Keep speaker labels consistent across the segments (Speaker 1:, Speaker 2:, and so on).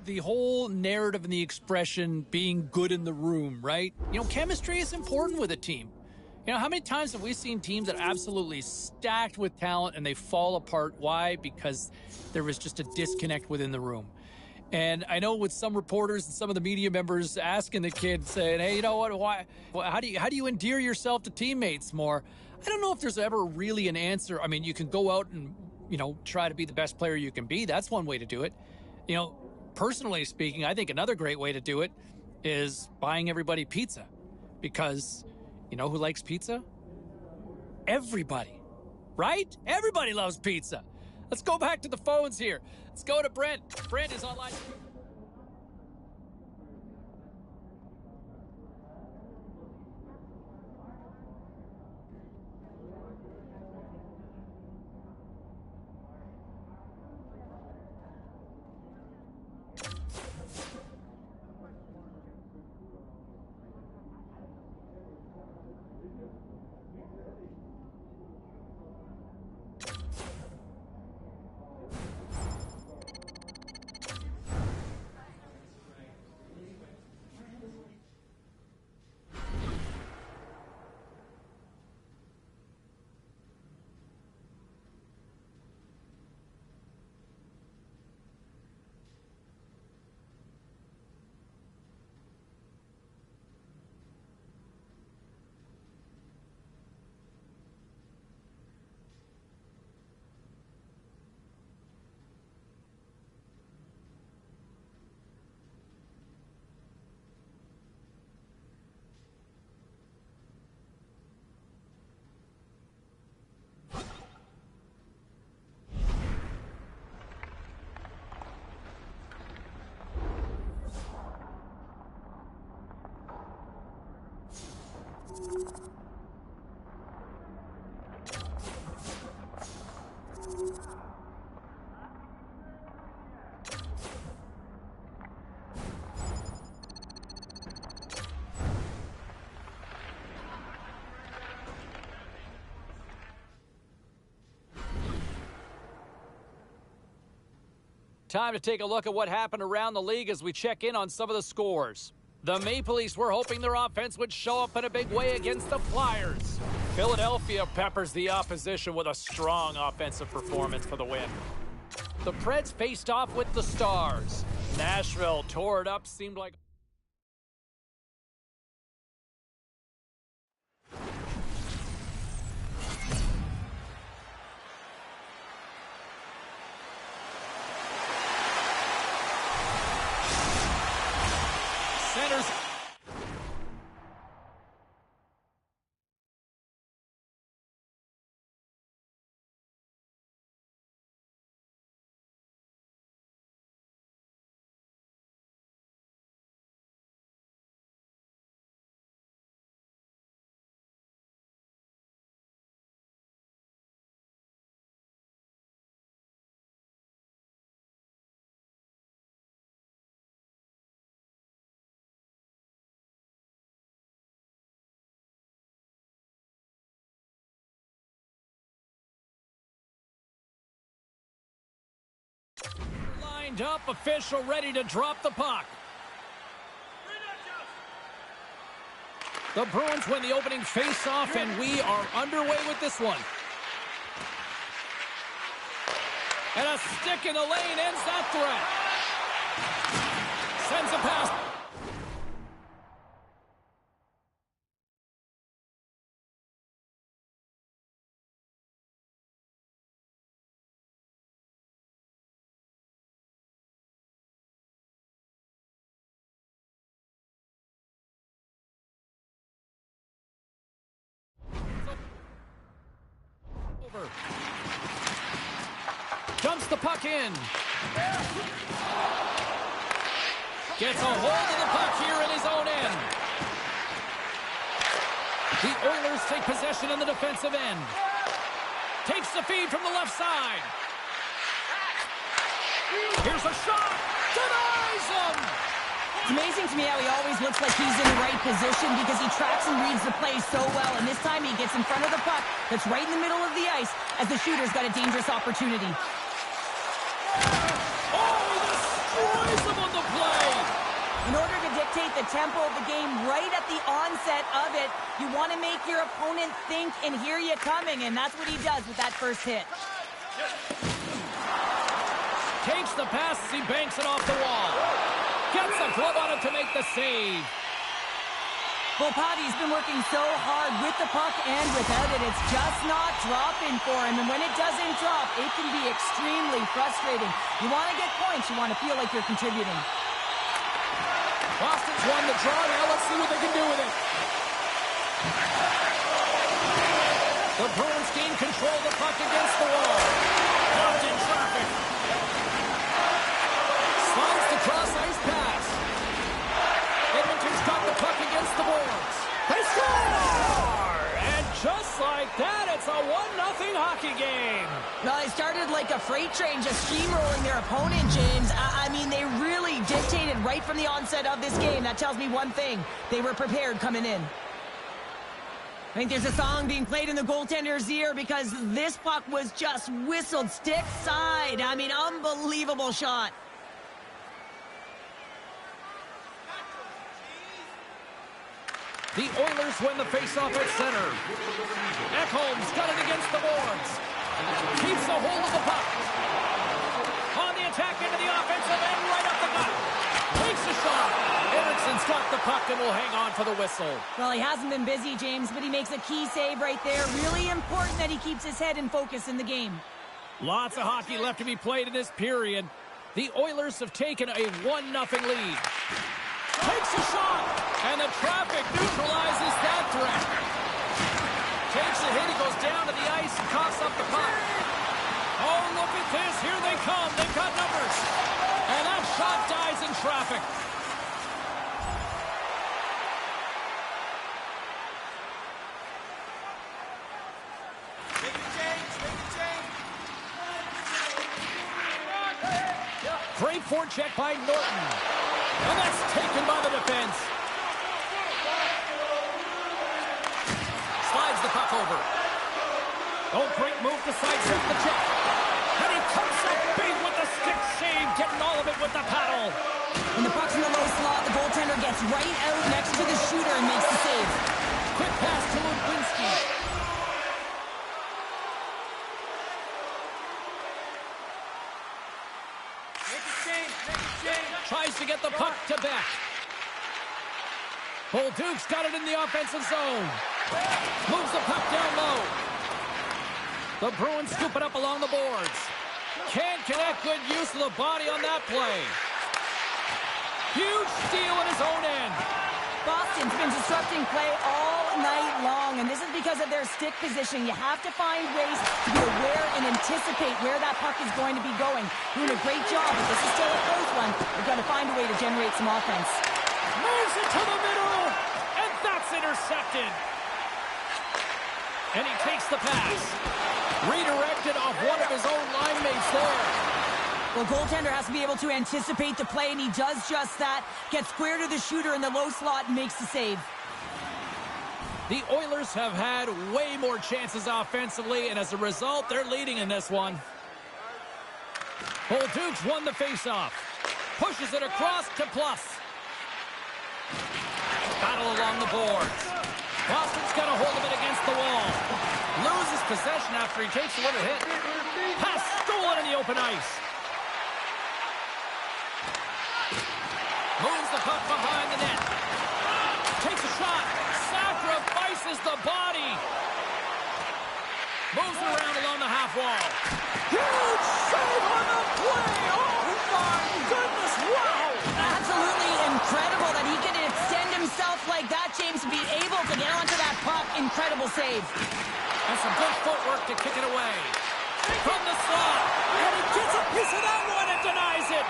Speaker 1: the whole narrative and the expression being good in the room, right? You know, chemistry is important with a team. You know, how many times have we seen teams that are absolutely stacked with talent and they fall apart? Why? Because there was just a disconnect within the room. And I know with some reporters and some of the media members asking the kid, saying, hey, you know what, how do you endear yourself to teammates more? I don't know if there's ever really an answer. I mean, you can go out and, you know, try to be the best player you can be. That's one way to do it. You know, personally speaking, I think another great way to do it is buying everybody pizza. Because, you know who likes pizza? Everybody, right? Everybody loves pizza. Let's go back to the phones here. Let's go to Brent. Brent is online. Time to take a look at what happened around the league as we check in on some of the scores. The Maple Leafs were hoping their offense would show up in a big way against the Flyers. Philadelphia peppers the opposition with a strong offensive performance for the win. The Preds faced off with the Stars. Nashville tore it up, seemed like... Centers. Lined up, official ready to drop the puck. The Bruins win the opening face-off, and we are underway with this one. And a stick in the lane ends that threat. Sends a pass. Dumps the puck in. Gets a hold of the puck here in his own end. The Oilers take possession in the defensive end. Takes the feed from the left side. Here's a shot. Denies him.
Speaker 2: It's amazing to me how he always looks like he's in the right position because he tracks and reads the play so well. And this time he gets in front of the puck that's right in the middle of the ice as the shooter's got a dangerous opportunity.
Speaker 1: Oh, he destroys him
Speaker 2: In order to dictate the tempo of the game right at the onset of it, you want to make your opponent think and hear you coming, and that's what he does with that first hit.
Speaker 1: Takes the pass as he banks it off the wall. Gets a glove on it to make the save.
Speaker 2: Volpatti's been working so hard with the puck and without it. It's just not dropping for him. And when it doesn't drop, it can be extremely frustrating. You want to get points. You want to feel like you're contributing.
Speaker 1: Boston's won the draw. Now let's see what they can do with it. The Bruins gain control of the puck against the wall. Caught in traffic. Slides the cross-ice pass. Edmonton's got the puck against the boards. They score! And just like that, it's a 1-0 hockey game.
Speaker 2: Well, they started like a freight train just steamrolling their opponent, James. I mean, they really dictated right from the onset of this game. That tells me one thing. They were prepared coming in. I think there's a song being played in the goaltender's ear because this puck was just whistled stick side. I mean, unbelievable shot.
Speaker 1: The Oilers win the faceoff at center. Ekholm's got it against the boards. Keeps a hold of the puck. On the attack into the offensive end, right up the gut. Takes a shot. Ericsson's got the puck and will hang on for the whistle.
Speaker 2: Well, he hasn't been busy, James, but he makes a key save right there. Really important that he keeps his head in focus in the game.
Speaker 1: Lots of hockey left to be played in this period. The Oilers have taken a 1-0 lead. Takes a shot, and the traffic neutralizes that threat. Takes a hit, he goes down to the ice and coughs up the puck. Oh, look at this, here they come, they've got numbers. And that shot dies in traffic. Great forecheck by Norton. And that's taken by the defense. Slides the puck over. Oh, great move to sidestep the check. And he comes up big with the stick save, getting all of it with the paddle.
Speaker 2: When the puck's in the low slot, the goaltender gets right out next to the shooter and makes the save.
Speaker 1: Quick pass to Ludwinski. Tries to get the puck to Beck. Bolduc's got it in the offensive zone. Moves the puck down low. The Bruins scoop it up along the boards. Can't connect. Good use of the body on that play. Huge steal in his own end.
Speaker 2: Boston's been disrupting play all night long, and this is because of their stick position. You have to find ways to be aware and anticipate where that puck is going to be going. Doing a great job, but this is still a close one. They've got to find a way to generate some offense.
Speaker 1: Moves it to the middle, and that's intercepted. And he takes the pass. Redirected off one of his own line mates there.
Speaker 2: Well, goaltender has to be able to anticipate the play, and he does just that. Gets square to the shooter in the low slot and makes the save.
Speaker 1: The Oilers have had way more chances offensively, and as a result, they're leading in this one. Bolduc's won the faceoff. Pushes it across to Plus. Battle along the boards. Boston's got a hold of it against the wall. Loses possession after he takes a little hit. Pass stolen in the open ice. Moves the puck behind the net. Takes a shot. Sacrifices the body. Moves it around along the half wall. Huge save on the play. Oh, my goodness. Wow.
Speaker 2: Absolutely incredible that he can extend himself like that, James, to be able to get onto that puck. Incredible save.
Speaker 1: And some good footwork to kick it away. From the slot. And he gets a piece of that one and denies it.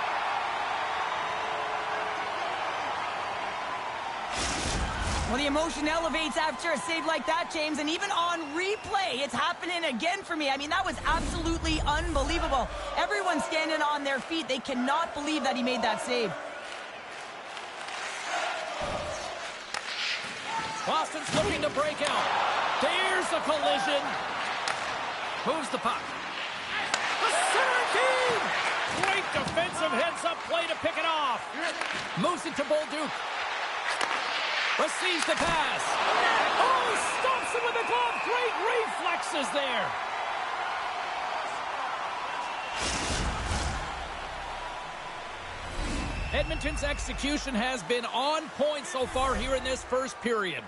Speaker 2: Well, the emotion elevates after a save like that, James, and even on replay, it's happening again for me. I mean, that was absolutely unbelievable. Everyone's standing on their feet. They cannot believe that he made that save.
Speaker 1: Boston's looking to break out. There's a collision. Moves the puck. The center team! Great defensive heads-up play to pick it off. Moves it to Bolduc. Receives the pass. Oh, stops it with the glove. Great reflexes there. Edmonton's execution has been on point so far here in this first period.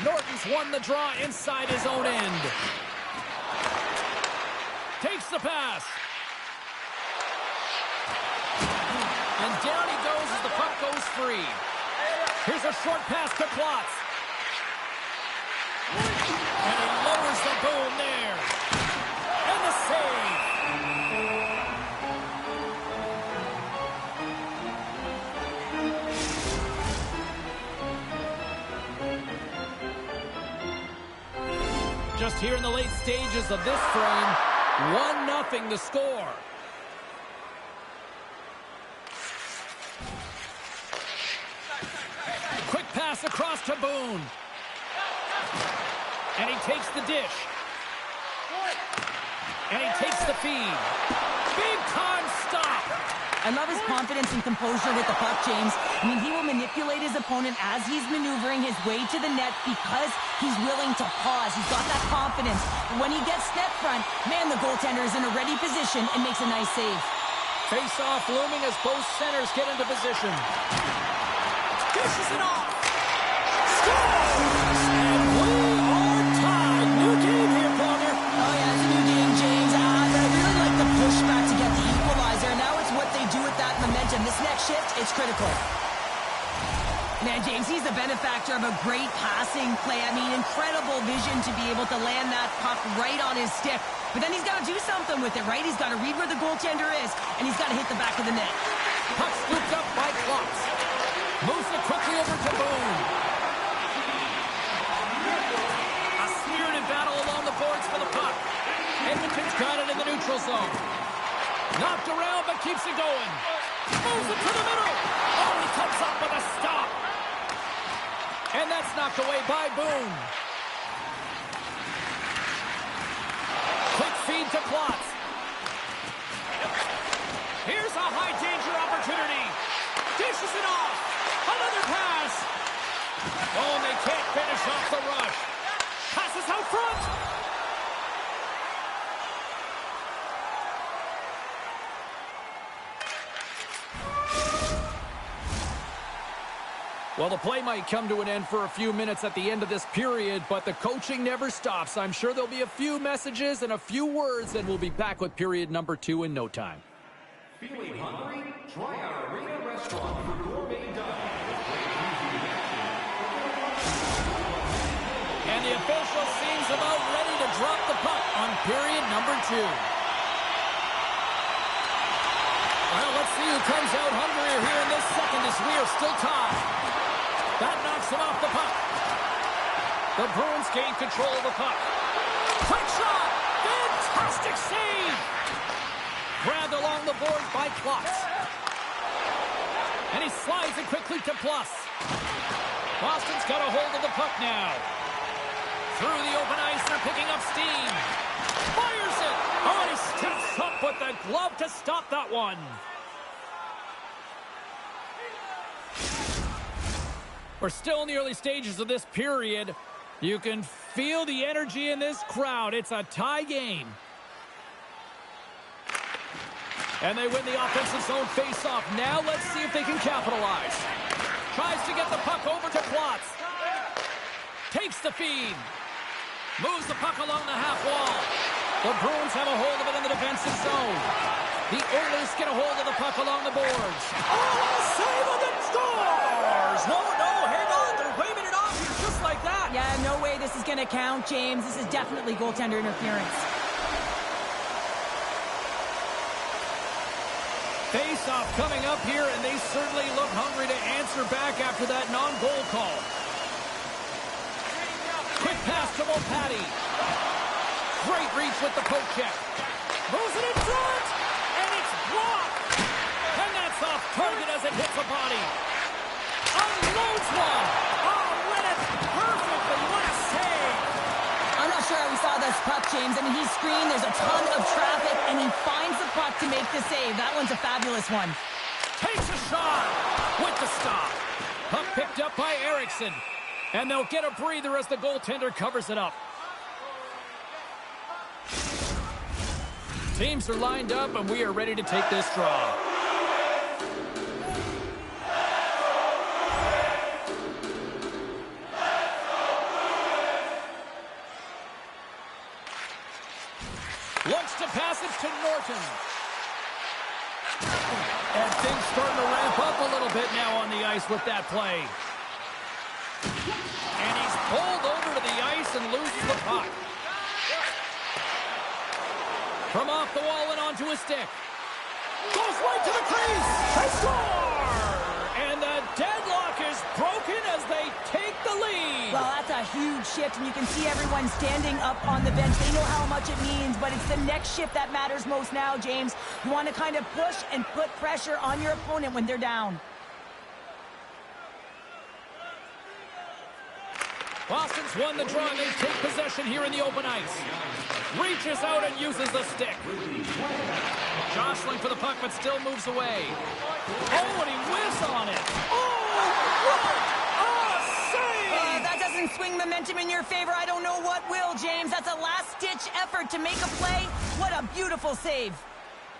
Speaker 1: Norton's won the draw inside his own end. Takes the pass. And down he goes as the puck goes free. Here's a short pass to Klotz. And he lowers the boom there. And the save. Just here in the late stages of this frame, 1-0 the score. Quick pass across to Boone. And he takes the dish. And he takes the feed. Big time stop.
Speaker 2: I love his confidence and composure with the puck, James. I mean, he will manipulate his opponent as he's maneuvering his way to the net because he's willing to pause. He's got that confidence. And when he gets net front, man, the goaltender is in a ready position and makes a nice save.
Speaker 1: Face-off looming as both centers get into position. Dishes it off. Scores! And we are tied. New game here, Palmer.
Speaker 2: Oh, yeah, it's a new game, James. But I really like the pushback to get the equalizer. Now it's what they do with that momentum. This next shift, it's critical. Man, James, he's the benefactor of a great passing play. I mean, incredible vision to be able to land that puck right on his stick. But then he's got to do something with it, right? He's got to read where the goaltender is, and he's got to hit the back of the net.
Speaker 1: Puck scooped up by Klotz. Moves it quickly over to Boone. A spirited battle along the boards for the puck. Edmonton's got it in the neutral zone. Knocked around, but keeps it going. Moves it to the middle. Oh, he comes up with a stop. And that's knocked away by Boone. Quick feed to Klotz. Here's a high-danger opportunity. Dishes it off. Another pass. Oh, and they can't finish off the rush. Passes out front. Well, the play might come to an end for a few minutes at the end of this period, but the coaching never stops. I'm sure there'll be a few messages and a few words, and we'll be back with period number 2 in no time.
Speaker 3: Feeling hungry? Try our arena restaurant for gourmet dining.
Speaker 1: And the official seems about ready to drop the puck on period number 2. Well, let's see who comes out hungrier here in this second as we are still tied. That knocks him off the puck. The Bruins gain control of the puck. Quick shot! Fantastic save! Grabbed along the boards by Klotz. And he slides it quickly to Plus. Boston's got a hold of the puck now. Through the open ice, they're picking up steam. Fires it! Oh, and he steps up with the glove to stop that one. We're still in the early stages of this period. You can feel the energy in this crowd. It's a tie game. And they win the offensive zone face-off. Now let's see if they can capitalize. Tries to get the puck over to Klotz. Takes the feed. Moves the puck along the half wall. The Bruins have a hold of it in the defensive zone. The Oilers get a hold of the puck along the boards. Oh, save on the scores! No, hang on. They're waving it off here just like that.
Speaker 2: Yeah, no way this is going to count, James. This is definitely goaltender interference.
Speaker 1: Face-off coming up here, and they certainly look hungry to answer back after that non-goal call. Quick pass to Mopati. Great reach with the poke check. Moves it in front, and it's blocked. And that's off target as it hits a body. Unloads one. Oh, read it perfectly. What a save.
Speaker 2: I'm not sure how we saw this puck, James. I mean, he's screened. There's a ton of traffic, and he finds the puck to make like the save. That one's a fabulous one.
Speaker 1: Takes a shot with the stop. Puck picked up by Eriksson. And they'll get a breather as the goaltender covers it up. Teams are lined up, and we are ready to take this draw. Looks to pass it to Norton. And things starting to ramp up a little bit now on the ice with that play. And he's pulled over to the ice and loses the puck. From off the wall and onto his stick. Goes right to the crease. They score! And the deadlock is broken as they take the lead.
Speaker 2: Well, that's a huge shift, and you can see everyone standing up on the bench. They know how much it means, but it's the next shift that matters most now, James. You want to kind of push and put pressure on your opponent when they're down.
Speaker 1: Boston's won the draw, and they take possession here in the open ice. Reaches out and uses the stick. Jostling for the puck, but still moves away. Oh, and he whiffs on it. Oh, what a save!
Speaker 2: That doesn't swing momentum in your favor. I don't know what will, James. That's a last-ditch effort to make a play. What a beautiful save.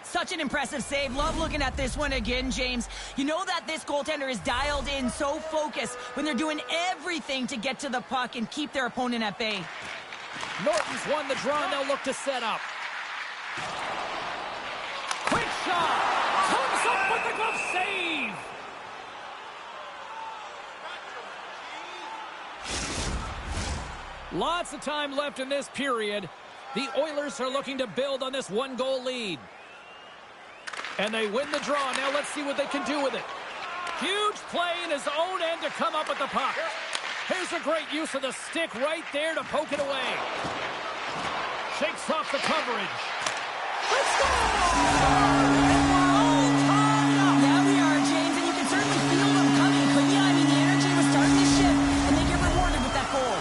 Speaker 2: Such an impressive save. Love looking at this one again, James. You know that this goaltender is dialed in, so focused when they're doing everything to get to the puck and keep their opponent at bay.
Speaker 1: Norton's won the draw, and they'll look to set up. Quick shot! Comes up with the glove save! Lots of time left in this period. The Oilers are looking to build on this one-goal lead. And they win the draw. Now let's see what they can do with it. Huge play in his own end to come up with the puck. Here's a great use of the stick right there to poke it away. Shakes off the coverage. Let's go!
Speaker 2: Now we are, James, and you can certainly feel them coming, couldn't you? I mean, the energy was starting to shift, and they get rewarded with that goal.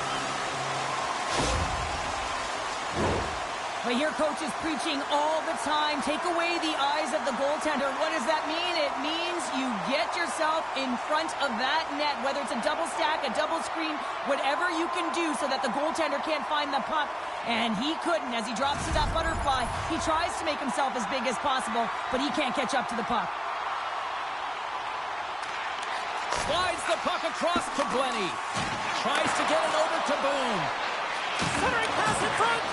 Speaker 2: But here, coach is preaching all the time. Take away the eyes of the goaltender. What does that mean? It means you get yourself in front of that net, whether it's a double stack, a double screen, whatever you can do so that the goaltender can't find the puck. And he couldn't. As he drops to that butterfly, he tries to make himself as big as possible, but he can't catch up to the puck.
Speaker 1: Slides the puck across to Glennie. Tries to get it over to Boone. Centering pass in front.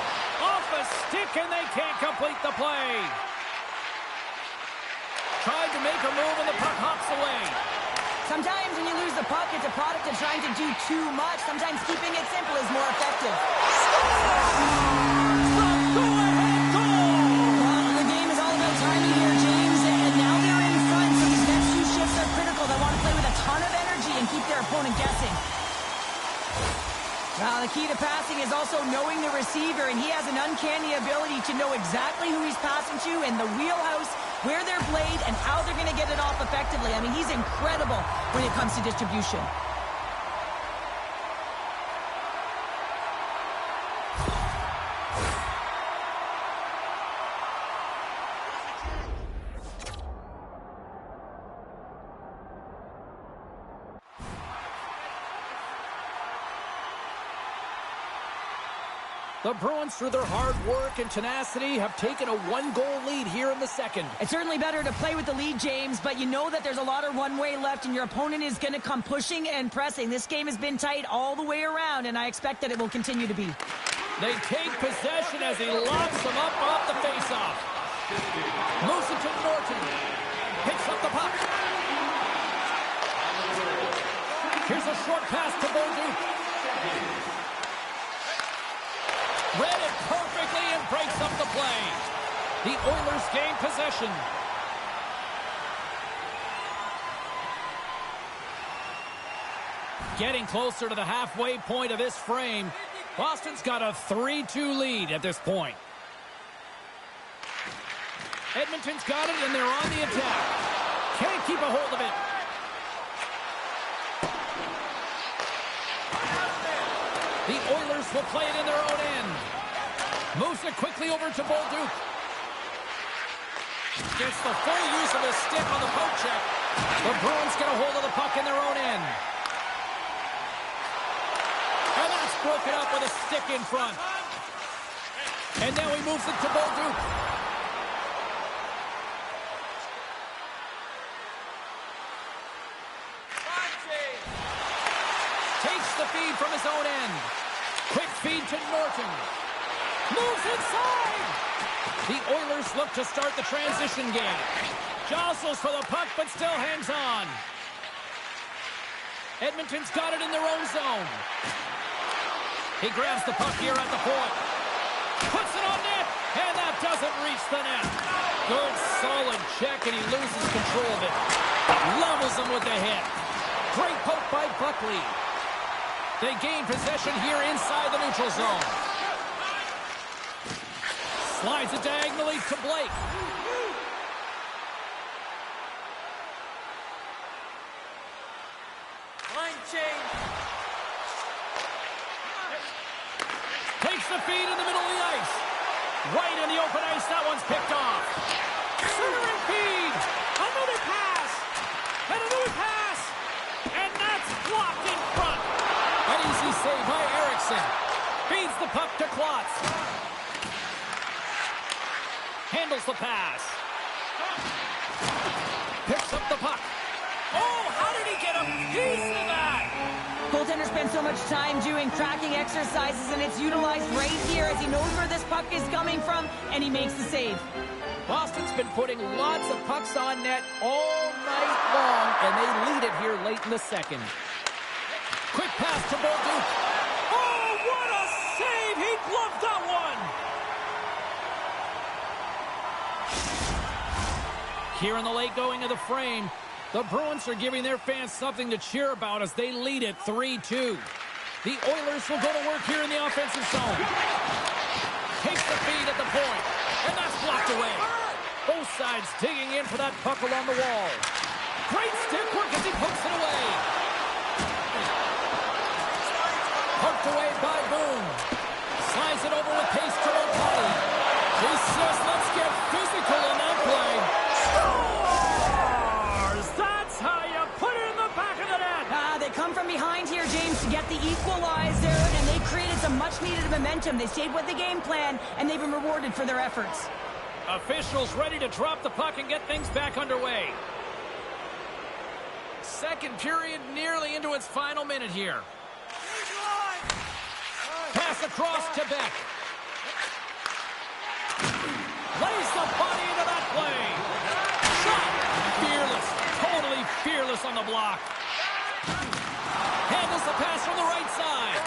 Speaker 1: Off a stick, and they can't complete the play. Tried to make a move, and the puck hops away.
Speaker 2: Sometimes when you lose the puck, it's a product of trying to do too much. Sometimes keeping it simple is more effective.
Speaker 1: Go-ahead goal!
Speaker 2: Well, the game is all about timing here, James, and now they're in front, so these next few shifts are critical. They want to play with a ton of energy and keep their opponent guessing. The key to passing is also knowing the receiver, and he has an uncanny ability to know exactly who he's passing to and the wheelhouse, where they're played, and how they're going to get it off effectively. I mean, he's incredible when it comes to distribution.
Speaker 1: The Bruins, through their hard work and tenacity, have taken a one-goal lead here in the second.
Speaker 2: It's certainly better to play with the lead, James, but you know that there's a lot of runway left, and your opponent is going to come pushing and pressing. This game has been tight all the way around, and I expect that it will continue to be.
Speaker 1: They take possession as he locks them up off the faceoff. Moves it to Norton. Picks up the puck. Here's a short pass to Bolduc. Read it perfectly and breaks up the play. The Oilers gain possession. Getting closer to the halfway point of this frame. Boston's got a 3-2 lead at this point. Edmonton's got it, and they're on the attack. Can't keep a hold of it. The Oilers will play it in their own end. Moves it quickly over to Bolduc. Gets the full use of his stick on the poke check. The Bruins get a hold of the puck in their own end. And that's broken up with a stick in front. And now he moves it to Bolduc. Takes the feed from his own end. Quick feed to Norton. Moves inside. The Oilers look to start the transition game. Jostles for the puck, but still hangs on. Edmonton's got it in their own zone. He grabs the puck here at the point. Puts it on net, and that doesn't reach the net. Good, solid check, and he loses control of it. Levels him with the hit. Great poke by Buckley. They gain possession here inside the neutral zone. Slides it diagonally to Blake.
Speaker 4: Line change.
Speaker 1: Takes the feed in the middle of the ice. Right in the open ice, that one's picked off. Centering feed. Another pass. And another pass. And that's blocked in front. An easy save by Eriksson. Feeds the puck to Klotz. Handles the pass. Picks up the puck. Oh, how did he get a piece of that?
Speaker 2: Goaltender spends so much time doing tracking exercises, and it's utilized right here as he knows where this puck is coming from, and he makes the save.
Speaker 1: Boston's been putting lots of pucks on net all night long, and they lead it here late in the second. Quick pass to Bolduc. Oh, what a save! He gloved that one! Here in the late going of the frame, the Bruins are giving their fans something to cheer about as they lead it 3-2. The Oilers will go to work here in the offensive zone. Takes the feed at the point, and that's blocked away. Both sides digging in for that puck along the wall. Great stick work as he pokes it away. Poked away by Boone. Slides it over with pace to O'Reilly. He says, let's get physical in that play. Scores! That's how you put it in the back of the net.
Speaker 2: They come from behind here, James, to get the equalizer, and they created some much-needed momentum. They stayed with the game plan, and they've been rewarded for their efforts.
Speaker 1: Officials ready to drop the puck and get things back underway. Second period nearly into its final minute here. Pass across to Beck. Lays the body into that play. Shot. Fearless. Totally fearless on the block. Handles the pass from the right side.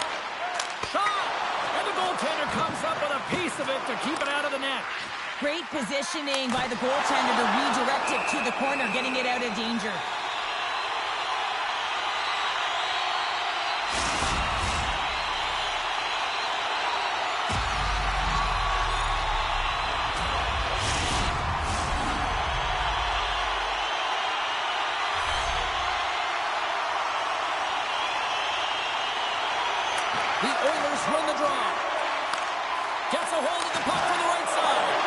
Speaker 1: Shot. And the goaltender comes up with a piece of it to keep it out of the net.
Speaker 2: Great positioning by the goaltender to redirect it to the corner, getting it out of danger.
Speaker 1: The Oilers win the draw. Gets a hold of the puck from the right side.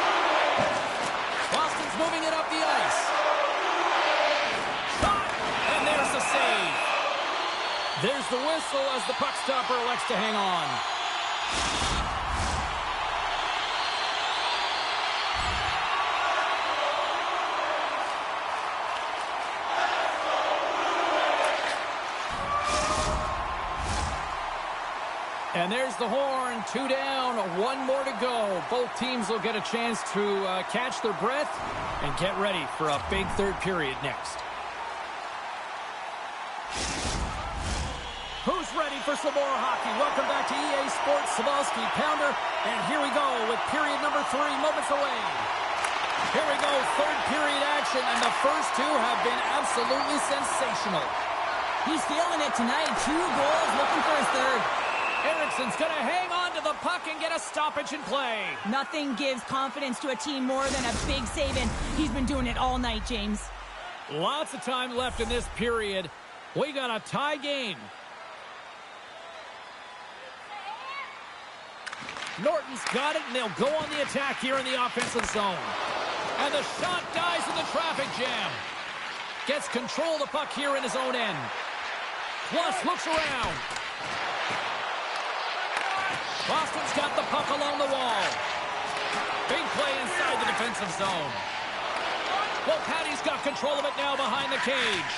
Speaker 1: Boston's moving it up the ice. Shot! And there's the save. There's the whistle as the puck stopper elects to hang on. And there's the horn. 2 down, 1 more to go. Both teams will get a chance to catch their breath and get ready for a big third period next. Who's ready for some more hockey? Welcome back to EA Sports Sabalski Pounder. And here we go with period number 3, moments away. Here we go, third period action, and the first 2 have been absolutely sensational.
Speaker 2: He's feeling it tonight. 2 goals, looking for his third.
Speaker 1: Eriksson's going to hang on to the puck and get a stoppage in play.
Speaker 2: Nothing gives confidence to a team more than a big save, and he's been doing it all night, James.
Speaker 1: Lots of time left in this period. We got a tie game. Norton's got it, and they'll go on the attack here in the offensive zone. And the shot dies in the traffic jam. Gets control of the puck here in his own end. Plus looks around. Boston's got the puck along the wall. Big play inside the defensive zone. Well, Patty's got control of it now behind the cage.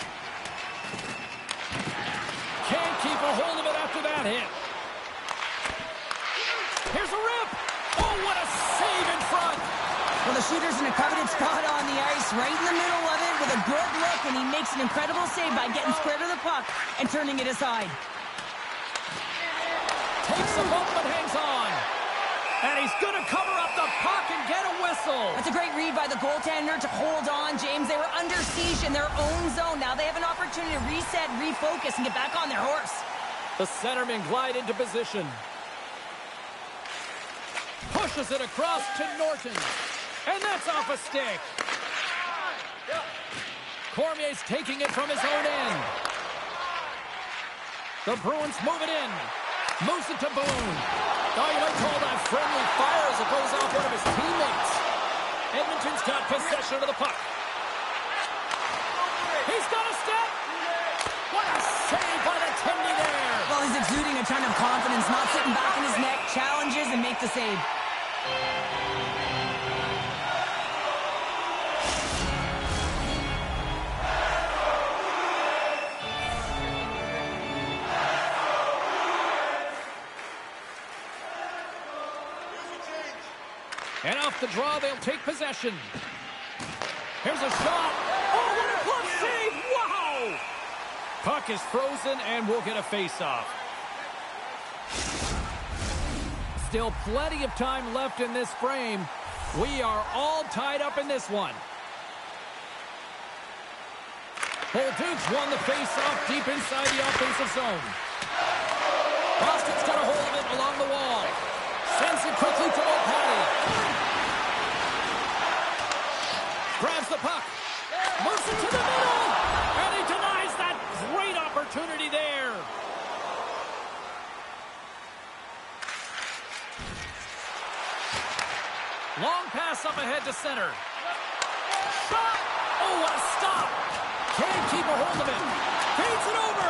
Speaker 1: Can't keep a hold of it after that hit. Here's a rip. Oh, what a save in front.
Speaker 2: Well, the shooter's in a coveted spot on the ice, right in the middle of it with a good look, and he makes an incredible save by getting square to the puck and turning it aside.
Speaker 1: Takes a bump but hangs on. And he's going to cover up the puck and get a whistle.
Speaker 2: That's a great read by the goaltender to hold on, James. They were under siege in their own zone. Now they have an opportunity to reset, refocus, and get back on their horse.
Speaker 1: The centerman glide into position. Pushes it across to Norton. And that's off a stick. Cormier's taking it from his own end. The Bruins move it in. Moves it to Boone. Oh, you might call that friendly fire as it goes off one of his teammates. Edmonton's got possession of the puck. He's got a step. What a save by the Tendy there.
Speaker 2: Well, he's exuding a ton of confidence, not sitting back in his neck, challenges and make the save.
Speaker 1: And off the draw, they'll take possession. Here's a shot. Oh, what a glove save! Wow! Puck is frozen, and we'll get a face-off. Still plenty of time left in this frame. We are all tied up in this one. Bolduc's won the face-off deep inside the offensive zone. Boston's got a hold of it along the wall. Sends it quickly to O'Patty. Grabs the puck. Moves it to the middle. And he denies that great opportunity there. Long pass up ahead to center. Shot. Oh, what a stop. Can't keep a hold of it. Feeds it over.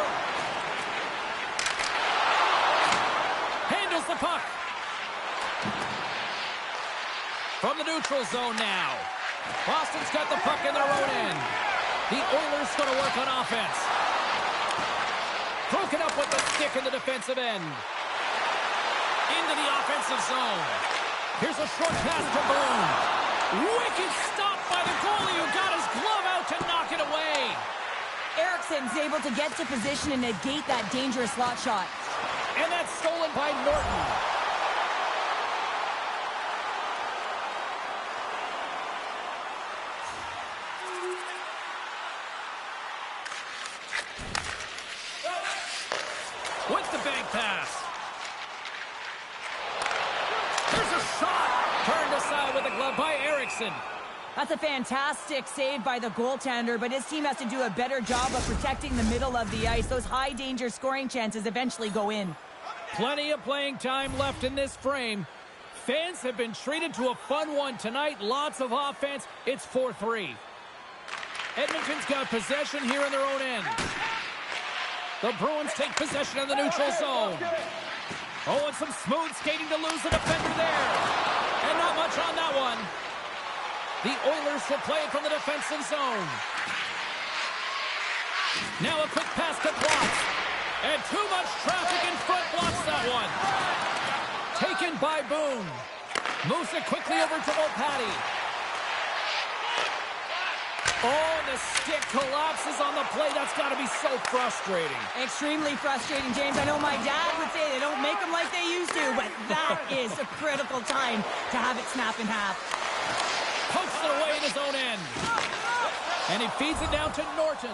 Speaker 1: Handles the puck. From the neutral zone now. Boston's got the puck in their own end. The Oilers going to work on offense. Broken up with the stick in the defensive end. Into the offensive zone. Here's a short pass to Boone. Wicked stop by the goalie who got his glove out to knock it away.
Speaker 2: Eriksson's able to get to position and negate that dangerous slot shot.
Speaker 1: And that's stolen by Norton. With the bank pass. There's a shot. Turned aside with a glove by Eriksson.
Speaker 2: That's a fantastic save by the goaltender, but his team has to do a better job of protecting the middle of the ice. Those high-danger scoring chances eventually go in.
Speaker 1: Plenty of playing time left in this frame. Fans have been treated to a fun one tonight. Lots of offense. It's 4-3. Edmonton's got possession here in their own end. The Bruins take possession in the neutral zone. Oh, and some smooth skating to lose the defender there. And not much on that one. The Oilers will play it from the defensive zone. Now a quick pass to Blocks. And too much traffic in front blocks that one. Taken by Boone. Moves it quickly over to O'Patty. Oh, and the stick collapses on the play. That's got to be so frustrating.
Speaker 2: Extremely frustrating, James. I know my dad would say they don't make them like they used to, but that is a critical time to have it snap in half.
Speaker 1: Pokes it away in his own end. And he feeds it down to Norton.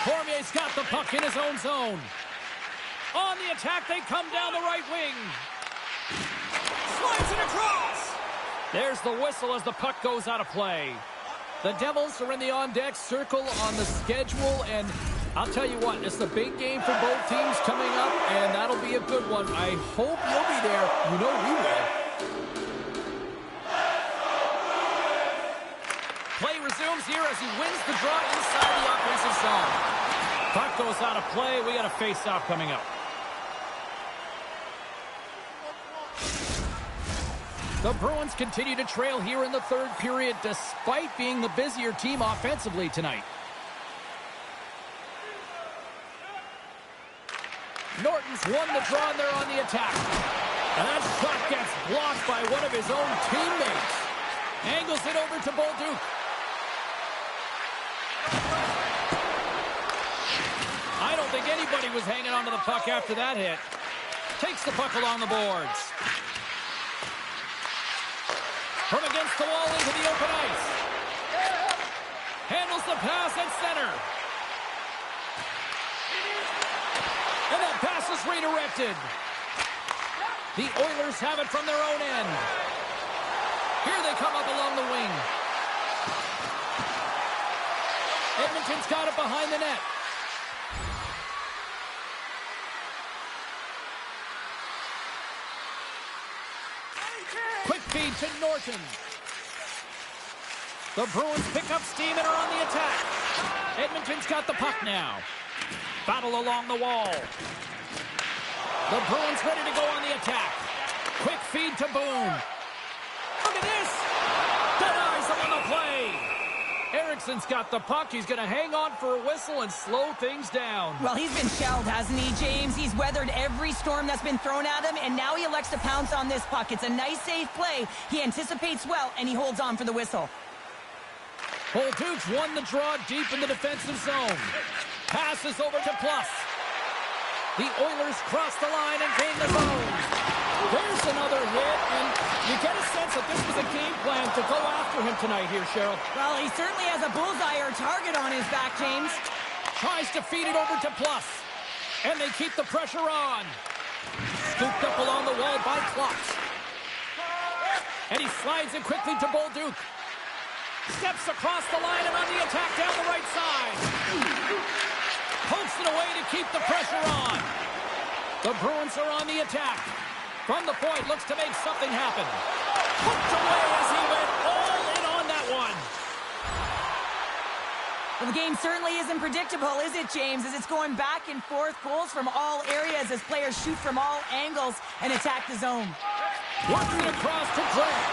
Speaker 1: Cormier's got the puck in his own zone. On the attack, they come down the right wing. Slides it across. There's the whistle as the puck goes out of play. The Devils are in the on-deck circle on the schedule, and I'll tell you what, it's a big game for both teams coming up, and that'll be a good one. I hope you'll be there. You know we will. Play resumes here as he wins the draw inside the offensive zone. Puck goes out of play. We got a face-off coming up. The Bruins continue to trail here in the third period, despite being the busier team offensively tonight. Norton's won the draw, and they're on the attack. And that shot gets blocked by one of his own teammates. Angles it over to Bolduc. I don't think anybody was hanging on to the puck after that hit. Takes the puck along the boards. From against the wall into the open ice. Handles the pass at center. And that pass is redirected. The Oilers have it from their own end. Here they come up along the wing. Edmonton's got it behind the net. Quick feed to Norton. The Bruins pick up steam and are on the attack. Edmonton's got the puck now. Battle along the wall. The Bruins ready to go on the attack. Quick feed to Boone. Look at this. Denies him on the play. Eriksson's got the puck. He's going to hang on for a whistle and slow things down.
Speaker 2: Well, he's been shelled, hasn't he, James? He's weathered every storm that's been thrown at him, and now he elects to pounce on this puck. It's a nice, safe play. He anticipates well, and he holds on for the whistle.
Speaker 1: Bolduc's won the draw deep in the defensive zone. Passes over to Plus. The Oilers cross the line and gain the zone. There's another hit, and you get a sense that this was a game plan to go after him tonight here, Cheryl.
Speaker 2: Well, he certainly has a bullseye or target on his back, James.
Speaker 1: Tries to feed it over to Plus. And they keep the pressure on. Scooped up along the wall by Klotz. And he slides it quickly to Bolduc. Steps across the line and on the attack down the right side. Pokes it away to keep the pressure on. The Bruins are on the attack. From the point, looks to make something happen. Hooked away as he went all in on that one.
Speaker 2: Well, the game certainly isn't predictable, is it, James? As it's going back and forth, goals from all areas as players shoot from all angles and attack the zone.
Speaker 1: Working across to Grant.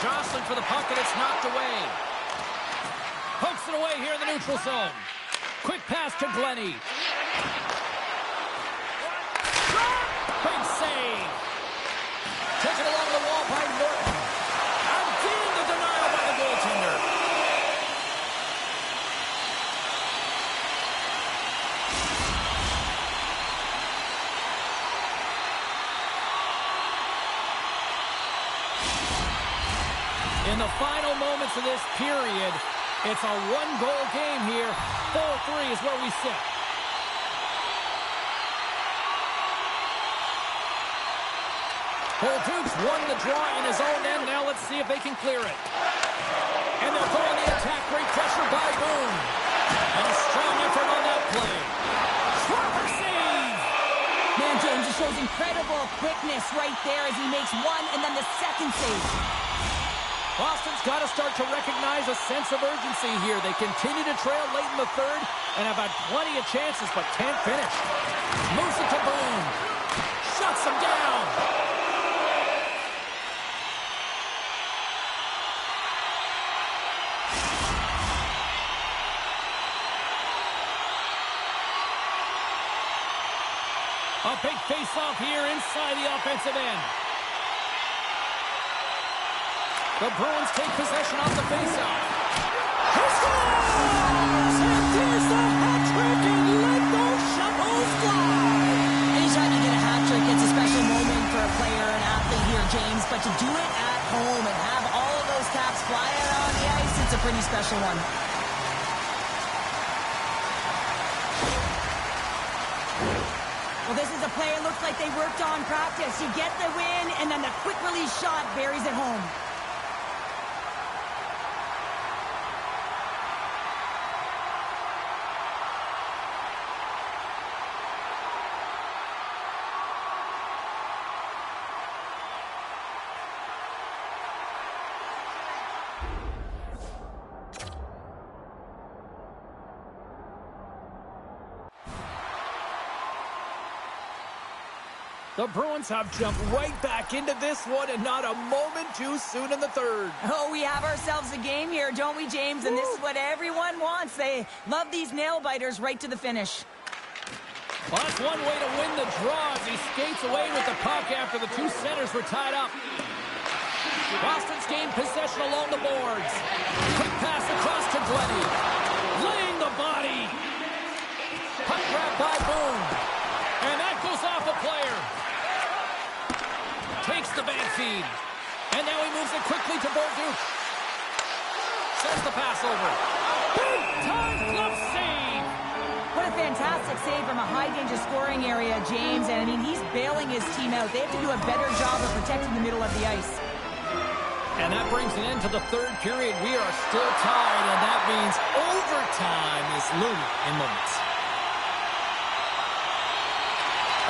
Speaker 1: Jostling for the puck, and it's knocked away. Pokes it away here in the neutral zone. Quick pass to Glennie. Big save. Taken along the wall by Norton. Again, the denial by the goaltender. In the final moments of this period, it's a one-goal game here. 4-3 is where we sit. Bolduc's won the draw in his own end. Now let's see if they can clear it. And they'll go on the attack. Great pressure by Boone. And a strong effort on that play. Schwarber save!
Speaker 2: Man, James, it shows incredible quickness right there as he makes one and then the second save.
Speaker 1: Boston's got to start to recognize a sense of urgency here. They continue to trail late in the third and have had plenty of chances but can't finish. Moves it to Boone. Shuts him down. A big face-off here inside the offensive end. The Bruins take possession off the face-off. He scores! And there's the hat-trick, and let those shovels fly!
Speaker 2: Anytime you get a hat-trick, it's a special moment for a player, an athlete here, James. But to do it at home and have all of those caps flying on the ice, it's a pretty special one. Well, this is a player looks like they worked on practice. You get the win, and then the quick release shot buries it home.
Speaker 1: The Bruins have jumped right back into this one, and not a moment too soon in the third.
Speaker 2: Oh, we have ourselves a game here, don't we, James? And this is what everyone wants. They love these nail-biters right to the finish.
Speaker 1: Well, that's one way to win the draw as he skates away with the puck after the two centers were tied up. Boston's gained possession along the boards. Quick pass across to Glenny. Laying the body. Puck grab by Boone. And that goes off a player. Takes the back feed. And now he moves it quickly to Bolduc. Sends the pass over. Big time glove save.
Speaker 2: What a fantastic save from a high-danger scoring area, James. And, I mean, he's bailing his team out. They have to do a better job of protecting the middle of the ice.
Speaker 1: And that brings an end to the third period. We are still tied, and that means overtime is looming in moments.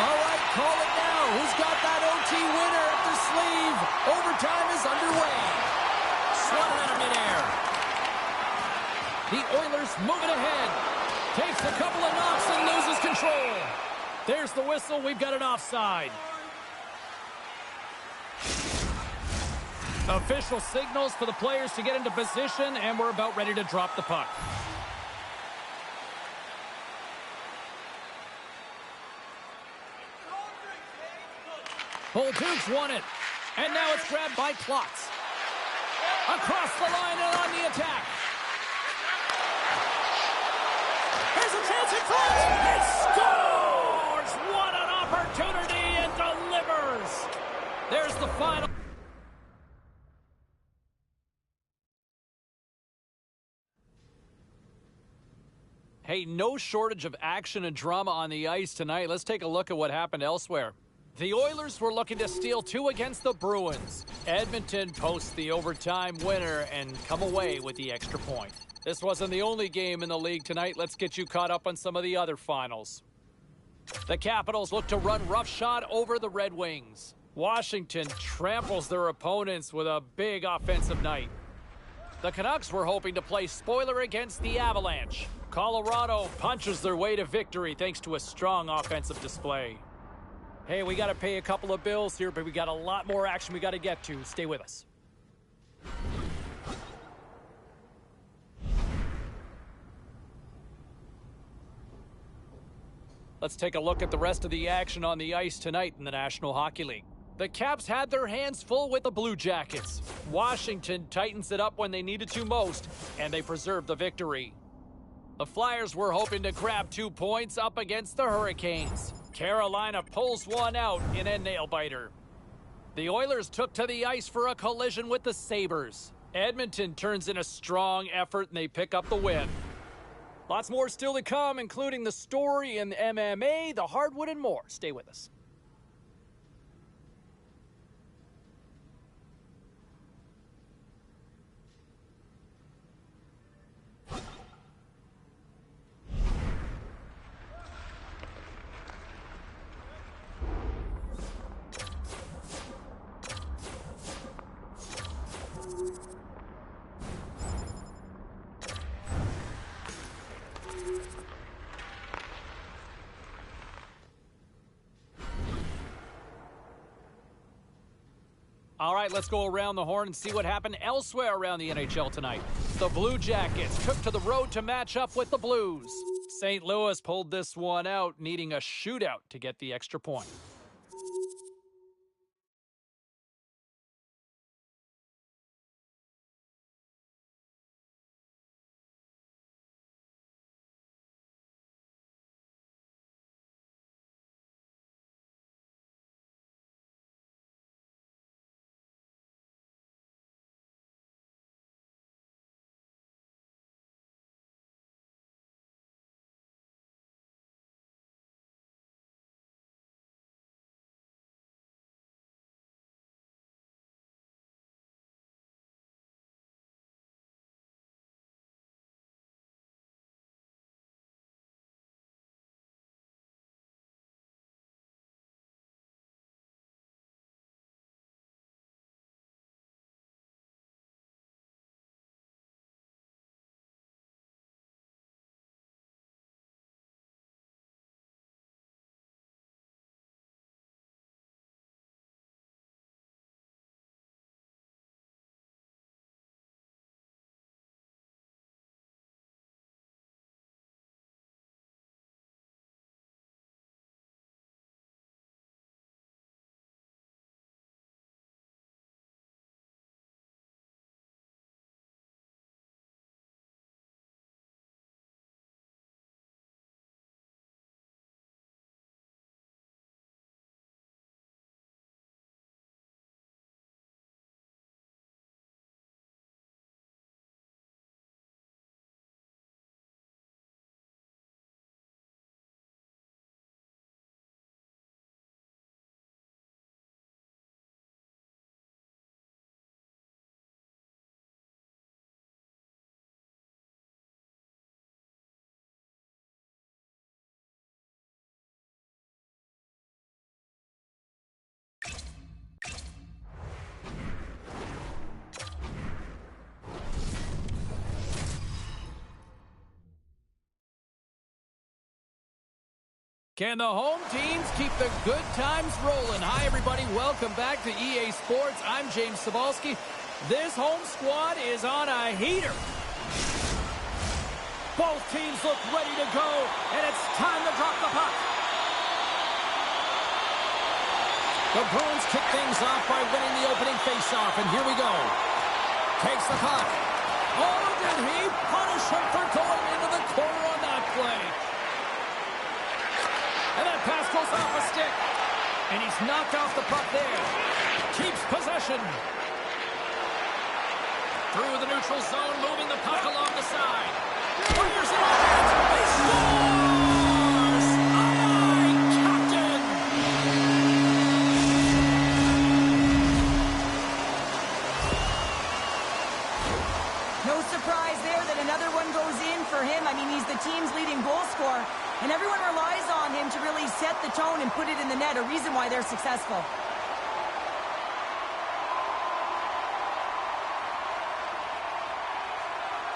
Speaker 1: All right, call it now. Who's got that OT winner up their sleeve? Overtime is underway. Swung out of midair. The Oilers moving ahead. Takes a couple of knocks and loses control. There's the whistle. We've got an offside. Official signals for the players to get into position, and we're about ready to drop the puck. Bolduc's won it, and now it's grabbed by Klotz. Across the line and on the attack. Here's a chance at Klotz. He scores! What an opportunity, and delivers. There's the final. Hey, no shortage of action and drama on the ice tonight. Let's take a look at what happened elsewhere. The Oilers were looking to steal two against the Bruins. Edmonton posts the overtime winner and come away with the extra point. This wasn't the only game in the league tonight. Let's get you caught up on some of the other finals. The Capitals look to run roughshod over the Red Wings. Washington tramples their opponents with a big offensive night. The Canucks were hoping to play spoiler against the Avalanche. Colorado punches their way to victory thanks to a strong offensive display. Hey, we got to pay a couple of bills here, but we got a lot more action we got to get to. Stay with us. Let's take a look at the rest of the action on the ice tonight in the National Hockey League. The Caps had their hands full with the Blue Jackets. Washington tightens it up when they needed to most, and they preserved the victory. The Flyers were hoping to grab 2 points up against the Hurricanes. Carolina pulls one out in a nail-biter. The Oilers took to the ice for a collision with the Sabres. Edmonton turns in a strong effort and they pick up the win. Lots more still to come, including the story in MMA, the hardwood, and more. Stay with us. All right, let's go around the horn and see what happened elsewhere around the NHL tonight. The Blue Jackets took to the road to match up with the Blues. St. Louis pulled this one out, needing a shootout to get the extra point. Can the home teams keep the good times rolling? Hi, everybody. Welcome back to EA Sports. I'm James Cebulski. This home squad is on a heater. Both teams look ready to go, and it's time to drop the puck. The Bruins kick things off by winning the opening faceoff, and here we go. Takes the puck. Oh, did he punish him for going into the corner on that play? And that pass goes off a stick. And he's knocked off the puck there. Keeps possession. Through the neutral zone, moving the puck along the side. Fires it off. He scores! Aye, Captain!
Speaker 2: No surprise there that another one goes in for him. I mean, he's the team's leading goal scorer. And everyone relies on him to really set the tone and put it in the net, a reason why they're successful.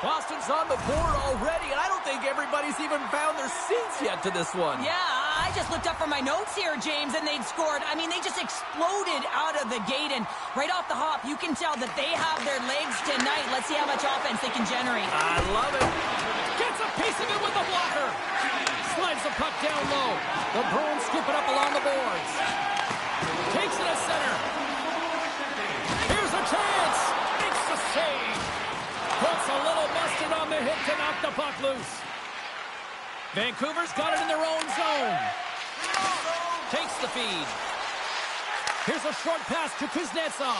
Speaker 1: Boston's on the board already, and I don't think everybody's even found their seats yet to this one.
Speaker 2: Yeah, I just looked up from my notes here, James, and they'd scored. I mean, they just exploded out of the gate, and right off the hop, you can tell that they have their legs tonight. Let's see how much offense they can generate.
Speaker 1: I love it. Gets a piece of it with the blocker. Slides the puck down low. The Bruins scoop it up along the boards. Takes it at center. Here's a chance. Makes the save. Puts a little mustard on the hit to knock the puck loose. Vancouver's got it in their own zone. Takes the feed. Here's a short pass to Kuznetsov.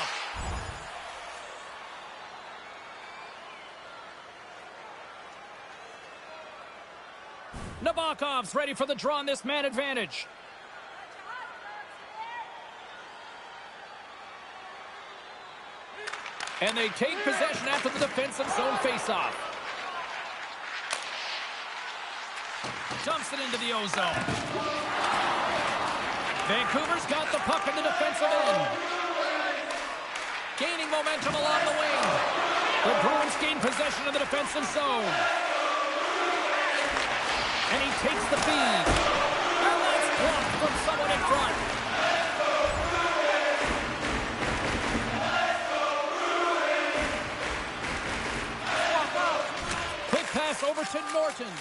Speaker 1: Nabokov's ready for the draw on this man advantage. And they take possession after the defensive zone faceoff. Dumps it into the O-zone. Vancouver's got the puck in the defensive end. Gaining momentum along the wing. The Bruins gain possession of the defensive zone. And he takes the feed. And that's blocked from someone in front. Quick pass over to Norton.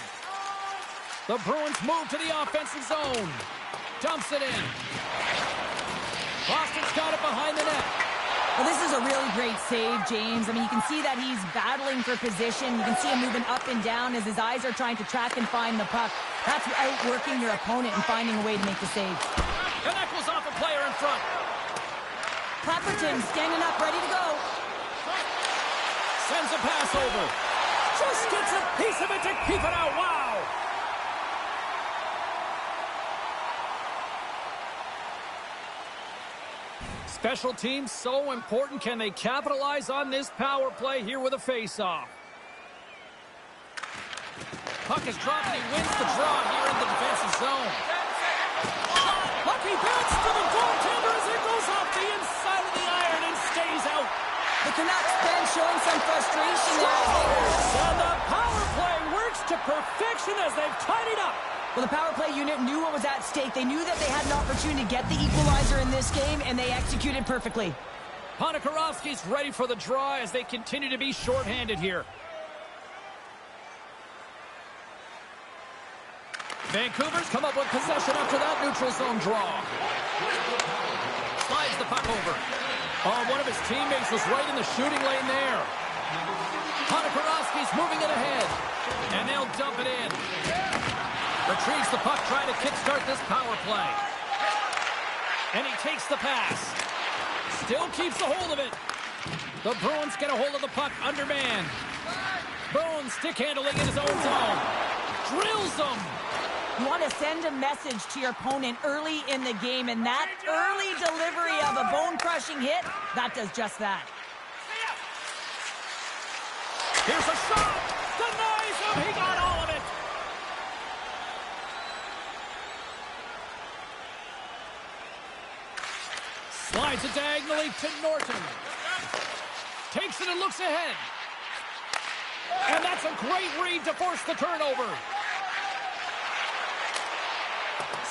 Speaker 1: The Bruins move to the offensive zone. Dumps it in. Boston's got it behind the net.
Speaker 2: Well, this is a really great save, James. I mean, you can see that he's battling for position. You can see him moving up and down as his eyes are trying to track and find the puck. That's outworking your opponent and finding a way to make the save.
Speaker 1: And that goes off a player in front.
Speaker 2: Clapperton standing up, ready to go.
Speaker 1: Sends a pass over. Just gets a piece of it to keep it out. Wow. Special teams so important. Can they capitalize on this power play here with a face-off? Puck is dropped and he wins the draw here in the defensive zone. Lucky bounce to the goaltender as it goes off the inside of the iron and stays out.
Speaker 2: The Canucks bench showing some frustration there.
Speaker 1: And the power play works to perfection as they've tied it up.
Speaker 2: Well, the power play unit knew what was at stake. They knew that they had an opportunity to get the equalizer in this game, and they executed perfectly.
Speaker 1: Ponikarovsky's ready for the draw as they continue to be shorthanded here. Vancouver's come up with possession after that neutral zone draw. Slides the puck over. Oh, one of his teammates was right in the shooting lane there. Ponikarovsky's moving it ahead, and they'll dump it in. Retrieves the puck, trying to kickstart this power play. And he takes the pass. Still keeps a hold of it. The Bruins get a hold of the puck, undermanned. Boone stick handling in his own zone. Drills them.
Speaker 2: You want to send a message to your opponent early in the game, and that early delivery of a bone-crushing hit, that does just that.
Speaker 1: Here's a shot. Denies him. He got all of it. Slides it diagonally to Norton. Takes it and looks ahead. And that's a great read to force the turnover.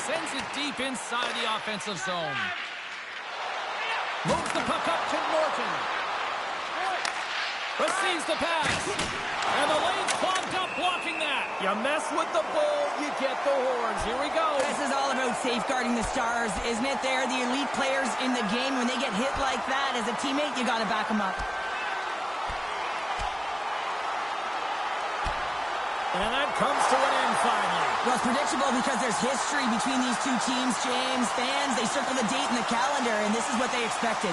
Speaker 1: sends it deep inside the offensive zone. Moves the puck up to Norton. Receives the pass. And the lane's clogged up blocking that. You mess with the bull, you get the horns. Here we go.
Speaker 2: This is all about safeguarding the Stars, isn't it? They're the elite players in the game. When they get hit like that, as a teammate, you got to back them up.
Speaker 1: And that comes to an end finally.
Speaker 2: Well, it's predictable because there's history between these two teams, James. Fans, they circle the date in the calendar, and this is what they expected.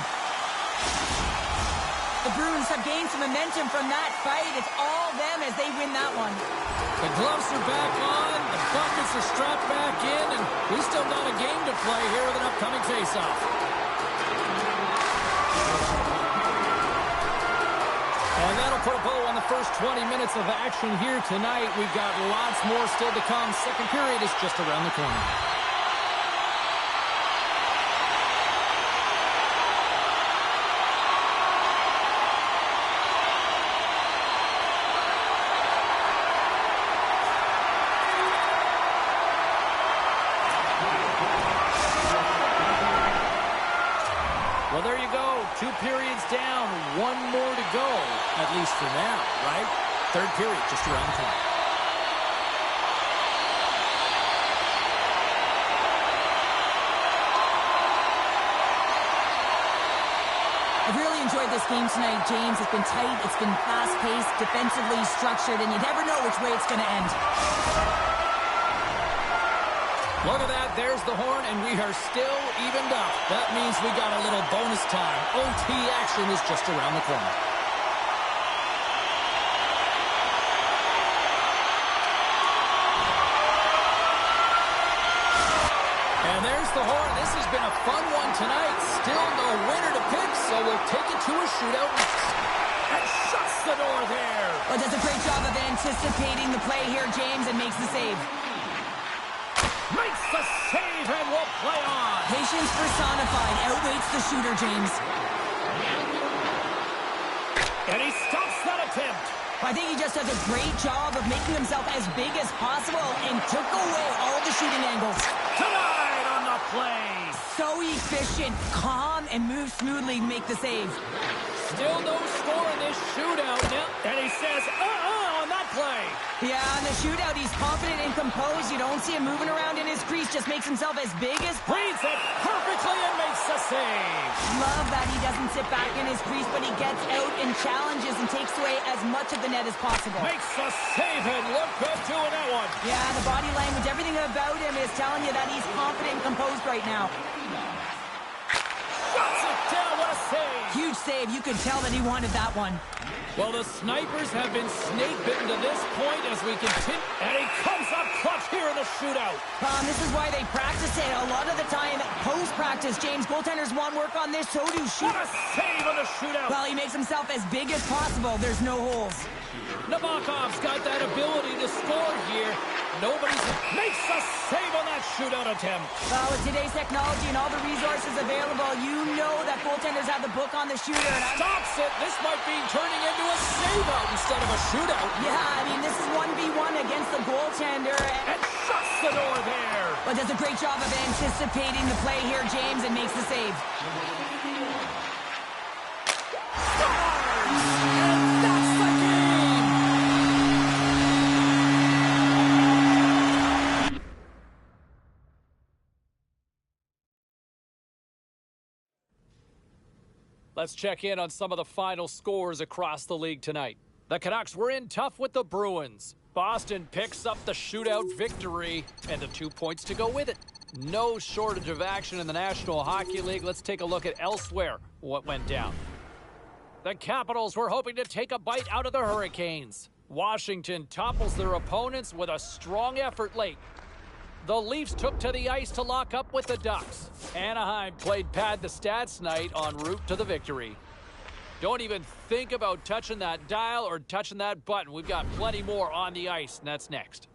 Speaker 2: The Bruins have gained some momentum from that fight. It's all them as they win that one.
Speaker 1: The gloves are back on, the buckets are strapped back in, and we still got a game to play here with an upcoming faceoff. And that'll put a bow on the first 20 minutes of action here tonight. We've got lots more still to come. Second period is just around the corner. Well, there you go. 2 periods down, 1 more to go, at least for now, right? Third period just around the corner.
Speaker 2: I've really enjoyed this game tonight, James. It's been tight, it's been fast-paced, defensively structured, and you never know which way it's going to end.
Speaker 1: Look at that. There's the horn, and we are still evened up. That means we got a little bonus time. OT action is just around the corner. And there's the horn. This has been a fun one tonight. Still no winner to pick, so we'll take it to a shootout next. And shuts the door there.
Speaker 2: Well, does a great job of anticipating the play here, James, and makes the save.
Speaker 1: Makes the save and will play on.
Speaker 2: Patience personified outweighs the shooter, James.
Speaker 1: And he stops that attempt.
Speaker 2: I think he just does a great job of making himself as big as possible and took away all of the shooting angles.
Speaker 1: Tonight on the play.
Speaker 2: So efficient, calm, and moves smoothly to make the save.
Speaker 1: Still no score in this shootout. And he says, on that play.
Speaker 2: Yeah, in the shootout, he's confident and composed. You don't see him moving around in his crease. Just makes himself as big as...
Speaker 1: Reads it perfectly and makes the save.
Speaker 2: Love that he doesn't sit back in his crease, but he gets out and challenges and takes away as much of the net as possible.
Speaker 1: Makes the save and look good doing that one.
Speaker 2: Yeah, the body language, everything about him is telling you that he's confident and composed right now.
Speaker 1: Shuts it down. What a save.
Speaker 2: Huge save. You could tell that he wanted that one.
Speaker 1: Well, the snipers have been snake-bitten to this point as we continue. And he comes up clutch here in the shootout.
Speaker 2: This is why they practice it. A lot of the time, post-practice, James, goaltenders want work on this, so do shoot.
Speaker 1: What a save on the shootout.
Speaker 2: Well, he makes himself as big as possible. There's no holes.
Speaker 1: Nabokov's got that ability to score here. Makes a save on that shootout attempt.
Speaker 2: Well, with today's technology and all the resources available, you know that goaltenders have the book on the shooter.
Speaker 1: Stops it. This might be turning into a save-out instead of a shootout.
Speaker 2: Yeah, I mean, this is 1v1 against the goaltender.
Speaker 1: And shuts the door there.
Speaker 2: But does a great job of anticipating the play here, James, and makes the save.
Speaker 1: Scores! And that's the game! Let's check in on some of the final scores across the league tonight. The Canucks were in tough with the Bruins. Boston picks up the shootout victory and the 2 points to go with it. No shortage of action in the National Hockey League. Let's take a look at elsewhere what went down. The Capitals were hoping to take a bite out of the Hurricanes. Washington topples their opponents with a strong effort late. The Leafs took to the ice to lock up with the Ducks. Anaheim played pad the stats night en route to the victory. Don't even think about touching that dial or touching that button. We've got plenty more on the ice, and that's next.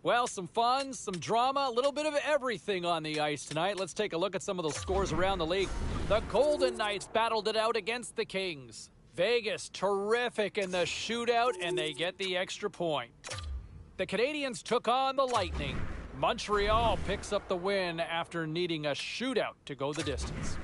Speaker 1: Well, some fun, some drama, a little bit of everything on the ice tonight. Let's take a look at some of those scores around the league. The Golden Knights battled it out against the Kings. Vegas, terrific in the shootout, and they get the extra point. The Canadiens took on the Lightning. Montreal picks up the win after needing a shootout to go the distance.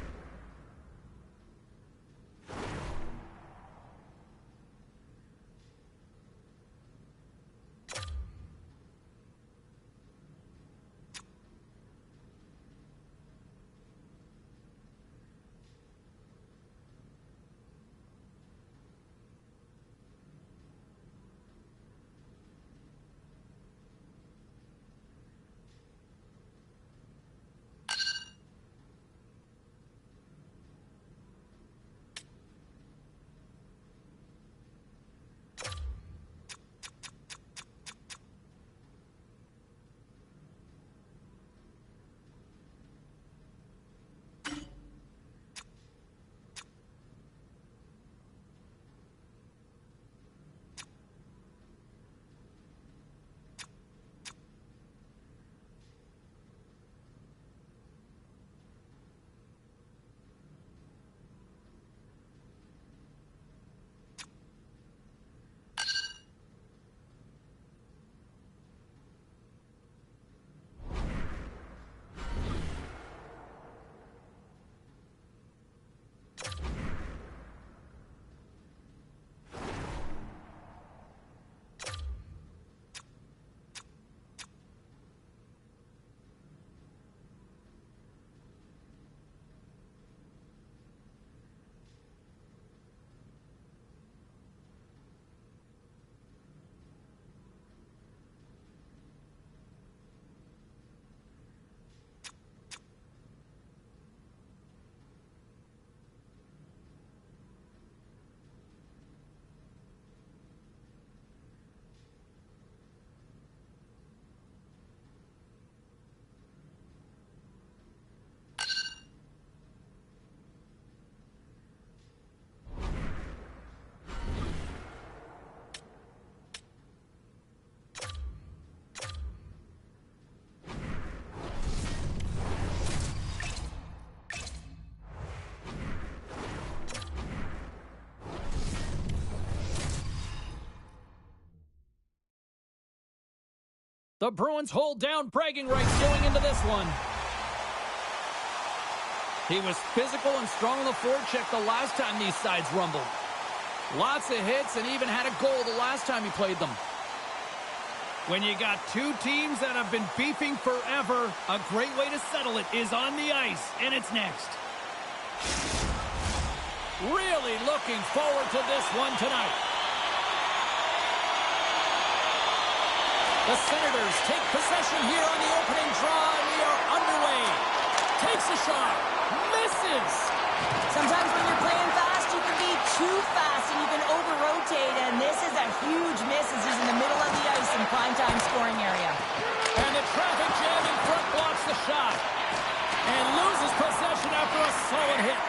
Speaker 1: The Bruins hold down bragging rights going into this one. He was physical and strong on the forecheck the last time these sides rumbled. Lots of hits and even had a goal the last time he played them. When you got two teams that have been beefing forever, a great way to settle it is on the ice, and it's next. Really looking forward to this one tonight. The Senators take possession here on the opening draw, and we are underway. Takes a shot. Misses.
Speaker 2: Sometimes when you're playing fast, you can be too fast and you can over-rotate, and this is a huge miss as he's in the middle of the ice in primetime scoring area.
Speaker 1: And the traffic jam in front blocks the shot. And loses possession after a solid hit.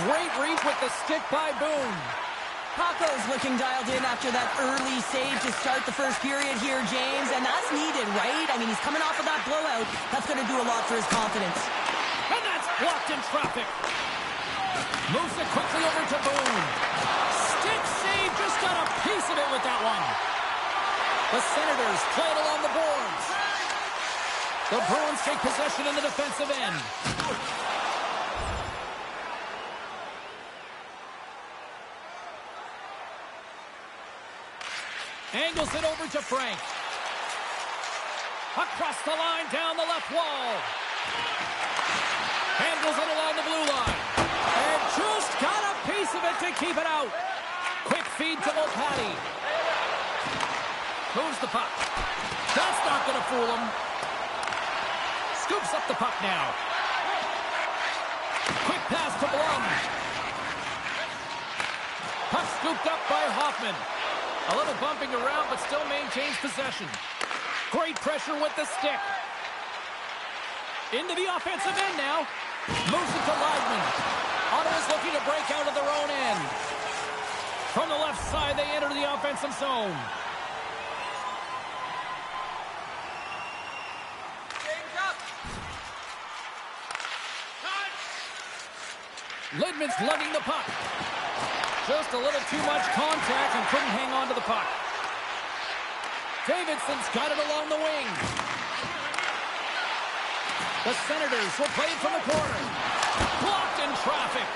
Speaker 1: Great read with the stick by Boone.
Speaker 2: Paco's looking dialed in after that early save to start the first period here, James, and that's needed, right? I mean, he's coming off of that blowout. That's going to do a lot for his confidence.
Speaker 1: And that's blocked in traffic. Moves it quickly over to Boone. Stick save, just got a piece of it with that one. The Senators play it along the boards. The Bruins take possession in the defensive end. Angles it over to Frank. Across the line, down the left wall. Handles it along the blue line. And just got a piece of it to keep it out. Quick feed to Lopati. Moves the puck. That's not going to fool him. Scoops up the puck now. Quick pass to Blum. Puck scooped up by Hoffman. A little bumping around, but still maintains possession. Great pressure with the stick. Into the offensive end now. Moves it to Leidman. Ottawa's looking to break out of their own end. From the left side, they enter the offensive zone. Lidman's lugging the puck. Just a little too much contact and couldn't hang on to the puck. Davidson's got it along the wing. The Senators will play it from the corner. Blocked in traffic.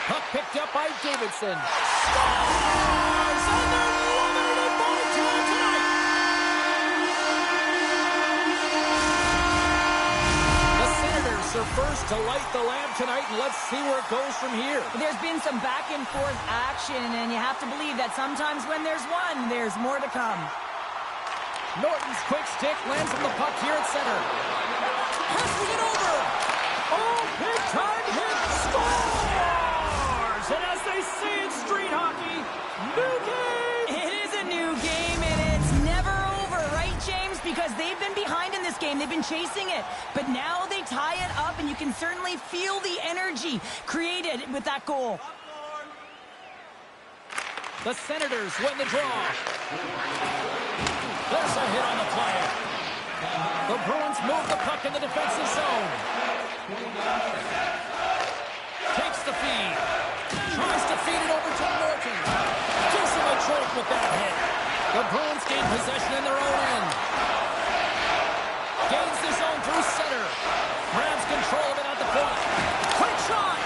Speaker 1: Puck picked up by Davidson. Scores! And they're limited by 2 tonight. The Senators are first to light the lamp tonight, and let's see where it goes from here.
Speaker 2: There's been some back and forth action, and you have to believe that sometimes when there's one, there's more to come.
Speaker 1: Norton's quick stick lands on the puck here at center. Passing it over. Oh, big time hit. Scores! And as they say in street hockey, new game.
Speaker 2: It is a new game, and it's never over, right, James? Because they've been behind in this game. They've been chasing it. But now they tie it up, and you can certainly feel the energy created with that goal.
Speaker 1: The Senators win the draw. There's a hit on the play. The Bruins move the puck in the defensive zone. Takes the feed. Tries to feed it over to Norton. Gives him a choke with that hit. The Bruins gain possession in their own end. Gains the zone through center. Grabs control of it at the point. Quick shot.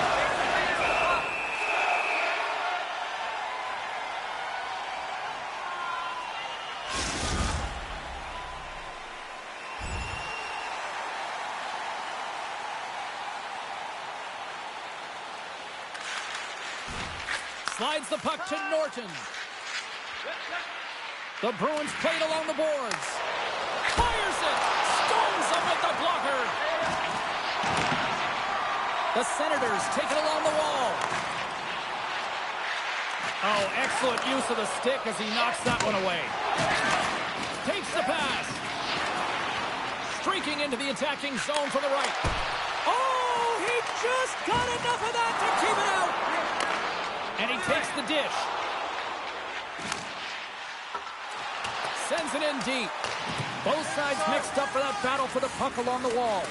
Speaker 1: Slides the puck to Norton. The Bruins played along the boards. Fires it! Stones him with the blocker! The Senators take it along the wall. Oh, excellent use of the stick as he knocks that one away. Takes the pass. Streaking into the attacking zone from the right. Oh, he just got enough of that to keep it out! And he takes the dish. Sends it in deep. Both sides mixed up for that battle for the puck along the wall.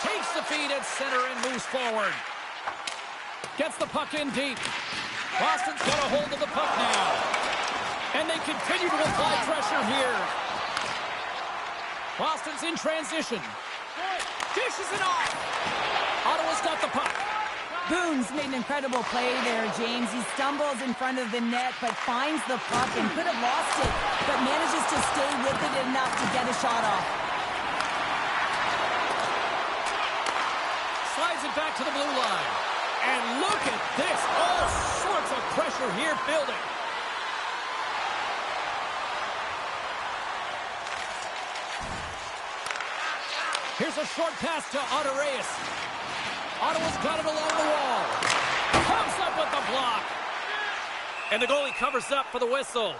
Speaker 1: Takes the feed at center and moves forward. Gets the puck in deep. Boston's got a hold of the puck now. And they continue to apply pressure here. Boston's in transition. Dishes it off. Ottawa's got the puck.
Speaker 2: Boone's made an incredible play there, James. He stumbles in front of the net, but finds the puck and could have lost it, but manages to stay with it enough to get a shot off.
Speaker 1: Slides it back to the blue line. And look at this. All sorts of pressure here building. Here's a short pass to Reyes. Ottawa's got it along the wall. Comes up with the block. And the goalie covers up for the whistle.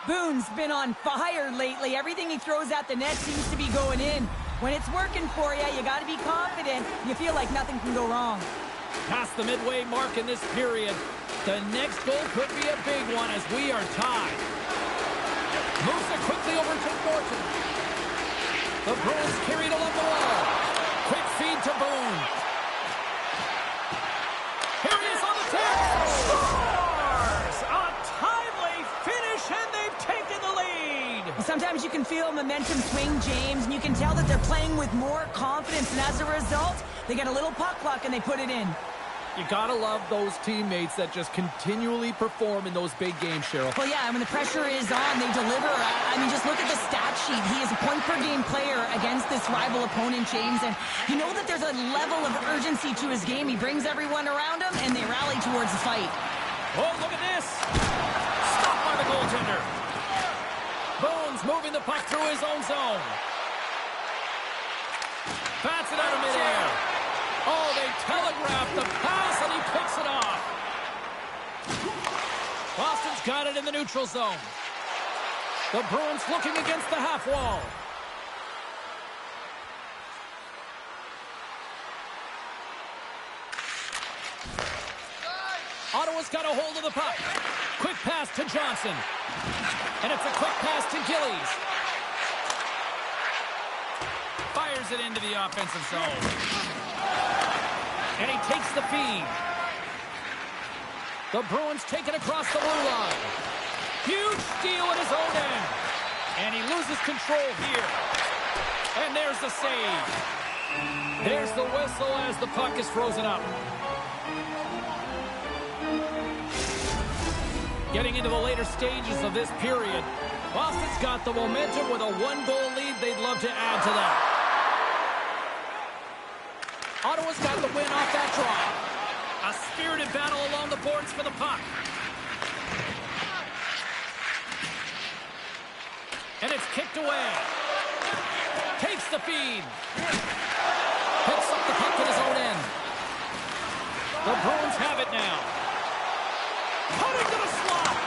Speaker 2: Boone's been on fire lately. Everything he throws at the net seems to be going in. When it's working for you, you got to be confident. You feel like nothing can go wrong.
Speaker 1: Past the midway mark in this period. The next goal could be a big one as we are tied. Moves it quickly over to Norton. The Bruins carried along the wall. Quick feed to Boone. Here he is on the tip. Scores! A timely finish, and they've taken the lead.
Speaker 2: Sometimes you can feel momentum swing, James, and you can tell that they're playing with more confidence, and as a result, they get a little puck luck and they put it in.
Speaker 1: You gotta love those teammates that just continually perform in those big games, Cheryl.
Speaker 2: Well, yeah, when the pressure is on, they deliver. I mean, just look at the stat sheet. He is a point-per-game player against this rival opponent, James, and you know that there's a level of urgency to his game. He brings everyone around him, and they rally towards the fight.
Speaker 1: Oh, look at this. Stopped by the goaltender. Boone's moving the puck through his own zone. got it in the neutral zone. The Bruins looking against the half wall. Ottawa's got a hold of the puck. Quick pass to Johnson. And it's a quick pass to Gillies. Fires it into the offensive zone. And he takes the feed. The Bruins take it across the blue line. Huge steal at his own end. And he loses control here. And there's the save. There's the whistle as the puck is frozen up. Getting into the later stages of this period, Boston's got the momentum with a one-goal lead. They'd love to add to that. Ottawa's got the win off that draw. A spirited battle along the boards for the puck. And it's kicked away. Takes the feed. Picks up the puck at his own end. The Bruins have it now. Cutting to the slot.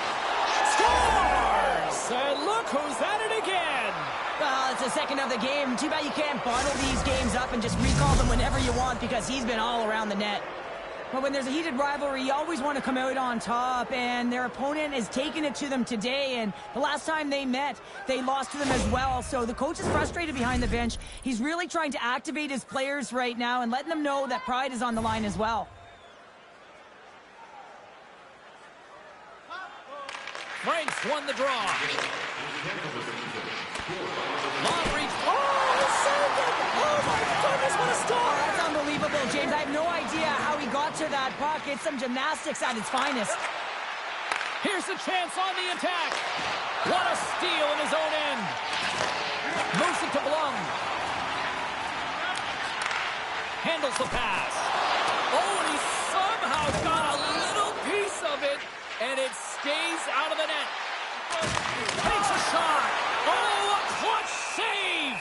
Speaker 1: Scores! And look who's at it again.
Speaker 2: Well, it's the second of the game. Too bad you can't bottle these games up and just recall them whenever you want because he's been all around the net. But when there's a heated rivalry, you always want to come out on top, and their opponent has taken it to them today, and the last time they met, they lost to them as well. So the coach is frustrated behind the bench. He's really trying to activate his players right now and letting them know that pride is on the line as well.
Speaker 1: Franks won the draw. Long reach. Oh, he saved it! Oh, my goodness, what a stop!
Speaker 2: That's unbelievable, James. I have no idea how he got to that puck. It's some gymnastics at its finest.
Speaker 1: Here's a chance on the attack. What a steal in his own end. Moves it to Blum. Handles the pass. Oh, and he somehow got a little piece of it, and it stays out of the net. Takes a shot. Oh, a clutch save.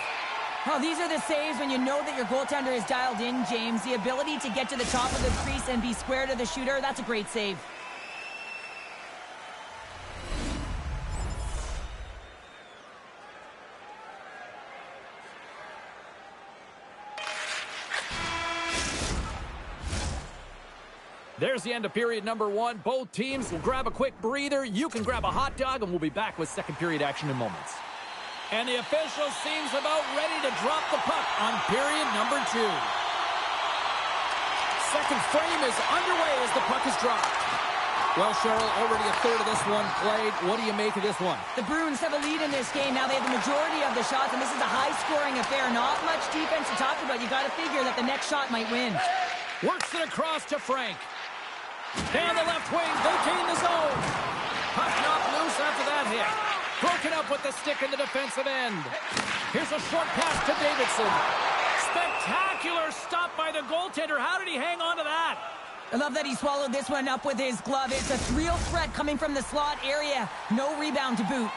Speaker 2: Well, these are the saves when you know that your goaltender is dialed in, James. The ability to get to the top of the crease and be square to the shooter, that's a great save.
Speaker 1: There's the end of period number one. Both teams will grab a quick breather. You can grab a hot dog, and we'll be back with second period action in moments. And the official seems about ready to drop the puck on period number two. Second frame is underway as the puck is dropped. Well, Cheryl, already a third of this one played. What do you make of this one?
Speaker 2: The Bruins have a lead in this game. Now they have the majority of the shots, and this is a high-scoring affair. Not much defense to talk about. You got to figure that the next shot might win.
Speaker 1: Works it across to Frank. Down the left wing, they gain the zone. Puck knocked loose after that hit. Broken up with the stick in the defensive end. Here's a short pass to Davidson. Spectacular stop by the goaltender. How did he hang on to that?
Speaker 2: I love that he swallowed this one up with his glove. It's a real threat coming from the slot area. No rebound to boot.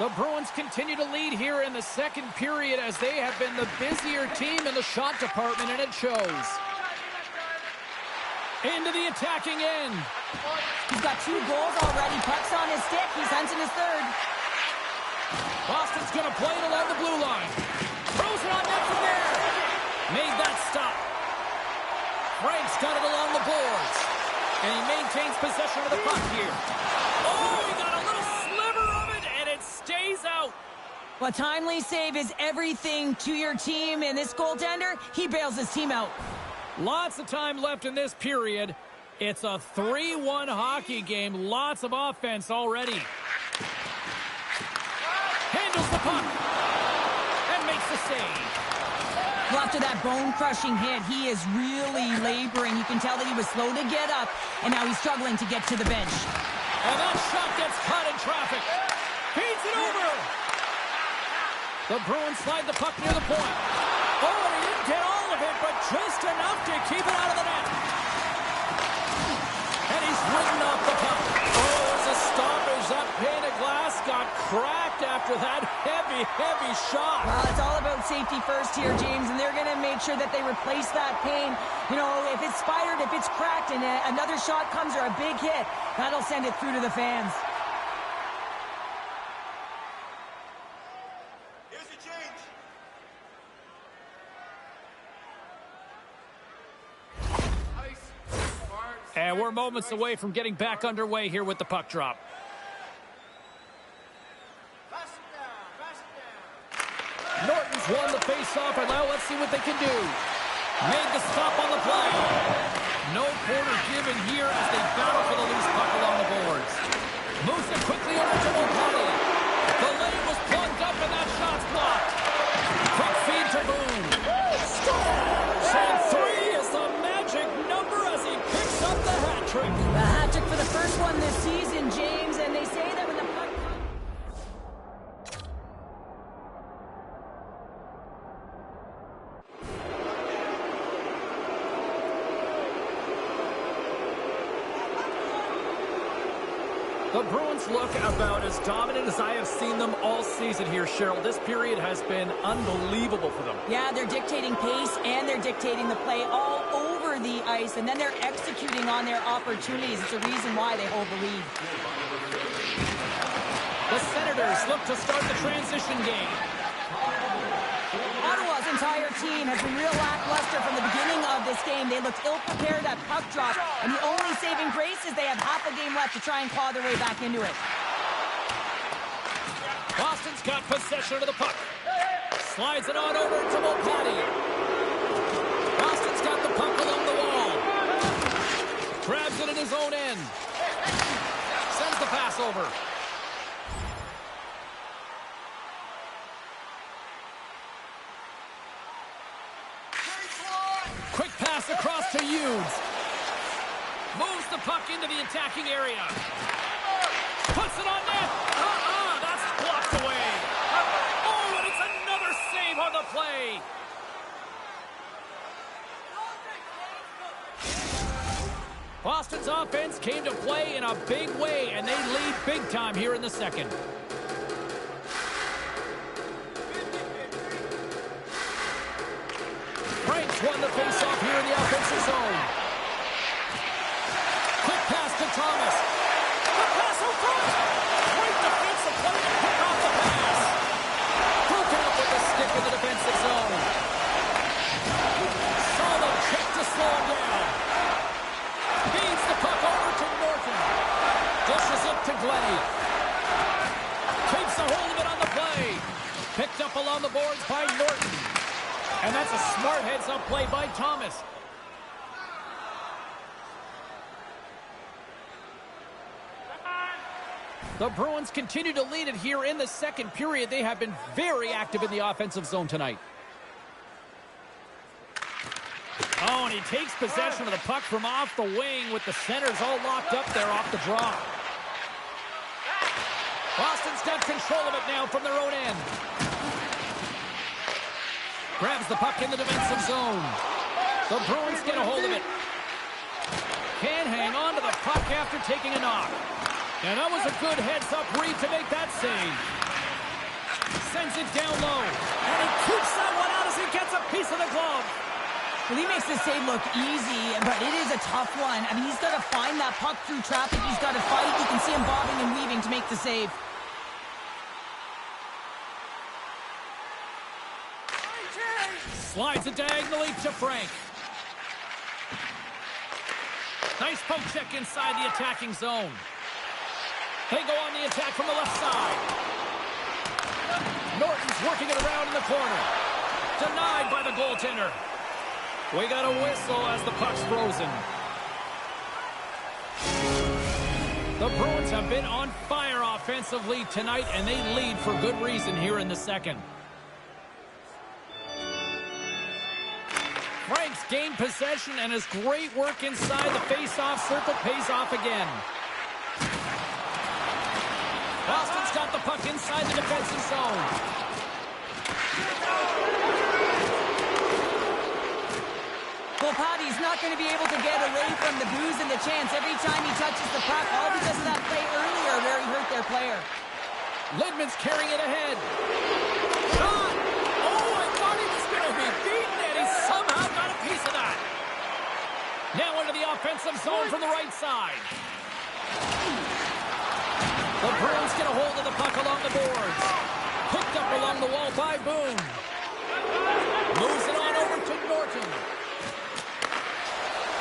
Speaker 1: The Bruins continue to lead here in the second period as they have been the busier team in the shot department, and it shows. Into the attacking end.
Speaker 2: He's got 2 goals already. Puck's on his stick. He's hunting his third.
Speaker 1: Boston's going to play it along the blue line. Throws it on net from there. Made that stop. Frank's got it along the boards. And he maintains possession of the puck here. Oh, he got a little sliver of it, and it stays out.
Speaker 2: Well, timely save is everything to your team, and this goaltender, he bails his team out.
Speaker 1: Lots of time left in this period. It's a 3-1 hockey game. Lots of offense already. Handles the puck. And makes the save.
Speaker 2: Well, after that bone-crushing hit, he is really laboring. You can tell that he was slow to get up, and now he's struggling to get to the bench.
Speaker 1: And that shot gets caught in traffic. Feeds it over. The Bruins slide the puck near the point. Oh, and he didn't get all of it, but just enough to keep it out of the net. And he's ridden off the puck. Oh, there's a stoppage. That pane of glass got cracked after that heavy, heavy shot.
Speaker 2: Well, it's all about safety first here, James, and they're going to make sure that they replace that pane. You know, if it's spidered, if it's cracked, and another shot comes or a big hit, that'll send it through to the fans.
Speaker 1: And we're moments away from getting back underway here with the puck drop. Norton's won the face-off, and now let's see what they can do. Made the stop on the play. No quarter given here as they battle for the loose puck along the boards. Moves it quickly over to Mulcahy. The lane was plugged up, and that shot's blocked. Quick feed to Boone. And 3 is the magic number as he picks up the hat trick.
Speaker 2: The hat trick for the first one this season, James, and they say that when the puck...
Speaker 1: The Bruins look about as dominant as I have seen them all season here, Cheryl. This period has been unbelievable for them.
Speaker 2: Yeah, they're dictating pace and they're dictating the play all over the ice, and then they're executing on their opportunities. It's a reason why they hold the lead.
Speaker 1: The Senators look to start the transition game.
Speaker 2: Ottawa's entire team has been real lackluster from the beginning of this game. They looked ill-prepared at puck drop, and the only saving grace is they have half a game left to try and claw their way back into it.
Speaker 1: Boston's got possession of the puck. Slides it on over to Mulcahy. Boston's got the puck along the wall. Grabs it in his own end. Sends the pass over. Quick pass across to Hughes. Moves the puck into the attacking area. Puts it on net. That's blocked away. Oh, and it's another save on the play. Boston's offense came to play in a big way, and they lead big time here in the second. Frank's won the face-off here in the offensive zone. Quick pass to Thomas. The pass out front. Great defensive play to pick off the pass. Broken up with the stick in the defensive zone. Solid check to slow him down. Feeds the puck over to Norton. Dishes it to Glennie. Keeps a hold of it on the play. Picked up along the boards by Norton. And that's a smart heads-up play by Thomas. The Bruins continue to lead it here in the second period. They have been very active in the offensive zone tonight. Oh, and he takes possession of the puck from off the wing with the centers all locked up there off the draw. Boston's got control of it now from their own end. Grabs the puck in the defensive zone. The Bruins get a hold of it. Can't hang on to the puck after taking a knock. And that was a good heads-up read to make that save. Sends it down low. And he keeps that one out as he gets a piece of the glove.
Speaker 2: Well, he makes this save look easy, but it is a tough one. I mean, he's got to find that puck through traffic. He's got to fight. You can see him bobbing and weaving to make the save.
Speaker 1: Slides it diagonally to Frank. Nice poke check inside the attacking zone. They go on the attack from the left side. Norton's working it around in the corner. Denied by the goaltender. We got a whistle as the puck's frozen. The Bruins have been on fire offensively tonight, and they lead for good reason here in the second. Frank's gained possession, and his great work inside the face-off circle pays off again. Boston's got the puck inside the defensive zone.
Speaker 2: Well, Patty's not going to be able to get away from the booze and the chance every time he touches the puck, all because of that play earlier where he hurt their player.
Speaker 1: Lidman's carrying it ahead. Shot! Oh, I thought he was going to be beaten, and he somehow got a piece of that. Now into the offensive zone from the right side. The Bruins get a hold of the puck along the boards. Picked up along the wall by Boone. Moves it on over to Norton.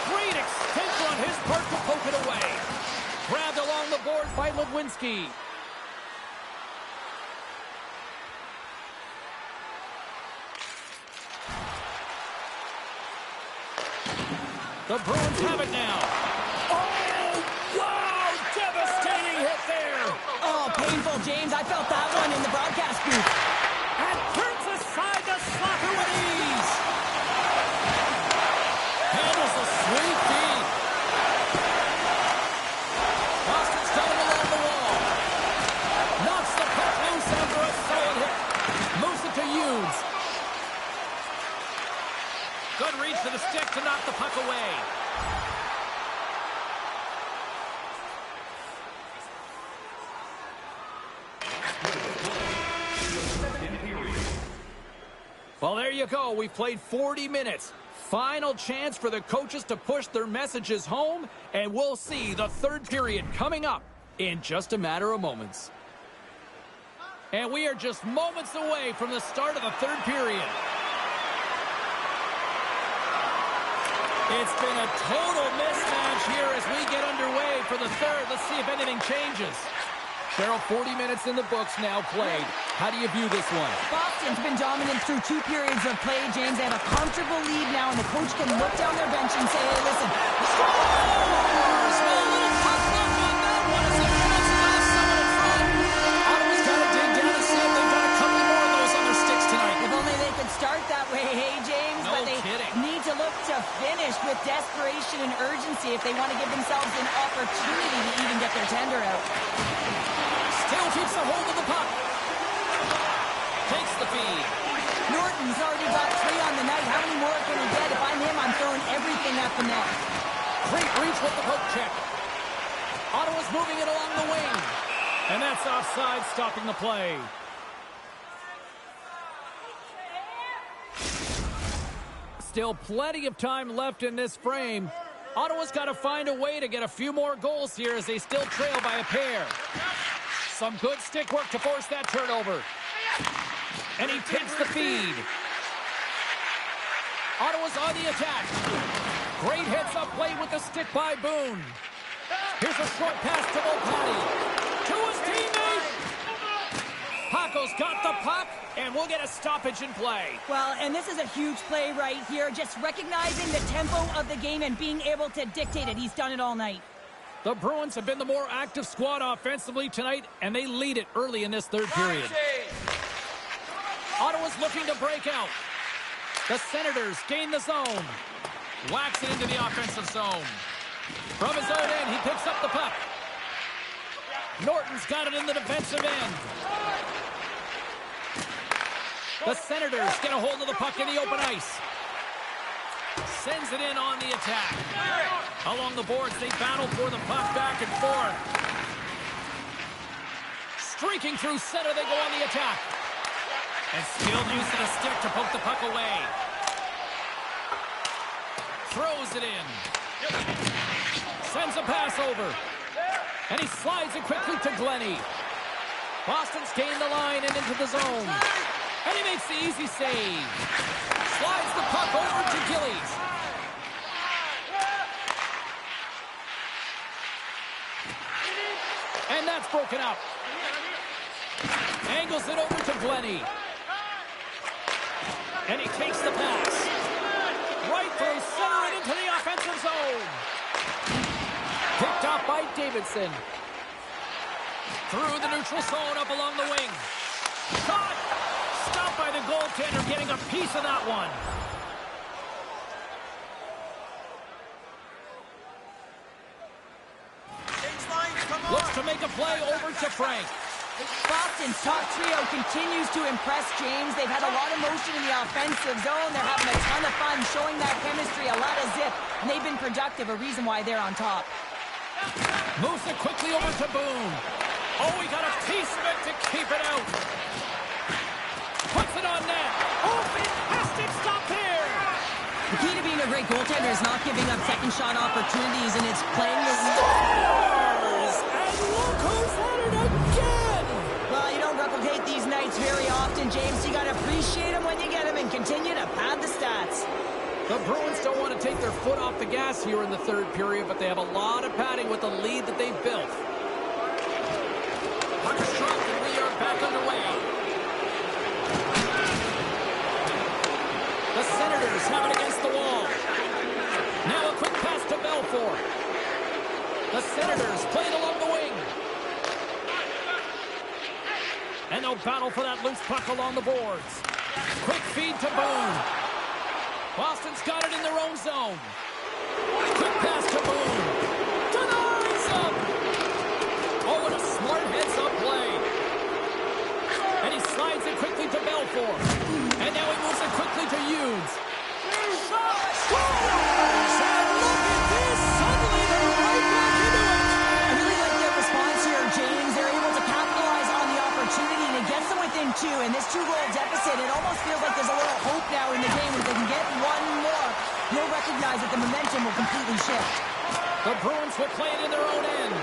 Speaker 1: Great extension on his apart to poke it away. Grabbed along the boards by Ludwinski. The Bruins have it now. Oh, wow! Devastating hit there.
Speaker 2: Oh, painful, James. I felt that one in the broadcast booth.
Speaker 1: And turns aside the slapper with ease. Handles a sweet feed. Boston's got him along the wall. Knocks the puck loose after a solid hit. Moves it to Hughes. Good reach to the stick to knock the puck away. Well, there you go. We've played 40 minutes. Final chance for the coaches to push their messages home, and we'll see the third period coming up in just a matter of moments. And we are just moments away from the start of the third period. It's been a total mismatch here as we get underway for the third. Let's see if anything changes. Cheryl, 40 minutes in the books now played. How do you view this one?
Speaker 2: Boston's been dominant through 2 periods of play, James. They have a comfortable lead now, and the coach can look down their bench and say, hey, listen.
Speaker 1: Ottawa's got to dig down and see if they've got a couple more of those on their sticks tonight.
Speaker 2: If only they could start that way, hey, James.
Speaker 1: No
Speaker 2: but they
Speaker 1: kidding.
Speaker 2: need to look to finish with desperation and urgency if they want to give themselves an opportunity to even get their tender out.
Speaker 1: Still keeps a hold of the puck. Takes the feed.
Speaker 2: Norton's already got 3 on the night. How many more can he get? If I'm him, I'm throwing everything at the net.
Speaker 1: Great reach with the poke check. Ottawa's moving it along the wing. And that's offside, stopping the play. Still plenty of time left in this frame. Ottawa's got to find a way to get a few more goals here as they still trail by a pair. Some good stick work to force that turnover. And he takes the feed. Ottawa's on the attack. Great hits up play with the stick by Boone. Here's a short pass to Volpatti. To his teammate. Paco's got the puck, and we'll get a stoppage in play.
Speaker 2: Well, and this is a huge play right here. Just recognizing the tempo of the game and being able to dictate it. He's done it all night.
Speaker 1: The Bruins have been the more active squad offensively tonight, and they lead it early in this third period. Ottawa's looking to break out. The Senators gain the zone. Whacks it into the offensive zone. From his own end, he picks up the puck. Norton's got it in the defensive end. The Senators get a hold of the puck in the open ice. Sends it in on the attack. Along the boards, they battle for the puck back and forth. Streaking through center, they go on the attack. And skilled use of the stick to poke the puck away. Throws it in. Sends a pass over. And he slides it quickly to Glennie. Boston's gained the line and into the zone. And he makes the easy save. Slides the puck over to Gillies. And that's broken up. Angles it over to Glennie. And he takes the pass. Right through center and into the offensive zone. Picked up by Davidson. Through the neutral zone up along the wing. Caught. Stopped by the goaltender, getting a piece of that one. Looks to make a play over to Frank.
Speaker 2: Boston's top trio continues to impress, James. They've had a lot of motion in the offensive zone. They're having a ton of fun, showing that chemistry, a lot of zip, and they've been productive, a reason why they're on top.
Speaker 1: Moves it quickly over to Boone. Oh, he got a piece of it to keep it out. Puts it on net. Oh, fantastic stop there.
Speaker 2: The key to being a great goaltender is not giving up second shot opportunities, and it's playing the...
Speaker 1: And look who's at it again!
Speaker 2: Well, you don't replicate these nights very often, James. You got to appreciate them when you get them and continue to pad the stats.
Speaker 1: The Bruins don't want to take their foot off the gas here in the third period, but they have a lot of padding with the lead that they've built. Puck is dropped, and we are back underway. The Senators have it against the wall. Now a quick pass to Belfour. The Senators play it along the wing. And they'll battle for that loose puck along the boards. Quick feed to Boone. Boston's got it in their own zone. Quick pass to Boone. Denies him! Oh, what a smart heads-up play. And he slides it quickly to Belfour. And now he moves it quickly to Hughes. Scores! And look at this! Suddenly they're right back into it.
Speaker 2: I really like their response here, James. They're able to capitalize on the opportunity, and it gets them within two. And this two-goal deficit, it almost feels like there's a little hope now in the game. If they can get one more, you'll recognize that the momentum will completely shift.
Speaker 1: The Bruins will play it in their own end.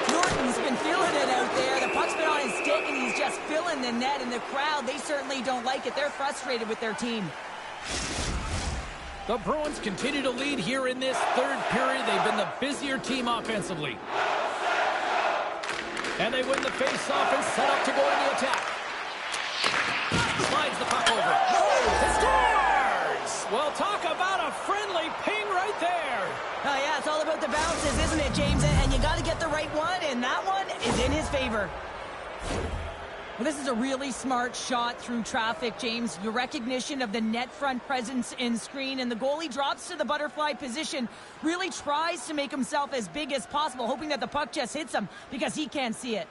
Speaker 2: Jordan's been feeling it out there. The puck's been on his stick, and he's just filling the net. And the crowd, they certainly don't like it. They're frustrated with their team.
Speaker 1: The Bruins continue to lead here in this third period. They've been the busier team offensively. And they win the face-off and set up to go in the attack. Slides the puck over. It scores! Well, talk about a friendly ping right there.
Speaker 2: Oh, yeah, it's all about the bounces, isn't it, James? And you got to get the right one, and that one is in his favor. Well, this is a really smart shot through traffic, James. Your recognition of the net front presence in screen, and the goalie drops to the butterfly position, really tries to make himself as big as possible, hoping that the puck just hits him because he can't see it.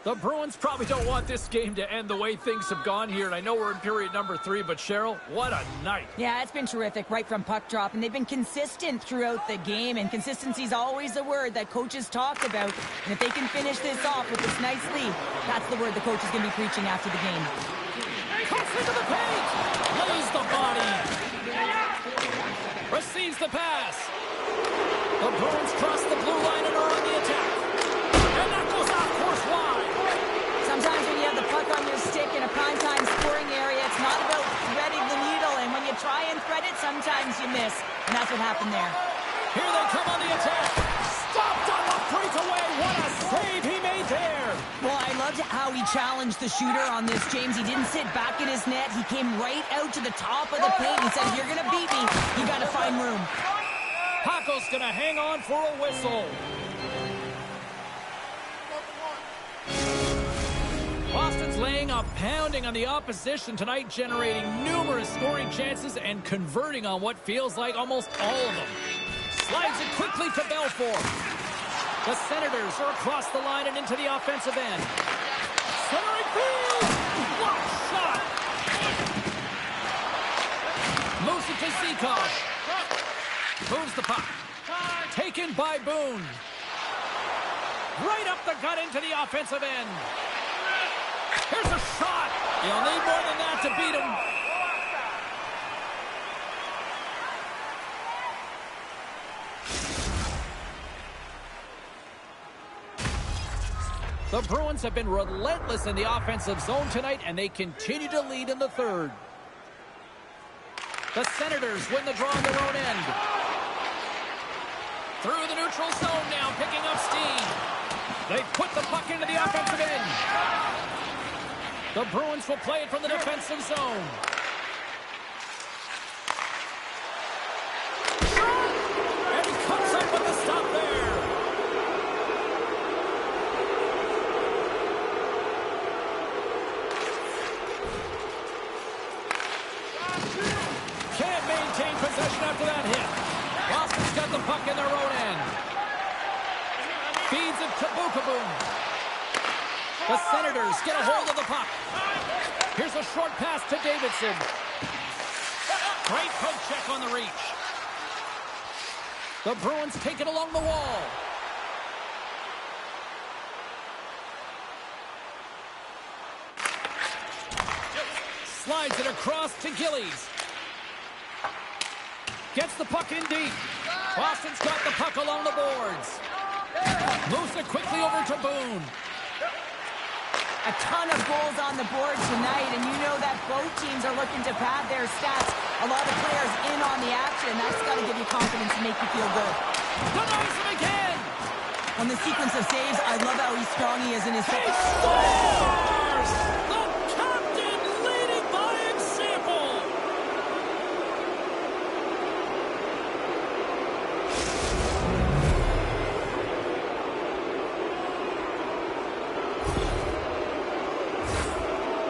Speaker 1: The Bruins probably don't want this game to end the way things have gone here, and I know we're in period number 3, but Cheryl, what a night.
Speaker 2: Yeah, it's been terrific right from puck drop, and they've been consistent throughout the game, and consistency is always a word that coaches talk about, and if they can finish this off with this nice lead, that's the word the coach is going to be preaching after the game.
Speaker 1: Cuts into the paint, lays the body, receives the pass. The Bruins cross the blue line and are on the attack, and that goes off course wide.
Speaker 2: Sometimes when you have the puck on your stick in a primetime scoring area, it's not about threading the needle, and when you try and thread it, sometimes you miss, and that's what happened there.
Speaker 1: Here they come on the attack. Stopped on the breakaway. What a save he made there.
Speaker 2: Well, I loved how he challenged the shooter on this, James. He didn't sit back in his net. He came right out to the top of the paint. He said, if you're going to beat me, you got to find room.
Speaker 1: Paco's going to hang on for a whistle. Boston's laying a pounding on the opposition tonight, generating numerous scoring chances and converting on what feels like almost all of them. Slides it quickly to Belfour. The Senators are across the line and into the offensive end. Centering field! What a shot! Moves it to Zikov. Moves the puck. Taken by Boone. Right up the gut into the offensive end. Here's a shot. You'll need more than that to beat him. The Bruins have been relentless in the offensive zone tonight, and they continue to lead in the third. The Senators win the draw on their own end. Through the neutral zone now, picking up steam. They put the puck into the offensive end. The Bruins will play it from the defensive zone. And he comes up with the stop there. Can't maintain possession after that hit. Boston's got the puck in their own end. Feeds it to Bukaboom. The Senators get a hold of the puck. Here's a short pass to Davidson. Great poke check on the reach. The Bruins take it along the wall. Slides it across to Gillies. Gets the puck in deep. Boston's got the puck along the boards. Moves it quickly over to Boone.
Speaker 2: A ton of goals on the board tonight, and you know that both teams are looking to pad their stats. A lot of players in on the action. That's got to give you confidence and make you feel good.
Speaker 1: Denies him again.
Speaker 2: On the sequence of saves, I love how strong he is in his...
Speaker 1: He scores! The captain leading by example.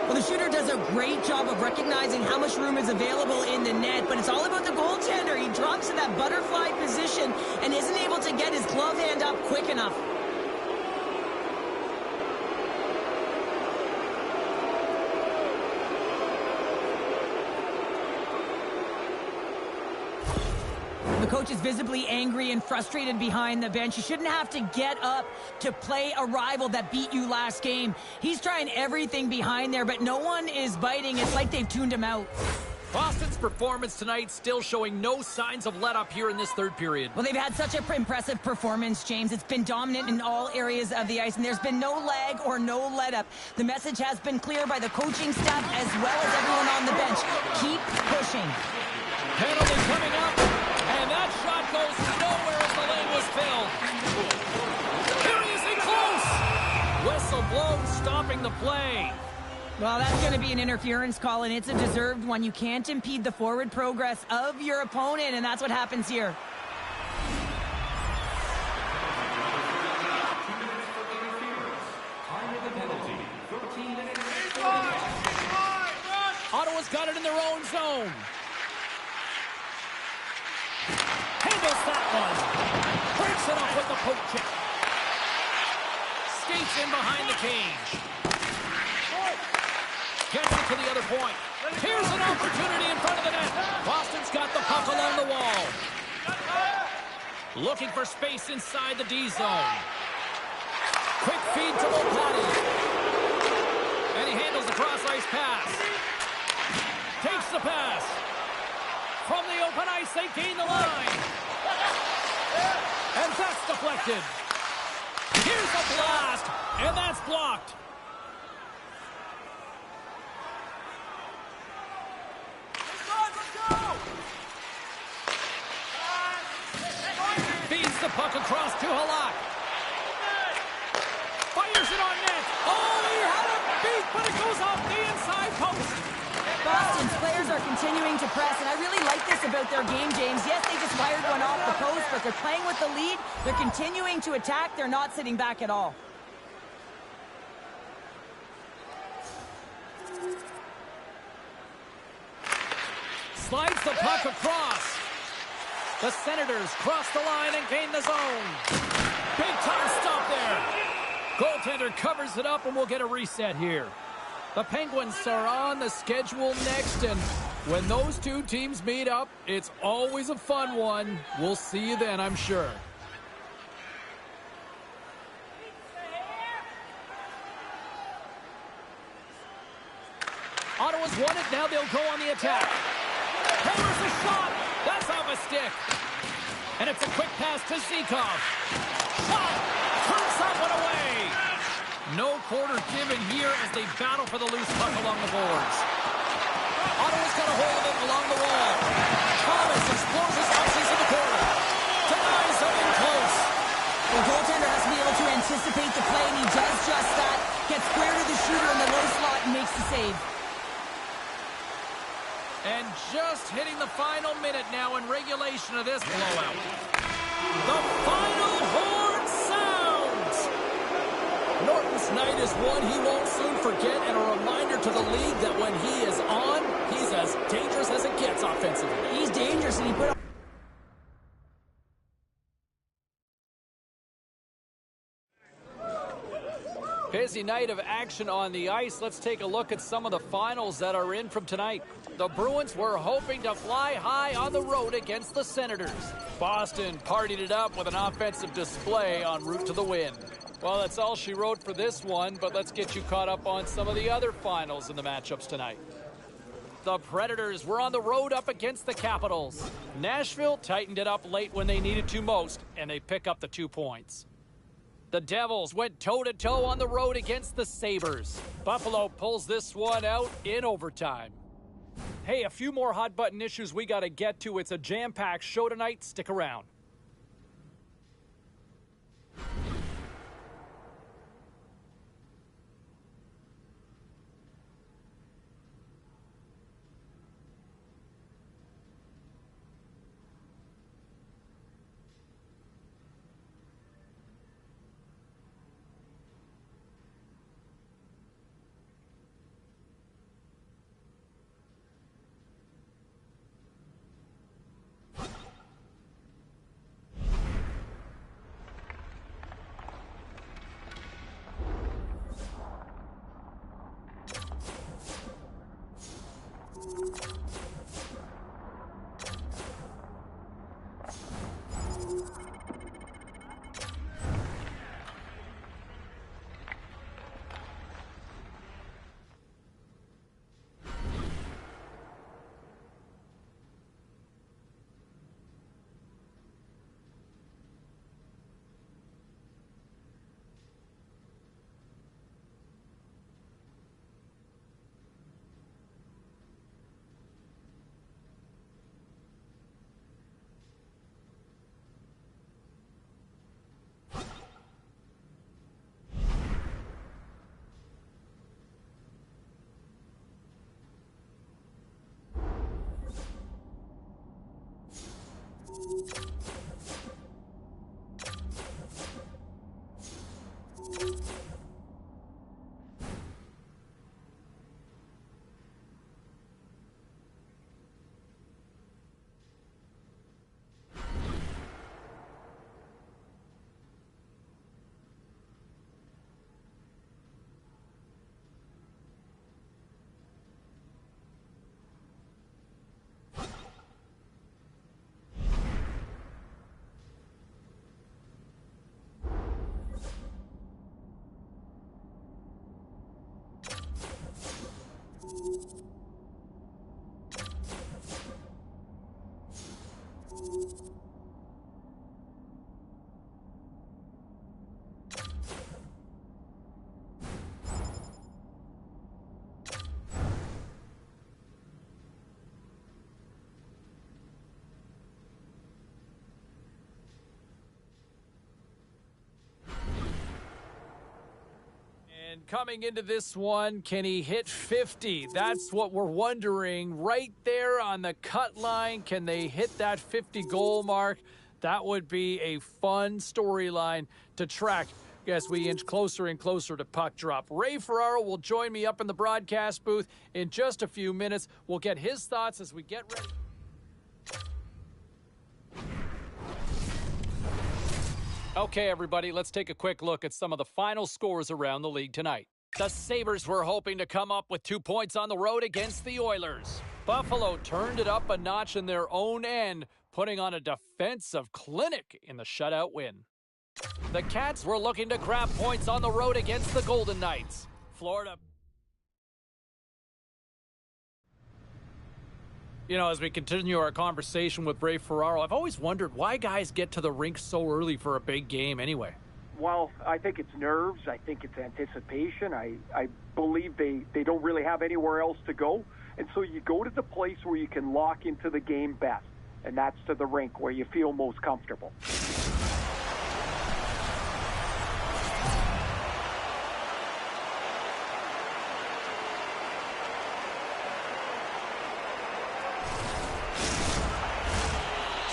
Speaker 2: Well, the shooter does a great job of recognizing how much room is available in the net, but it's all about the goaltender. He drops to that butterfly position and isn't able to get his glove hand up quick enough. The coach is visibly angry and frustrated behind the bench. You shouldn't have to get up to play a rival that beat you last game. He's trying everything behind there, but no one is biting. It's like they've tuned him out.
Speaker 1: Boston's performance tonight still showing no signs of let-up here in this third period.
Speaker 2: Well, they've had such an impressive performance, James. It's been dominant in all areas of the ice, and there's been no lag or no let-up. The message has been clear by the coaching staff as well as everyone on the bench. Keep pushing.
Speaker 1: Penalty coming up, and that shot goes nowhere as the lane was filled. Seriously close. Whistle blown, stopping the play.
Speaker 2: Well, that's going to be an interference call, and it's a deserved one. You can't impede the forward progress of your opponent, and that's what happens here.
Speaker 1: Ottawa's got it in their own zone. Handles that one. Breaks it off with the poke check. Skates in behind the cage. Gets it to the other point. Here's an opportunity in front of the net. Boston's got the puck along the wall. Looking for space inside the D zone. Quick feed to Lopati. And he handles the cross-ice pass. Takes the pass. From the open ice, they gain the line. And that's deflected. Here's a blast. And that's blocked. Feeds the puck across to Halak. Fires it on net. Oh, he had it beat, but it goes off the inside post.
Speaker 2: Boston's players are continuing to press, and I really like this about their game, James. Yes, they just fired one off the post, but they're playing with the lead. They're continuing to attack. They're not sitting back at all.
Speaker 1: Slides the puck across. The Senators cross the line and gain the zone. Big time stop there. Goaltender covers it up, and we'll get a reset here. The Penguins are on the schedule next, and when those two teams meet up, it's always a fun one. We'll see you then, I'm sure. Ottawa's won it. Now they'll go on the attack. Hammers a shot. That's off a stick. And it's a quick pass to Zikov. Shot. Turns that one away. No quarter given here as they battle for the loose puck along the boards. Ottawa's got a hold of it along the wall. Thomas explores his options in the corner. Denies something close.
Speaker 2: The goaltender has to be able to anticipate the play, and he does just that. Gets square to the shooter in the low slot and makes the save.
Speaker 1: And just hitting the final minute now in regulation of this blowout. The final horn sounds! Norton's night is one he won't soon forget, and a reminder to the league that when he is on, he's as dangerous as it gets offensively.
Speaker 2: He's dangerous, and he put
Speaker 1: Busy night of action on the ice. Let's take a look at some of the finals that are in from tonight. The Bruins were hoping to fly high on the road against the Senators. Boston partied it up with an offensive display en route to the win. Well, that's all she wrote for this one, but let's get you caught up on some of the other finals in the matchups tonight. The Predators were on the road up against the Capitals. Nashville tightened it up late when they needed to most, and they pick up the 2 points. The Devils went toe-to-toe on the road against the Sabres. Buffalo pulls this one out in overtime. Hey, a few more hot-button issues we got to get to. It's a jam-packed show tonight. Stick around. And coming into this one, can he hit 50? That's what we're wondering. Right there on the cut line, can they hit that 50-goal mark? That would be a fun storyline to track as we inch closer and closer to puck drop. Ray Ferraro will join me up in the broadcast booth in just a few minutes. We'll get his thoughts as we get ready. Okay, everybody, let's take a quick look at some of the final scores around the league tonight. The Sabres were hoping to come up with 2 points on the road against the Oilers. Buffalo turned it up a notch in their own end, putting on a defensive clinic in the shutout win. The Cats were looking to grab points on the road against the Golden Knights. Florida. You know, as we continue our conversation with Ray Ferraro, I've always wondered why guys get to the rink so early for a big game anyway.
Speaker 4: Well, I think it's nerves. I think it's anticipation. I believe they don't really have anywhere else to go. And so you go to the place where you can lock into the game best, and that's to the rink where you feel most comfortable.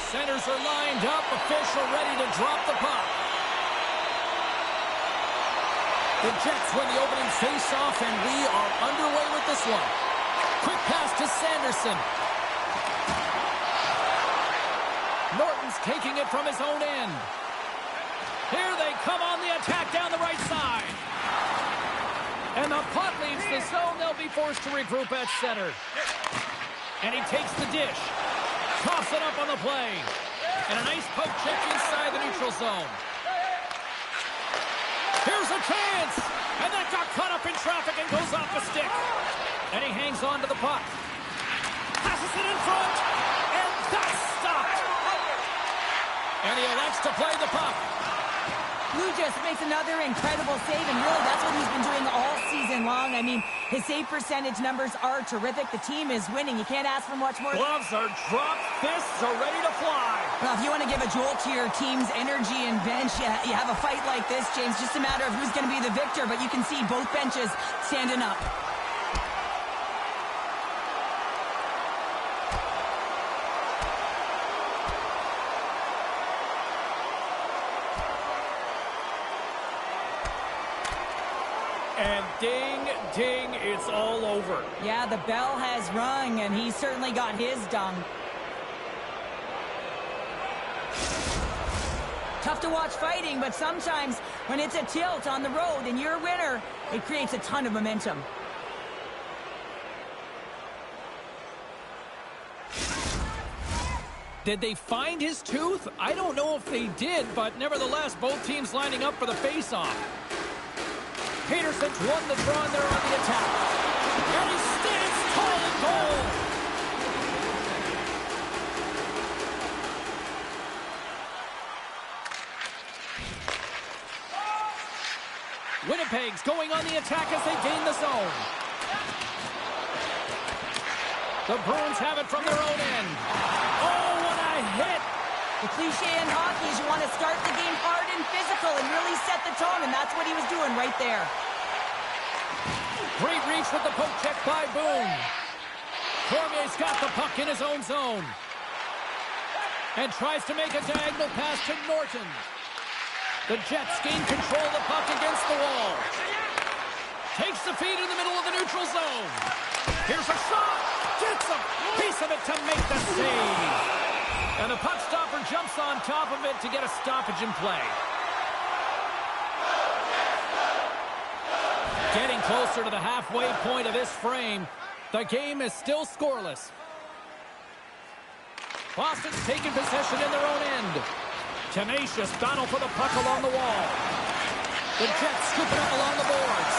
Speaker 1: Centers are lined up, official ready to drop the puck. The Jets win the opening face-off, and we are underway with this one. Quick pass to Sanderson. Norton's taking it from his own end. Here they come on the attack down the right side. And the puck leaves the zone. They'll be forced to regroup at center. And he takes the dish. Coughs it up on the play. And a nice poke check inside the neutral zone. Here's a chance. And that got caught up in traffic and goes off the stick. And he hangs on to the puck. passes it in front, and that's stopped. And he elects to play the puck.
Speaker 2: Blue just makes another incredible save, and really that's what he's been doing all season long. I mean, his save percentage numbers are terrific. The team is winning. You can't ask for much more.
Speaker 1: Gloves are dropped. Fists are ready to fly.
Speaker 2: Well, if you want to give a jolt to your team's energy and bench, you have a fight like this, James. Just a matter of who's going to be the victor, but you can see both benches standing up.
Speaker 1: And ding, ding, it's all over.
Speaker 2: Yeah, the bell has rung, and he certainly got his done. Tough to watch fighting, but sometimes when it's a tilt on the road and you're a winner, it creates a ton of momentum.
Speaker 1: Did they find his tooth? I don't know if they did, but nevertheless, both teams lining up for the face-off. Peterson's won the draw, and they're on the attack. And he stands tall in goal. Winnipeg's going on the attack as they gain the zone. The Bruins have it from their own end. Oh, what a hit!
Speaker 2: The cliche in hockey is you want to start the game hard and physical and really set the tone, and that's what he was doing right there.
Speaker 1: Great reach with the poke check by Boone. Cormier's got the puck in his own zone. And tries to make a diagonal pass to Norton. The Jets gain control of the puck against the wall. Takes the feed in the middle of the neutral zone. Here's a shot. Gets a piece of it to make the save. And the puck stopper jumps on top of it to get a stoppage in play. Getting closer to the halfway point of this frame. The game is still scoreless. Boston's taking possession in their own end. Tenacious battle for the puck along the wall. The Jets scoop it up along the boards.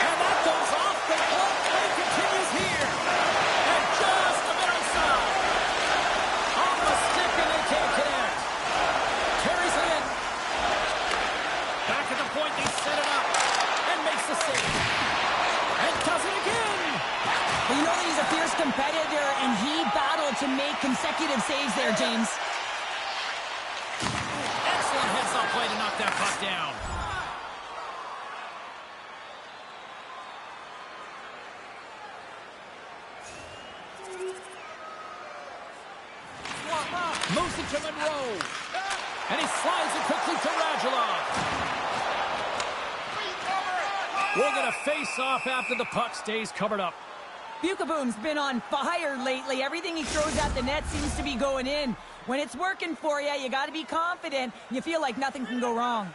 Speaker 1: And that goes off the glove. Play continues here. And just a bit outside. Off the stick and they can't connect. Carries it in. Back at the point, they set it up. And makes the save. And does it again.
Speaker 2: Well, you know that he's a fierce competitor, and he battled to make consecutive saves there, James.
Speaker 1: Excellent heads-up play to knock that puck down. Moves it to Monroe. And he slides it quickly to Radulov. We'll get a face-off after the puck stays covered up.
Speaker 2: Bukaboom's been on fire lately. Everything he throws at the net seems to be going in. When it's working for you, you got to be confident. You feel like nothing can go wrong.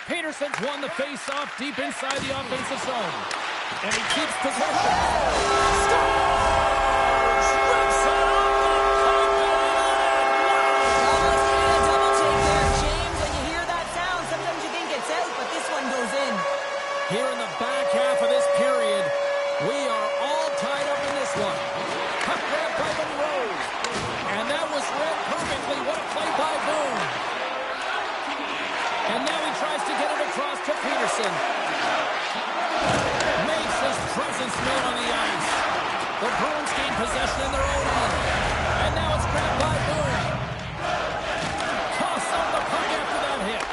Speaker 1: Peterson's won the face-off deep inside the offensive zone. And he keeps possession. Scores! Rips it off the puck and
Speaker 2: Almost needed a double take there, James. When you hear that sound, sometimes you think it's out, but this one goes in.
Speaker 1: here in the back half of this period, we are all tied up in this one. Puck grab by Monroe. And that was read perfectly. What a play by Boone. And now he tries to get it across to Peterson. Makes his presence known on the ice. The Bruins gain possession in their own end. And now it's grabbed by Boone. Toss up the puck after that hit.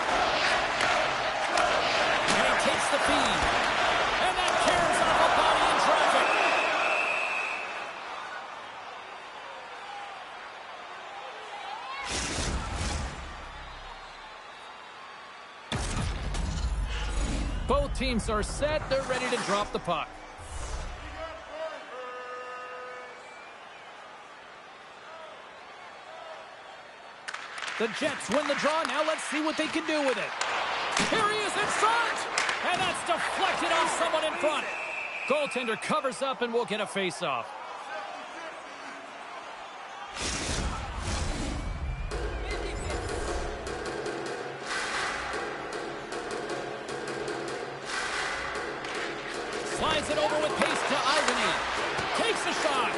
Speaker 1: And he takes the feed. And that tears off a body in traffic. Both teams are set. They're ready to drop the puck. The Jets win the draw. Now let's see what they can do with it. Here he is in front. And that's deflected off someone in front. Goaltender covers up and we'll get a face-off. Slides it over with pace to Ivany. Takes a shot.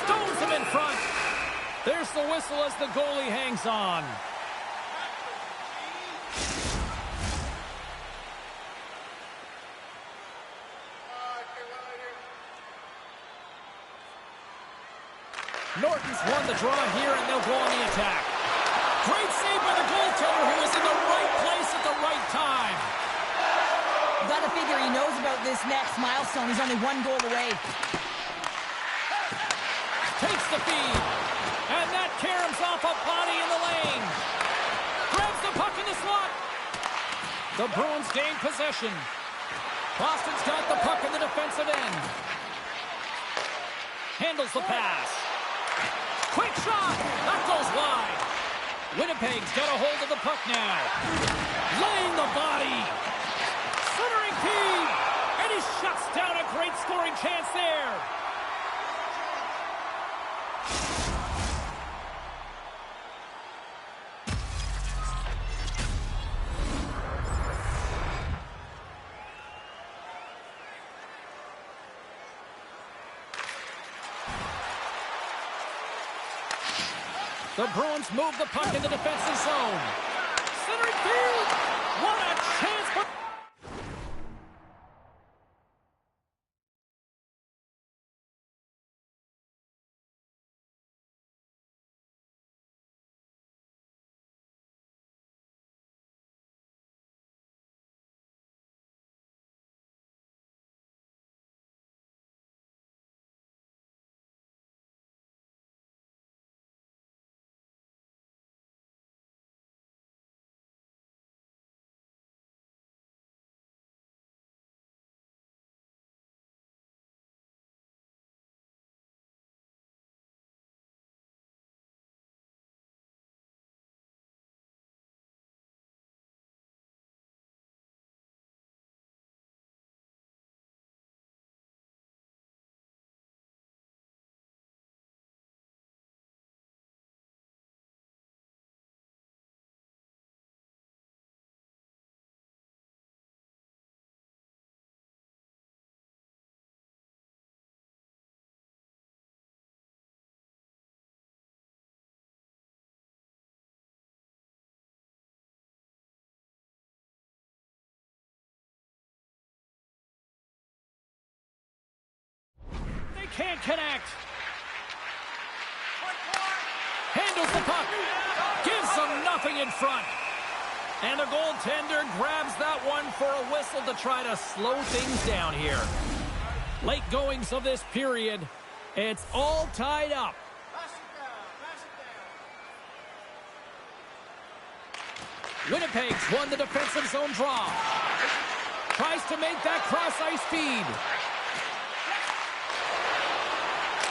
Speaker 1: Stones him in front. There's the whistle as the goalie hangs on. Norton's won the draw here, and they'll go on the attack. Great save by the goaltender, who was in the right place at the right time.
Speaker 2: You got to figure he knows about this next milestone. He's only one goal away.
Speaker 1: Takes the feed. And that caroms off a body in the lane. Grabs the puck in the slot. The Bruins gain possession. Boston's got the puck in the defensive end. Handles the pass. Quick shot! That goes wide. Winnipeg's got a hold of the puck now. Laying the body. Centering feed. And he shuts down a great scoring chance there. The Bruins move the puck in the defensive zone. Centering field. What a chance for... Can't connect. Handles the puck. Gives them nothing in front. And the goaltender grabs that one for a whistle to try to slow things down here. Late goings of this period. It's all tied up. Winnipeg's won the defensive zone draw. Tries to make that cross-ice feed.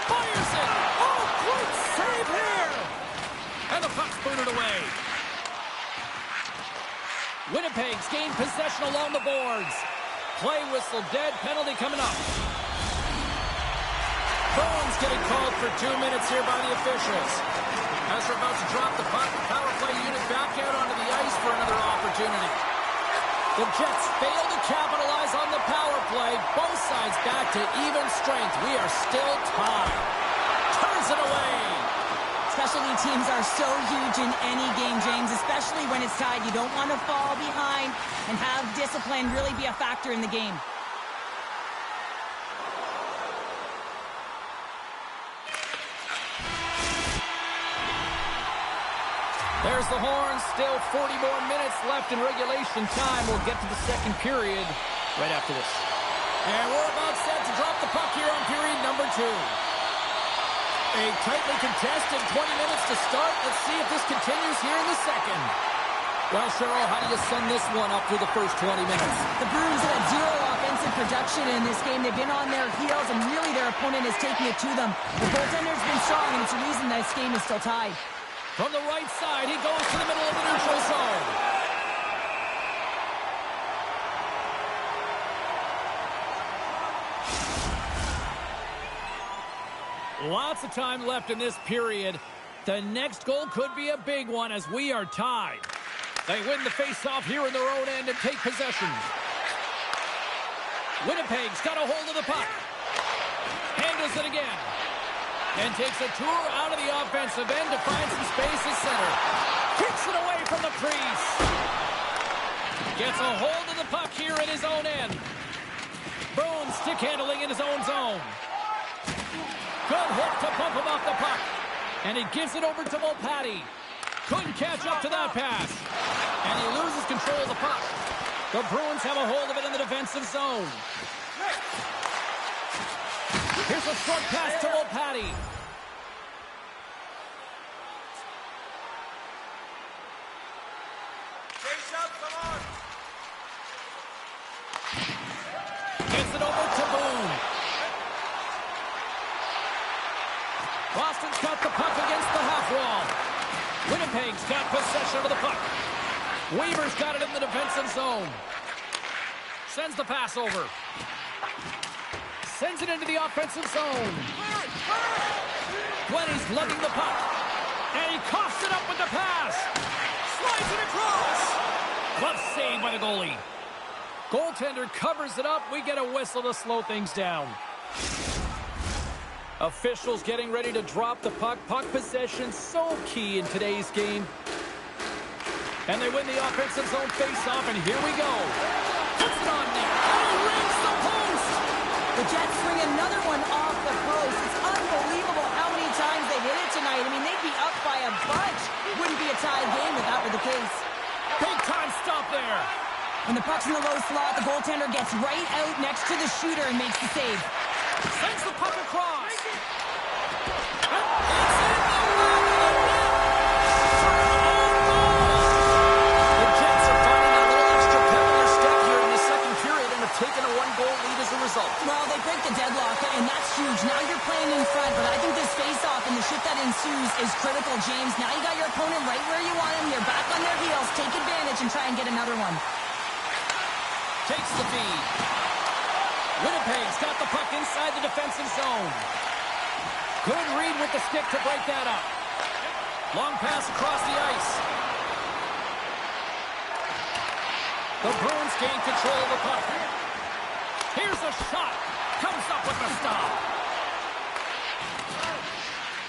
Speaker 1: Fires it! Oh, great save here! And the puck's booted away. Winnipeg's gained possession along the boards. Play whistle dead, penalty coming up. Bruins getting called for 2 minutes here by the officials. As they're about to drop the puck, the power play unit back out onto the ice for another opportunity. The Jets fail to capitalize on the power play. Both sides back to even strength. We are still tied. Turns it away.
Speaker 2: Specialty teams are so huge in any game, James, especially when it's tied. You don't want to fall behind and have discipline really be a factor in the game.
Speaker 1: There's the horn. Still 40 more minutes left in regulation time. We'll get to the second period right after this. And we're about set to drop the puck here on period number 2. A tightly contested 20 minutes to start. Let's see if this continues here in the second. Well, Cheryl, how do you sum this one up through the first 20 minutes?
Speaker 2: The Bruins had zero offensive production in this game. They've been on their heels, and really their opponent is taking it to them. The goaltender's been strong, and it's a reason this game is still tied.
Speaker 1: From the right side, he goes to the middle of the neutral zone. Lots of time left in this period. The next goal could be a big one as we are tied. They win the face-off here in their own end and take possession. Winnipeg's got a hold of the puck. Handles it again. And takes a tour out of the offensive end to find some space at center. Kicks it away from the crease. Gets a hold of the puck here in his own end. Boone stick handling in his own zone. Good hit to pump him off the puck. And he gives it over to Volpatti. Couldn't catch up to that pass. And he loses control of the puck. The Bruins have a hold of it in the defensive zone. Here's a short pass to Volpatti. Gets it over to Boone. Boston's got the puck against the half wall. Winnipeg's got possession of the puck. Weaver's got it in the defensive zone. Sends the pass over. Sends it into the offensive zone. Glenny's lugging the puck. And he coughs it up with the pass. Slides it across. Glove save by the goalie. Goaltender covers it up. We get a whistle to slow things down. Officials getting ready to drop the puck. Puck possession so key in today's game. And they win the offensive zone face-off, and here we go. Puts it on net. Oh, rings the post!
Speaker 2: The Jets swing another one off the post. It's unbelievable how many times they hit it tonight. I mean, they'd be up by a bunch. Wouldn't be a tie game if that were the case.
Speaker 1: Big time stop there.
Speaker 2: When the puck's in the low slot, the goaltender gets right out next to the shooter and makes the save.
Speaker 1: Sends the puck across. And it's in the back of the net. The Jets are finding a little extra pep in their step here in the second period and have taken a one-goal lead as a result.
Speaker 2: Well, they break the deadlock, and that's huge. Now you're playing in front, but I think this face-off and the shit that ensues is critical, James. Now you got your opponent right where you want him. They're back on their heels. Take advantage and try and get another one.
Speaker 1: Takes the feed. Winnipeg's got the puck inside the defensive zone. Good read with the stick to break that up. Long pass across the ice. The Bruins gain control of the puck. Here's a shot. Comes up with the stop.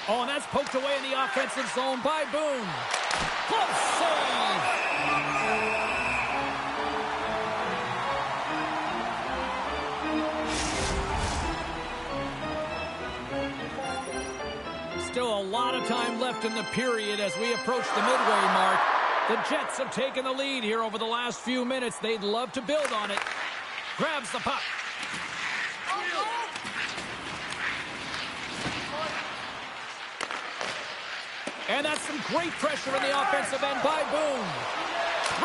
Speaker 1: Oh, and that's poked away in the offensive zone by Boone. Glove save. Still a lot of time left in the period as we approach the midway mark. The Jets have taken the lead here over the last few minutes. They'd love to build on it. Grabs the puck. And that's some great pressure in the offensive end by Boone.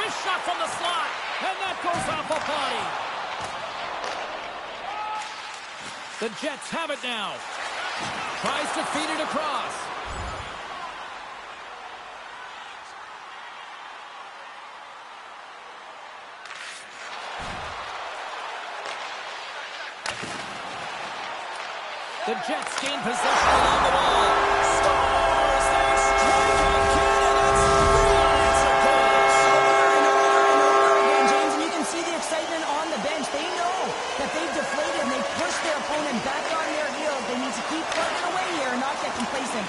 Speaker 1: Wrist shot from the slot. And that goes off a body. The Jets have it now. Tries to feed it across. The Jets gain possession along the wall. Scores! They strike again, and it's 3 unanswered goals.
Speaker 2: Over and over again, James, and you can see the excitement on the bench. They know that they've deflated and they've pushed their opponent back on their heels. They need to keep plugging away here and not get complacent.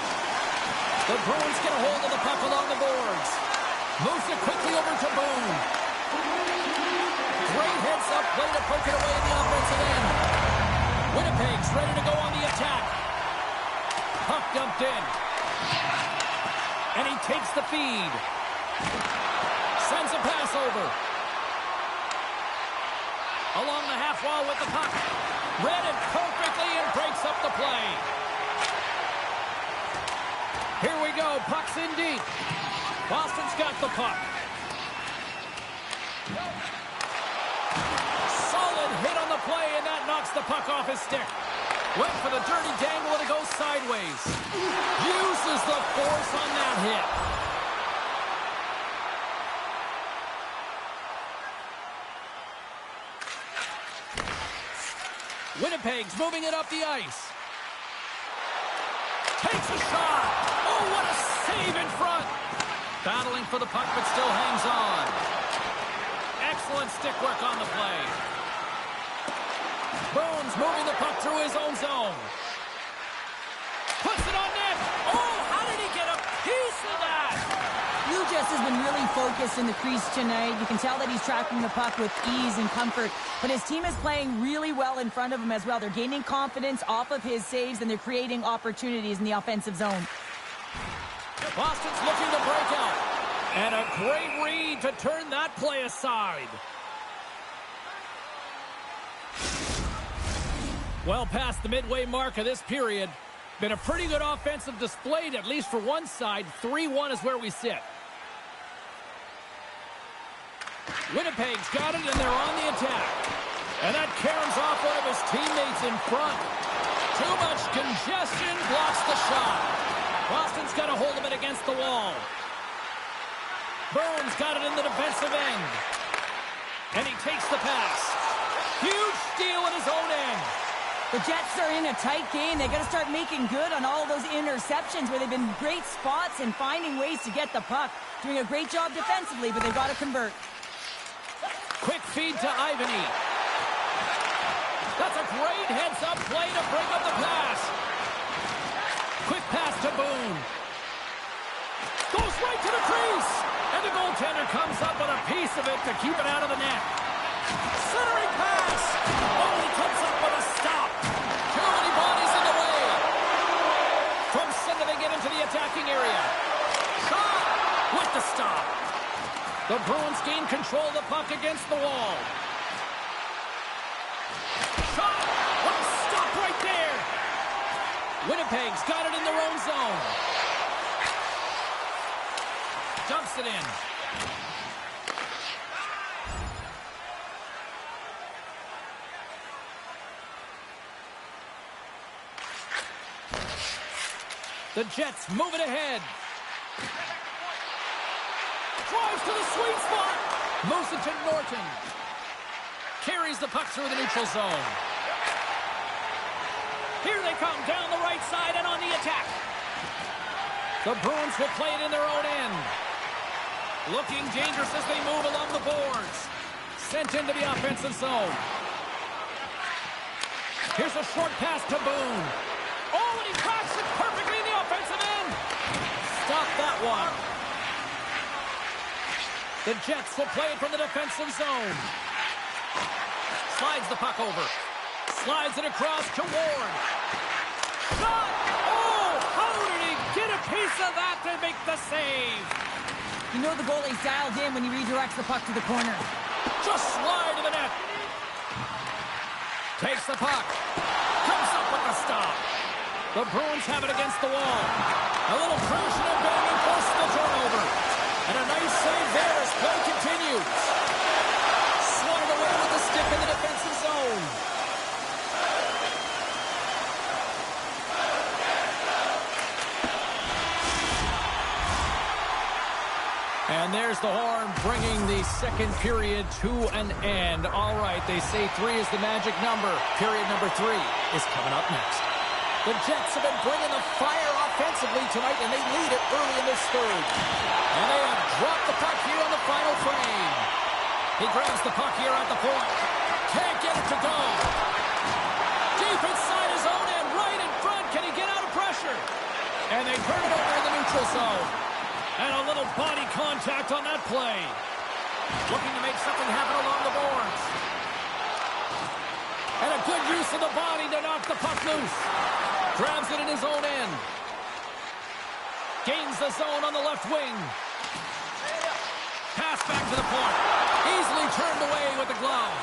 Speaker 1: The Bruins get a hold of the puck along the boards. Moves it quickly over to Boone. Great heads-up play to poke it away in the offensive end. Winnipeg's ready to go on the attack. Puck dumped in. And he takes the feed. Sends a pass over. Along the half wall with the puck. Read it perfectly and breaks up the play. Here we go. Puck's in deep. Boston's got the puck. Solid hit on the play, and that knocks the puck off his stick. Went for the dirty dangle, and it goes sideways. Uses the force on that hit. Winnipeg's moving it up the ice. Takes a shot. Oh, what a save in front. Battling for the puck, but still hangs on. Excellent stick work on the play. Bones moving the puck through his own zone. Puts it on net. Oh, how did he get a piece of that?
Speaker 2: Just has been really focused in the crease tonight. You can tell that he's tracking the puck with ease and comfort. But his team is playing really well in front of him as well. They're gaining confidence off of his saves, and they're creating opportunities in the offensive zone.
Speaker 1: Boston's looking to break out. And a great read to turn that play aside. Well past the midway mark of this period. Been a pretty good offensive display, at least for one side. 3-1 is where we sit. Winnipeg's got it, and they're on the attack. And that caroms off one of his teammates in front. Too much congestion blocks the shot. Boston's got a hold of it against the wall. Burns got it in the defensive end. And he takes the pass. Huge steal in his own end.
Speaker 2: The Jets are in a tight game. They got to start making good on all those interceptions where they've been great spots and finding ways to get the puck. Doing a great job defensively, but they've got to convert.
Speaker 1: Quick feed to Ivany. That's a great heads-up play to break up the pass. Quick pass to Boone. Goes right to the crease. And the goaltender comes up with a piece of it to keep it out of the net. Centering pass. Oh, he comes up with a stop. Too many bodies in the way. From center they get into the attacking area. Shot with the stop. The Bruins gain control of the puck against the wall. Shot! What a stop right there! Winnipeg's got it in their own zone. Dumps it in. The Jets move it ahead. Drives to the sweet spot. Moves it to Norton. Carries the puck through the neutral zone. Here they come down the right side and on the attack. The Bruins will play it in their own end. Looking dangerous as they move along the boards. Sent into the offensive zone. Here's a short pass to Boone. Oh, and he cracks it perfectly in the offensive end. Stop that one. The Jets will play it from the defensive zone. Slides the puck over. Slides it across to Ward. Shot! Oh, how did he get a piece of that to make the save?
Speaker 2: You know the goalie's dialed in when he redirects the puck to the corner.
Speaker 1: Just slide to the net. Takes the puck. Comes up with the stop. The Bruins have it against the wall. A little crashing and banging forces the turnover. And a nice save there as play continues. Swatted away with the stick in the defensive zone. And there's the horn bringing the second period to an end. All right, they say 3 is the magic number. Period number 3 is coming up next. The Jets have been bringing the fire offensively tonight, and they lead it early in this third. And they have dropped the puck here on the final frame. He grabs the puck here at the point. Can't get it to go. Deep inside his own end, right in front. Can he get out of pressure? And they turn it over in the neutral zone. And a little body contact on that play. Looking to make something happen along the boards. And a good use of the body to knock the puck loose. Grabs it in his own end. Gains the zone on the left wing. Pass back to the point. Easily turned away with the glove.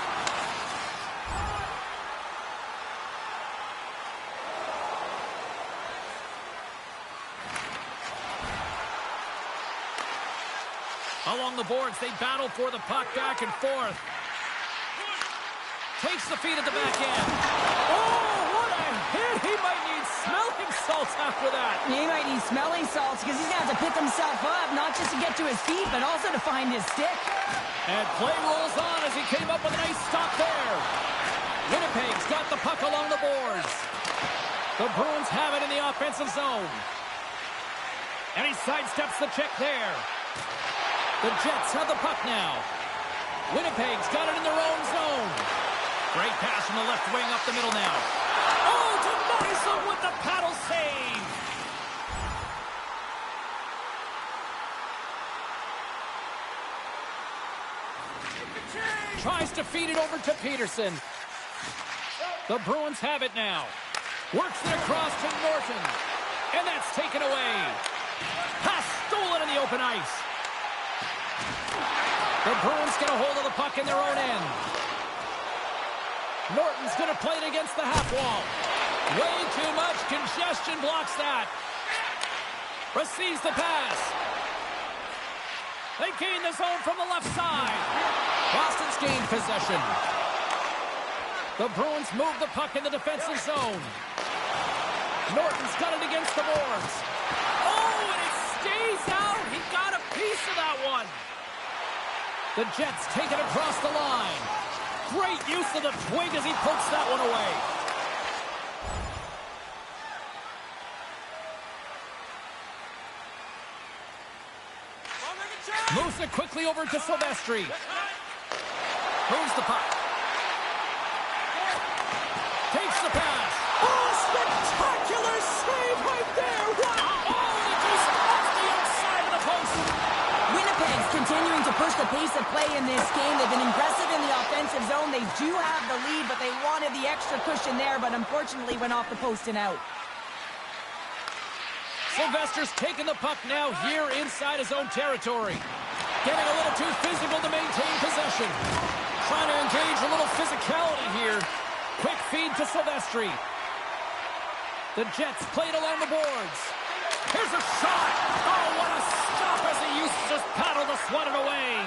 Speaker 1: Along the boards, they battle for the puck back and forth. Takes the feed at the back end. Oh, what a hit! He might need smelling salts after that.
Speaker 2: He might need smelling salts because he's going to have to pick himself up, not just to get to his feet, but also to find his stick.
Speaker 1: And play rolls on as he came up with a nice stop there. Winnipeg's got the puck along the boards. The Bruins have it in the offensive zone. And he sidesteps the check there. The Jets have the puck now. Winnipeg's got it in their own zone. Great pass from the left wing up the middle now. Oh, denies him with the paddle save. Tries to feed it over to Peterson. The Bruins have it now. Works it across to Norton. And that's taken away. Pass stolen in the open ice. The Bruins get a hold of the puck in their own end. Norton's going to play it against the half wall. Way too much congestion blocks that. Receives the pass. They gain the zone from the left side. Boston's gained possession. The Bruins move the puck in the defensive zone. Norton's got it against the boards. Oh, and it stays out. He got a piece of that one. The Jets take it across the line. Great use of the twig as he pokes that one away. Moves it quickly over to Silvestri. Moves the puck. Takes the pass.
Speaker 2: Oh, spectacular save right there. Wow.
Speaker 1: Oh, and it goes off the outside of the post.
Speaker 2: Winnipeg's continuing to push the pace of play in this game. They've been aggressive in the offensive zone. They do have the lead, but they wanted the extra cushion there, but unfortunately went off the post and out.
Speaker 1: Sylvester's taking the puck now here inside his own territory. Getting a little too physical to maintain possession. Trying to engage a little physicality here. Quick feed to Silvestri. The Jets played along the boards. Here's a shot. Oh, what a stop as he used to just paddle to swat it away.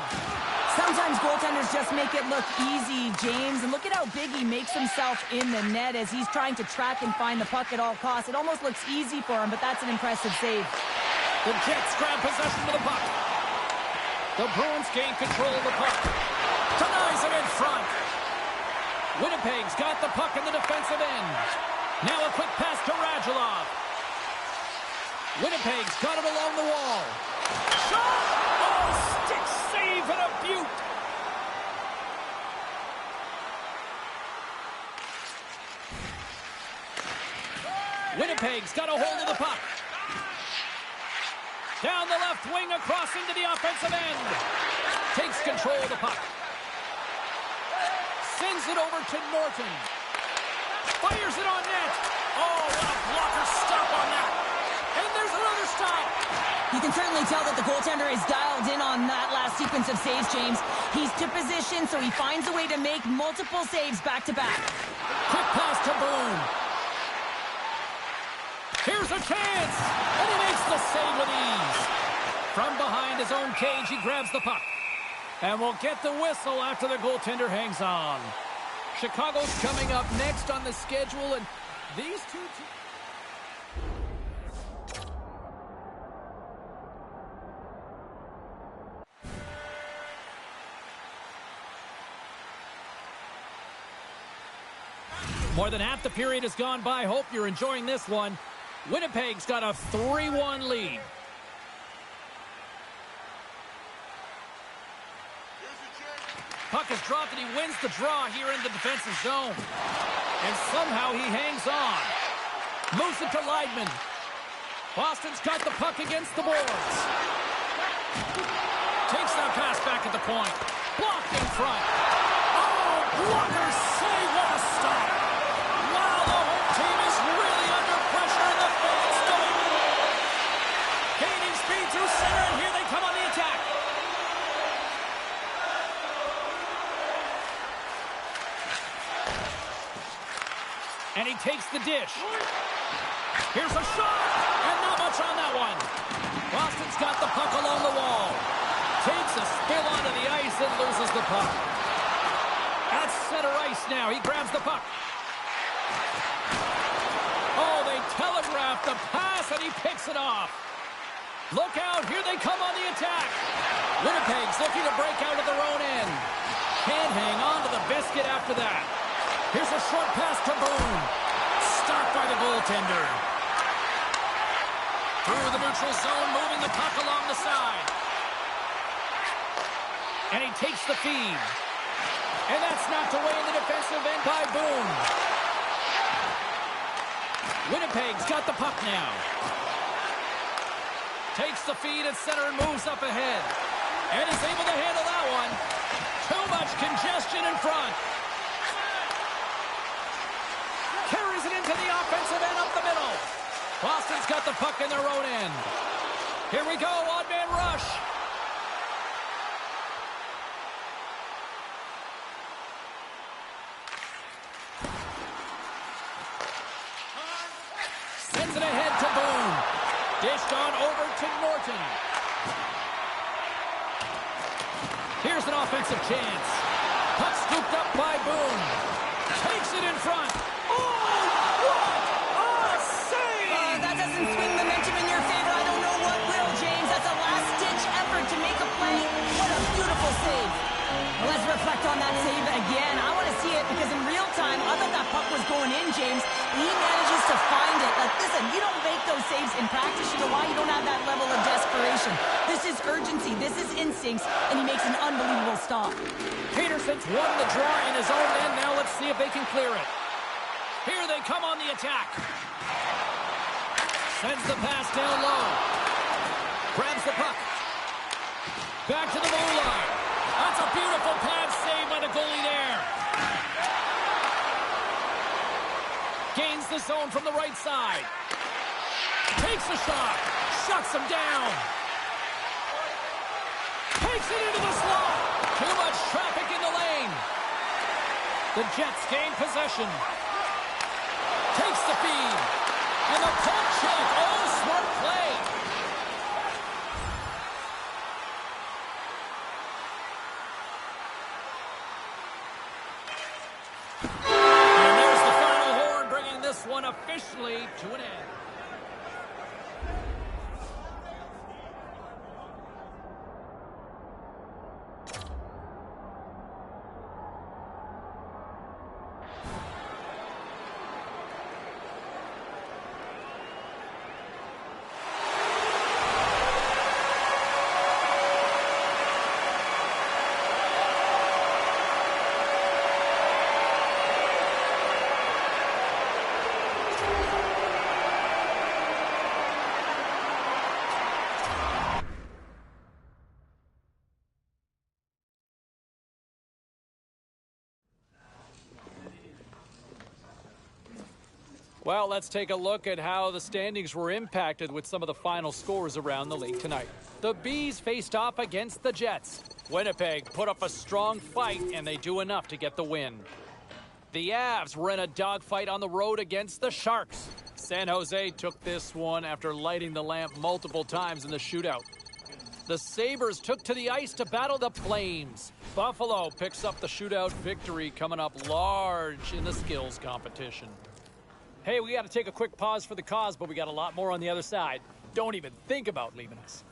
Speaker 2: Sometimes goaltenders just make it look easy, James. And look at how big he makes himself in the net as he's trying to track and find the puck at all costs. It almost looks easy for him, but that's an impressive save.
Speaker 1: The Jets grab possession of the puck. The Bruins gain control of the puck. Denies him in front. Winnipeg's got the puck in the defensive end. Now a quick pass to Radulov. Winnipeg's got it along the wall. Shot! Oh, stick save and a beaut. Winnipeg's got a hold of the puck. Down the left wing across into the offensive end. Takes control of the puck. Sends it over to Norton. Fires it on net. Oh, what a blocker stop on that. And there's another stop.
Speaker 2: You can certainly tell that the goaltender is dialed in on that last sequence of saves, James. He's to position, so he finds a way to make multiple saves back-to-back.
Speaker 1: Quick pass to Boone. Here's a chance. And he makes the save with ease. From behind his own cage, he grabs the puck. And we'll get the whistle after the goaltender hangs on. Chicago's coming up next on the schedule, and these two teams... More than half the period has gone by. Hope you're enjoying this one. Winnipeg's got a 3-1 lead. Puck is dropped and he wins the draw here in the defensive zone. And somehow he hangs on. Moves it to Leidman. Boston's got the puck against the boards. Takes that pass back at the point. Blocked in front. Oh, blocker save. What a stop. Wow, the home team is really under pressure and the fans going. Gaining speed through center, and here they come on the attack. And he takes the dish. Here's a shot, and not much on that one. Boston's got the puck along the wall. Takes a spill onto the ice and loses the puck. At center ice now, he grabs the puck. Oh, they telegraphed the pass, and he picks it off. Look out, here they come on the attack. Winnipeg's looking to break out of their own end. Can't hang on to the biscuit after that. Here's a short pass to Boone. Stopped by the goaltender. Through the neutral zone, moving the puck along the side. And he takes the feed. And that's knocked away in the defensive end by Boone. Winnipeg's got the puck now. Takes the feed at center and moves up ahead. And is able to handle that one. Too much congestion in front. Carries it into the offensive end up the middle. Boston's got the puck in their own end. Here we go, odd-man rush. Sends it ahead to Boone. Dished on over to Norton. Here's an offensive chance. Puck scooped up by Boone. Takes it in front. Oh, what a save!
Speaker 2: That doesn't swing momentum in your favor. I don't know what will, James. That's a last-ditch effort to make a play. What a beautiful save. Well, let's reflect on that save again. I want to see it because in real time, I thought that puck was going in, James. He manages to find it. Like, listen, you don't make those saves in practice. You know why? You don't have that level of desperation. This is urgency. This is instincts, and he makes an unbelievable stop.
Speaker 1: Peterson's won the draw in his own end. Now let's see if they can clear it. Here they come on the attack. Sends the pass down low. Grabs the puck. Back to the goal line. That's a beautiful pad save by the goalie there. Gains the zone from the right side. Takes a shot. Shuts him down. Takes it into the slot. Too much traffic in the lane. The Jets gain possession. Takes the feed. And the puck check. Oh, smart play. And there's the final horn, bringing this one officially to an end. Well, let's take a look at how the standings were impacted with some of the final scores around the league tonight. The Bees faced off against the Jets. Winnipeg put up a strong fight, and they do enough to get the win. The Avs were in a dogfight on the road against the Sharks. San Jose took this one after lighting the lamp multiple times in the shootout. The Sabres took to the ice to battle the Flames. Buffalo picks up the shootout victory, coming up large in the skills competition. Hey, we got to take a quick pause for the cause, but we got a lot more on the other side. Don't even think about leaving us.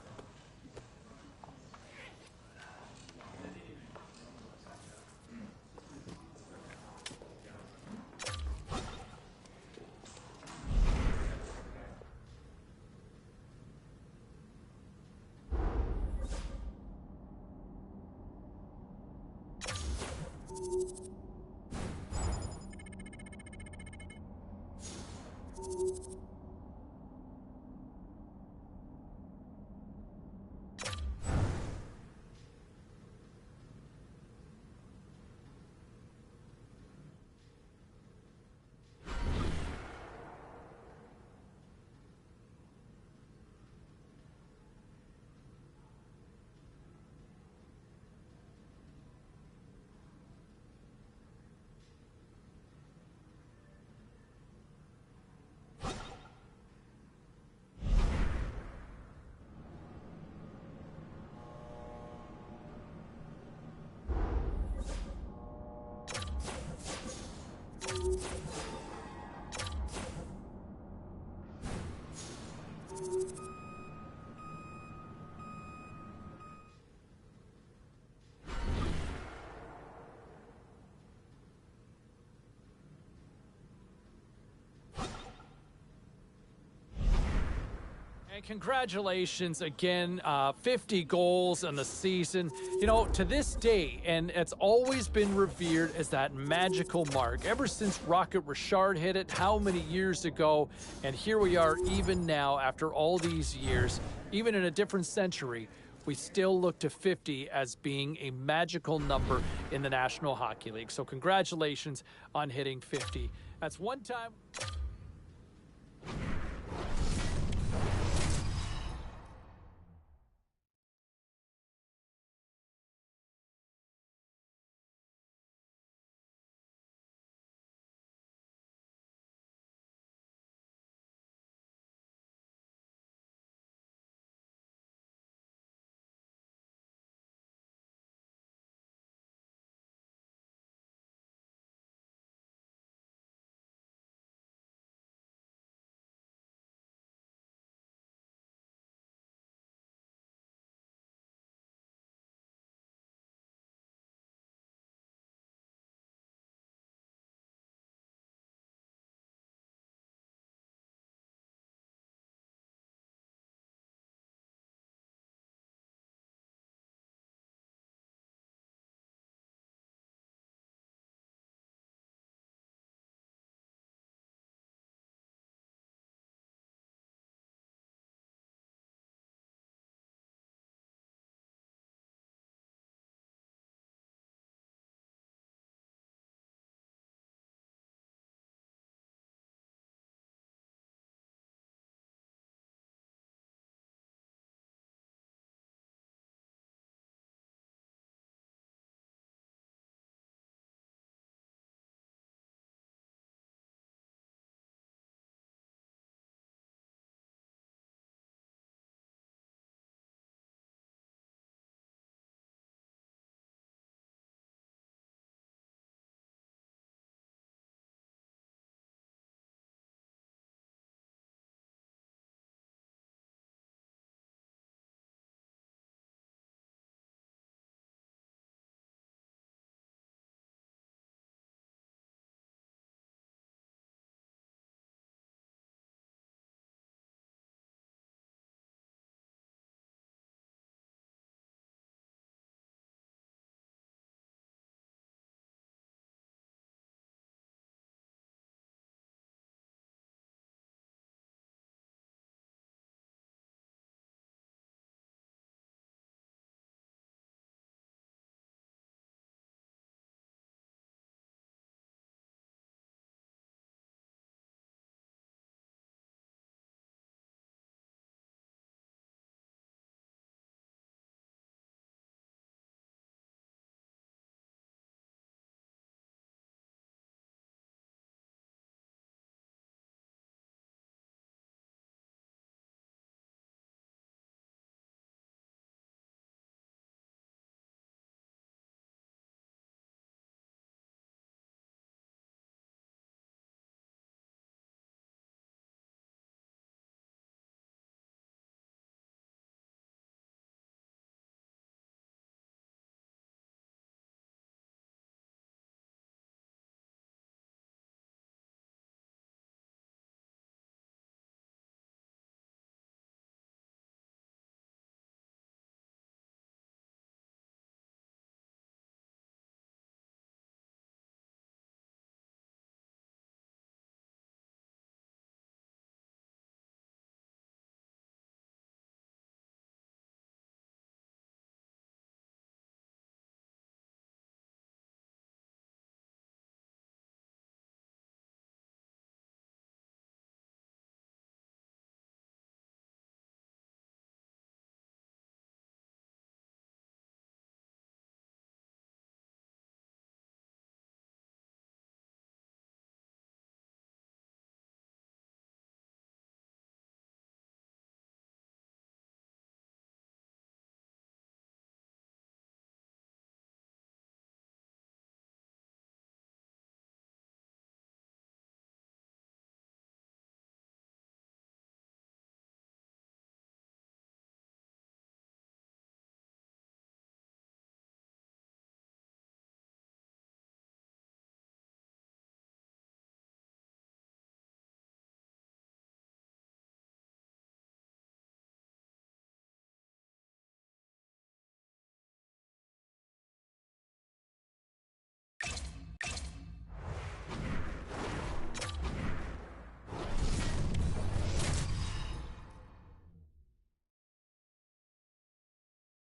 Speaker 1: Congratulations again, 50 goals in the season. You know, to this day, and it's always been revered as that magical mark. Ever since Rocket Richard hit it, how many years ago? And here we are even now, after all these years, even in a different century, we still look to 50 as being a magical number in the National Hockey League. So congratulations on hitting 50. That's one time...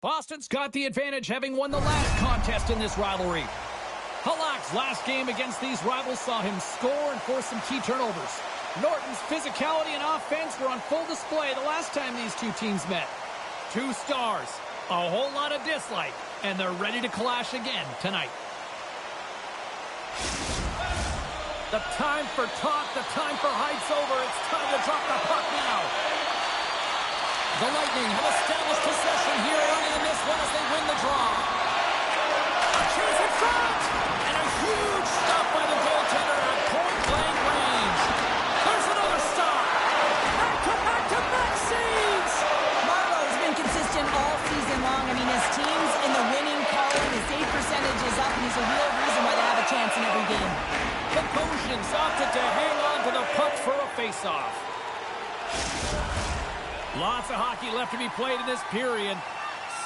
Speaker 1: Boston's got the advantage, having won the last contest in this rivalry. Halak's last game against these rivals saw him score and force some key turnovers. Norton's physicality and offense were on full display the last time these two teams met. 2 stars, a whole lot of dislike, and they're ready to clash again tonight. The time for talk, the time for hype's over. It's time to drop the puck now. The Lightning have established possession here early in this one as they win the draw. A chance in front! And a huge stop by the goaltender at point-blank range. There's another stop! Back-to-back saves!
Speaker 2: Marlowe's been consistent all season long. I mean, his team's in the winning column. His save percentage is up, and he's a real reason why they have a chance in every game.
Speaker 1: The Goshen's opted to hang on to the puck for a face-off. Lots of hockey left to be played in this period.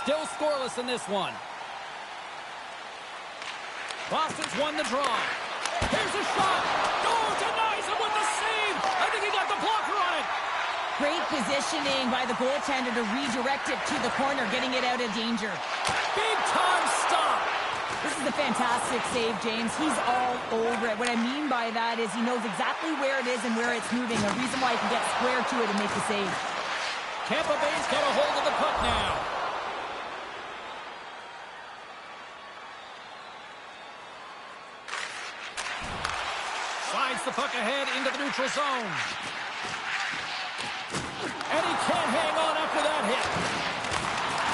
Speaker 1: Still scoreless in this one. Boston's won the draw. There's a shot. Oh, denies him with the save. I think he got the blocker on it.
Speaker 2: Great positioning by the goaltender to redirect it to the corner, getting it out of danger.
Speaker 1: Big time stop.
Speaker 2: This is a fantastic save, James. He's all over it. What I mean by that is he knows exactly where it is and where it's moving. A reason why he can get square to it and make the save.
Speaker 1: Tampa Bay's got a hold of the puck now. Slides the puck ahead into the neutral zone. And he can't hang on after that hit.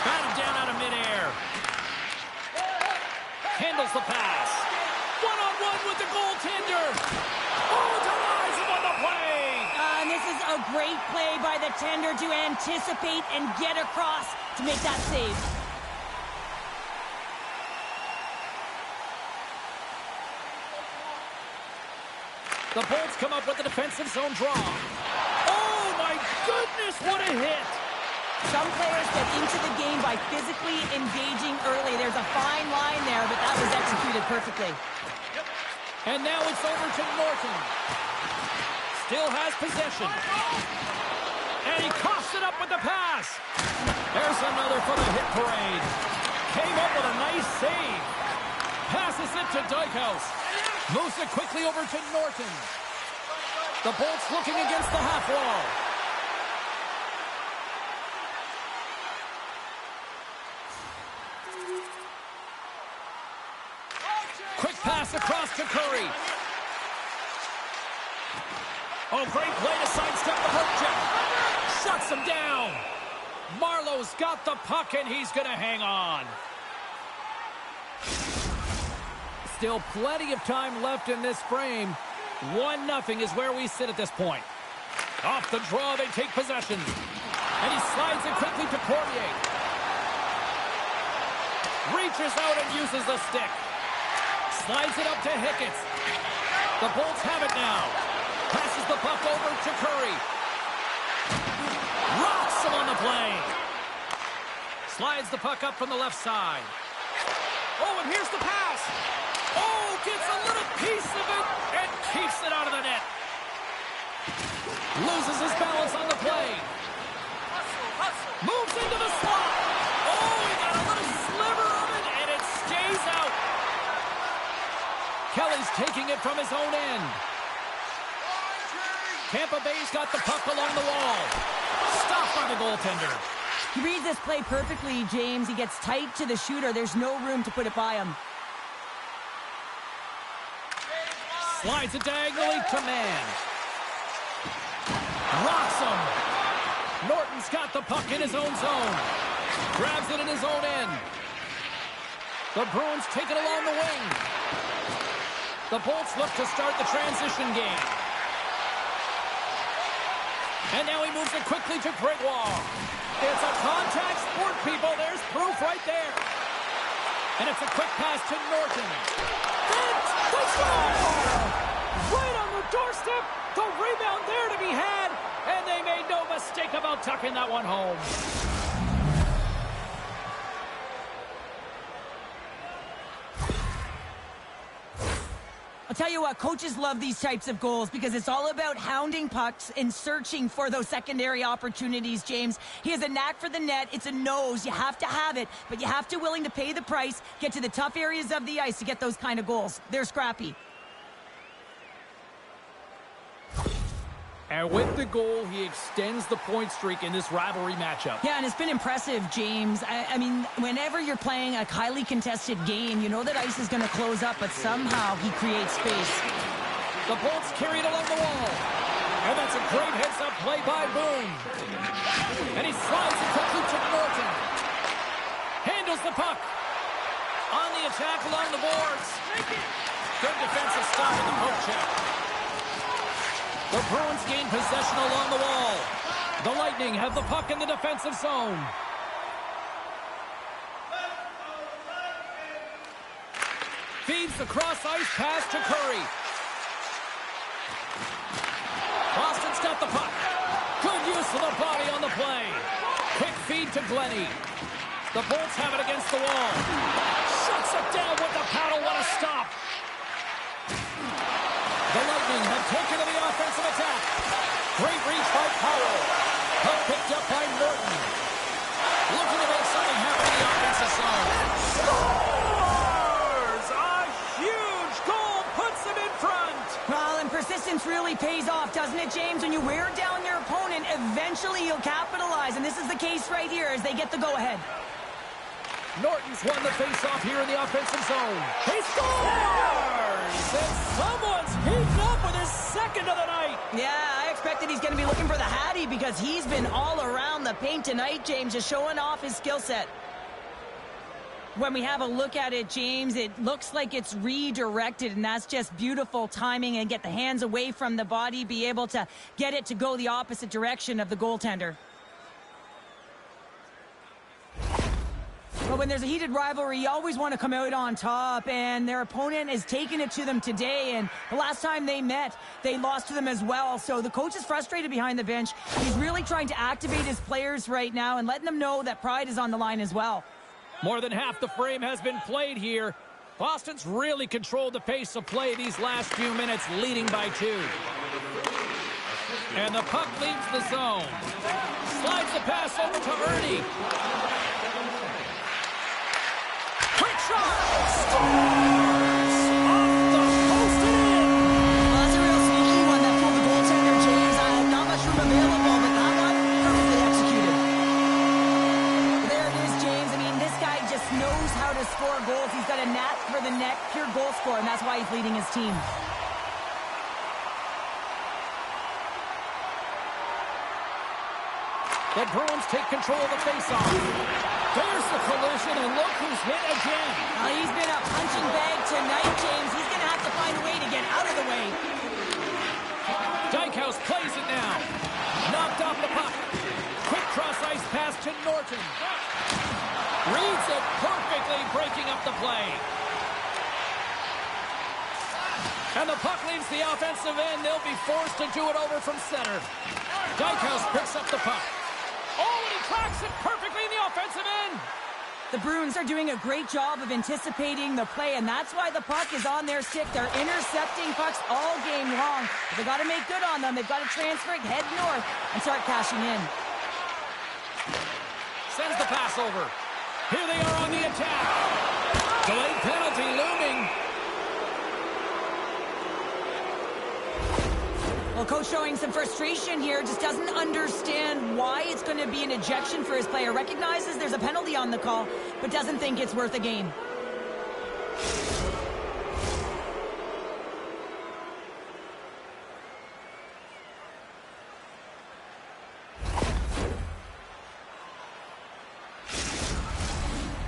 Speaker 1: Got him down out of midair. Handles the pass. One-on-one with the goaltender. Oh, denies him on the play.
Speaker 2: And this is a great play by the tender to anticipate and get across to make that save.
Speaker 1: The Bolts come up with the defensive zone draw. Oh, my goodness, what a hit.
Speaker 2: Some players get into the game by physically engaging early. There's a fine line there, but that was executed perfectly.
Speaker 1: And now it's over to Norton. Still has possession. And he coughs it up with the pass. There's another for the hit parade. Came up with a nice save. Passes it to Dykhouse. Moves it quickly over to Norton. The Bolts looking against the half wall. Quick pass across to Curry. Oh, great play to sidestep the hook check. Shuts him down. Marlowe's got the puck, and he's going to hang on. Still plenty of time left in this frame. 1-0 is where we sit at this point. Off the draw, they take possession. And he slides it quickly to Poirier. Reaches out and uses the stick. Slides it up to Hicketts. The Bolts have it now. Passes the puck over to Curry. Rocks him on the play. Slides the puck up from the left side. Oh, and here's the pass. Oh, gets a little piece of it and keeps it out of the net. Loses his balance on the play. Moves into the slot. Oh, he got a little sliver of it, and it stays out. Kelly's taking it from his own end. Tampa Bay's got the puck along the wall. Stopped by the goaltender.
Speaker 2: He reads this play perfectly, James. He gets tight to the shooter. There's no room to put it by him.
Speaker 1: Slides it diagonally to man. Rocks him. Norton's got the puck in his own zone. Grabs it in his own end. The Bruins take it along the wing. The Bolts look to start the transition game. And now he moves it quickly to Gregoire. It's a contact sport, people. There's proof right there. And it's a quick pass to Norton. And the score! Right on the doorstep. The rebound there to be had. And they made no mistake about tucking that one home.
Speaker 2: I'll tell you what, coaches love these types of goals because it's all about hounding pucks and searching for those secondary opportunities, James. He has a knack for the net. It's a nose. You have to have it, but you have to willing to pay the price, get to the tough areas of the ice to get those kind of goals. They're scrappy.
Speaker 1: And with the goal, he extends the point streak in this rivalry matchup.
Speaker 2: Yeah, and it's been impressive, James. I mean, whenever you're playing a highly contested game, you know that ice is going to close up, but somehow he creates space.
Speaker 1: The Bolts carried along the wall. And that's a great heads-up play by Boone. And he slides it quickly to Norton. Handles the puck. On the attack along the boards. Good defensive stop with the poke check. The Bruins gain possession along the wall. The Lightning have the puck in the defensive zone. Feeds the cross-ice pass to Curry. Boston's got the puck. Good use of the body on the play. Quick feed to Glennie. The Bolts have it against the wall. Shuts it down with the paddle. What a stop. The Lightning have taken to the offensive attack. Great reach by Powell. Puck picked up by Norton. Looking to make something happen in the offensive zone. Scores! A huge goal puts him in front.
Speaker 2: Well, and persistence really pays off, doesn't it, James? When you wear down your opponent, eventually you'll capitalize. And this is the case right here as they get the go-ahead.
Speaker 1: Norton's won the face-off here in the offensive zone. He scores! And someone's heating up with his second of the night.
Speaker 2: Yeah, I expected he's going to be looking for the Hattie because he's been all around the paint tonight, James, just showing off his skill set. When we have a look at it, James, it looks like it's redirected, and that's just beautiful timing and get the hands away from the body, be able to get it to go the opposite direction of the goaltender. But when there's a heated rivalry, you always want to come out on top, and their opponent has taken it to them today, and the last time they met, they lost to them as well. So the coach is frustrated behind the bench. He's really trying to activate his players right now and letting them know that pride is on the line as well.
Speaker 1: More than half the frame has been played here. Boston's really controlled the pace of play these last few minutes, leading by 2. And the puck leaves the zone. Slides the pass over to Ernie. Quick shot! Scores! Off the post and in!
Speaker 2: Well, that's a real sneaky one that pulled the goaltender, James. Not much room available, but that one perfectly executed. There it is, James. I mean, this guy just knows how to score goals. He's got a knack for the net, pure goal scorer, and that's why he's leading his team.
Speaker 1: The Bruins take control of the faceoff. There's the collision, and look who's hit again.
Speaker 2: He's been a punching bag tonight, James. He's going to have to find a way to get out of the way.
Speaker 1: Dykhouse plays it now. Knocked off the puck. Quick cross-ice pass to Norton. Reads it perfectly, breaking up the play. And the puck leaves the offensive end. They'll be forced to do it over from center. Dykhouse picks up the puck. Oh, and he tracks it perfectly in the offensive end.
Speaker 2: The Bruins are doing a great job of anticipating the play, and that's why the puck is on their stick. They're intercepting pucks all game long. They've got to make good on them. They've got to transfer it, head north, and start cashing in.
Speaker 1: Sends the pass over. Here they are on the attack. Delayed penalty looming.
Speaker 2: Well, coach showing some frustration here, just doesn't understand why it's going to be an ejection for his player. Recognizes there's a penalty on the call, but doesn't think it's worth a game.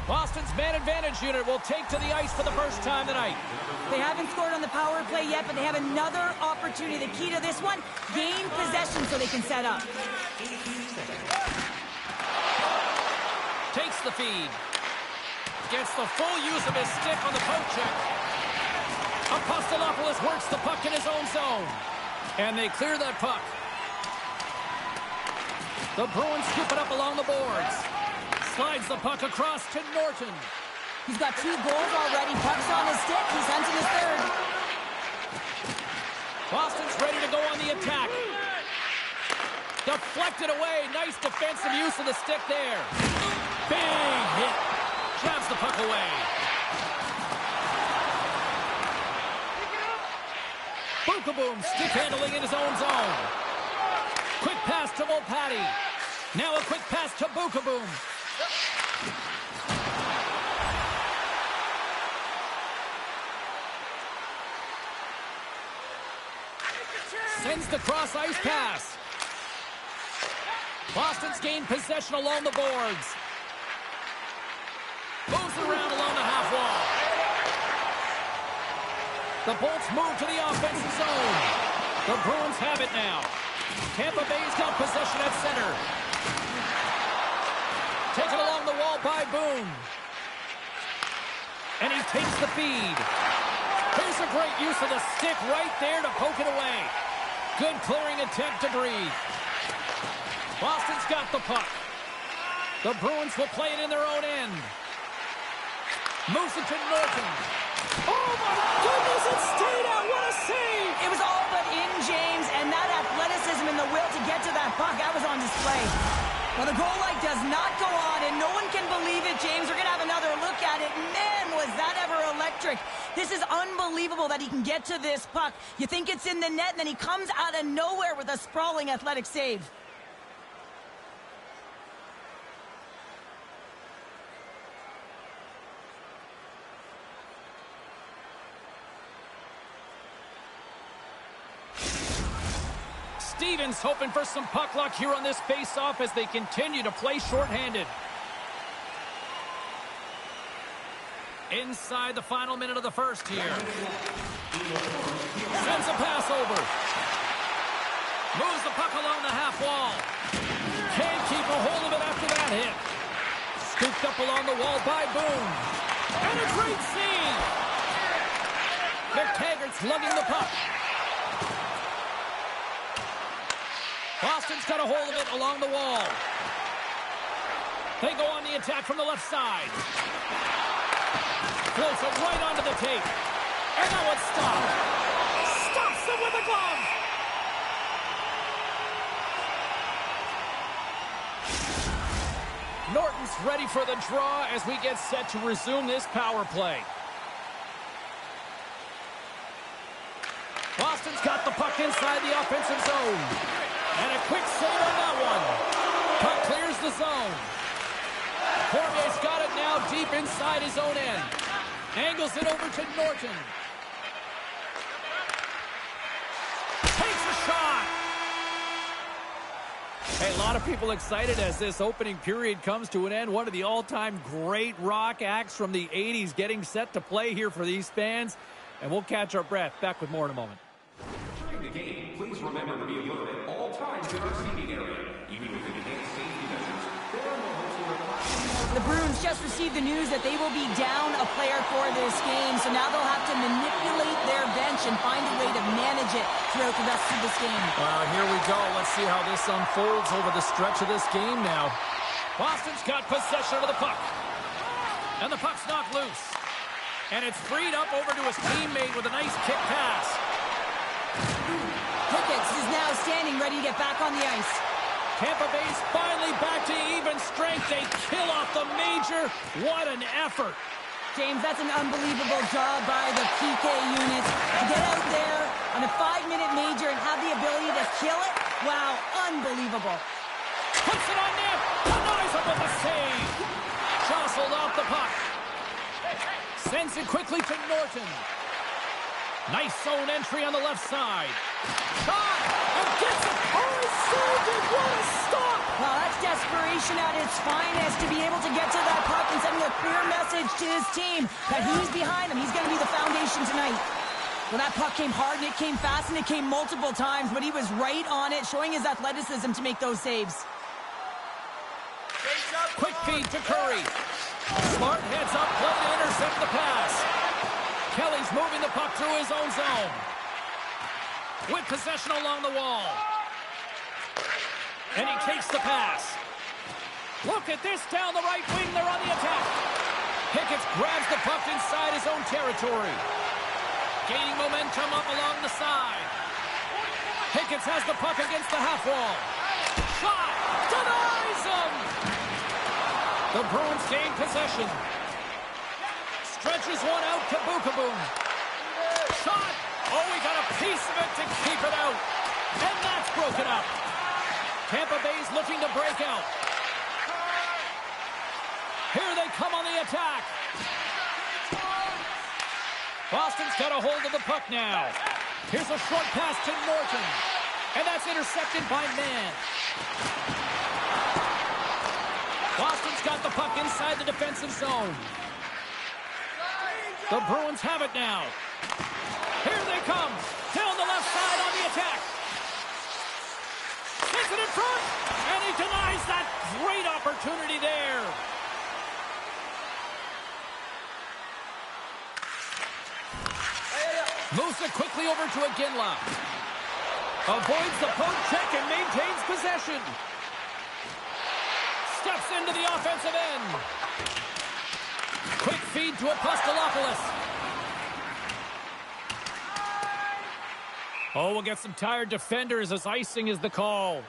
Speaker 1: Boston's man advantage unit will take to the ice for the first time tonight.
Speaker 2: They haven't scored on the power play yet, but they have another opportunity. The key to this one, gain possession so they can set up.
Speaker 1: Takes the feed. Gets the full use of his stick on the poke check. Apostolopoulos works the puck in his own zone. And they clear that puck. The Bruins scoop it up along the boards. Slides the puck across to Norton.
Speaker 2: He's got 2 goals already. Puck's on his stick. He's hunting his third.
Speaker 1: ready to go on the attack. Deflected away. Nice defensive use of the stick there. Big hit. Jabs the puck away. Boom, stick handling in his own zone. Quick pass to Volpatti. Now a quick pass to Boom. Sends the cross-ice pass. Boston's gained possession along the boards. Moves around along the half wall. The Bolts move to the offensive zone. The Bruins have it now. Tampa Bay's got possession at center. Taken along the wall by Boone. And he takes the feed. Here's a great use of the stick right there to poke it away. Good clearing attempt to breathe. Boston's got the puck. The Bruins will play it in their own end. Moves it to Norton. Oh, my goodness, it stayed out. What a save.
Speaker 2: It was all but in, James, and that athleticism and the will to get to that puck, that was on display. Well, the goal light does not go on, and no one can believe it, James. We're going to have another look at it. Man, was that ever electric. This is unbelievable that he can get to this puck. You think it's in the net, and then he comes out of nowhere with a sprawling athletic save.
Speaker 1: Stevens hoping for some puck luck here on this face-off as they continue to play shorthanded. Inside the final minute of the first here. Sends a pass over. Moves the puck along the half wall. Can't keep a hold of it after that hit. Scooped up along the wall by Boone. And a great save. McTaggart's lugging the puck. Boston's got a hold of it along the wall. They go on the attack from the left side. Floats it right onto the tape. And now it's stopped. Stops them with a glove. Norton's ready for the draw as we get set to resume this power play. Boston's got the puck inside the offensive zone. And a quick save on that one. Puck clears the zone. Cormier's got it now deep inside his own end. Angles it over to Norton. Takes a shot. Hey, a lot of people excited as this opening period comes to an end. One of the all-time great rock acts from the 80s getting set to play here for these fans. And we'll catch our breath. Back with more in a moment.
Speaker 3: During the game, please remember to be alert at all times in our seating area. Even with enhanced safety measures, there are moments where
Speaker 2: The Bruins just received the news that they will be down a player for this game, so now they'll have to manipulate their bench and find a way to manage it throughout the rest of this game.
Speaker 1: Well, here we go. Let's see how this unfolds over the stretch of this game now. Boston's got possession of the puck. And the puck's knocked loose. And it's freed up over to his teammate with a nice kick pass.
Speaker 2: Pickett is now standing ready to get back on the ice.
Speaker 1: Tampa Bay's finally back to even strength. They kill off the major. What an effort.
Speaker 2: James, that's an unbelievable job by the PK unit. To get out there on a 5-minute major and have the ability to kill it, wow, unbelievable.
Speaker 1: Puts it on net. Denies him with a save. Jostled off the puck. Sends it quickly to Norton. Nice zone entry on the left side. Shot! And gets it! Oh, he saved it! What a stop!
Speaker 2: Well, that's desperation at its finest to be able to get to that puck and sending a clear message to his team that he's behind him. He's going to be the foundation tonight. Well, that puck came hard and it came fast and it came multiple times, but he was right on it, showing his athleticism to make those saves.
Speaker 1: Quick feed to Curry. Smart heads up, play to intercept the pass. Kelly's moving the puck through his own zone. With possession along the wall. And he takes the pass. Look at this down the right wing. They're on the attack. Pickett grabs the puck inside his own territory. Gaining momentum up along the side. Hicketts has the puck against the half wall. Shot! Denies him! The Bruins gain possession. Stretches one out to Bukaboom. Shot! Oh, we got a piece of it to keep it out. And that's broken up. Tampa Bay's looking to break out. Here they come on the attack. Boston's got a hold of the puck now. Here's a short pass to Norton. And that's intercepted by Mann. Boston's got the puck inside the defensive zone. The Bruins have it now. Here they come. Down the left side on the attack. Gets it in front. And he denies that great opportunity there. Moves it quickly over to Iginla. Avoids the poke check and maintains possession. Steps into the offensive end. Quick feed to Apostolopoulos. Oh, we'll get some tired defenders as icing is the call.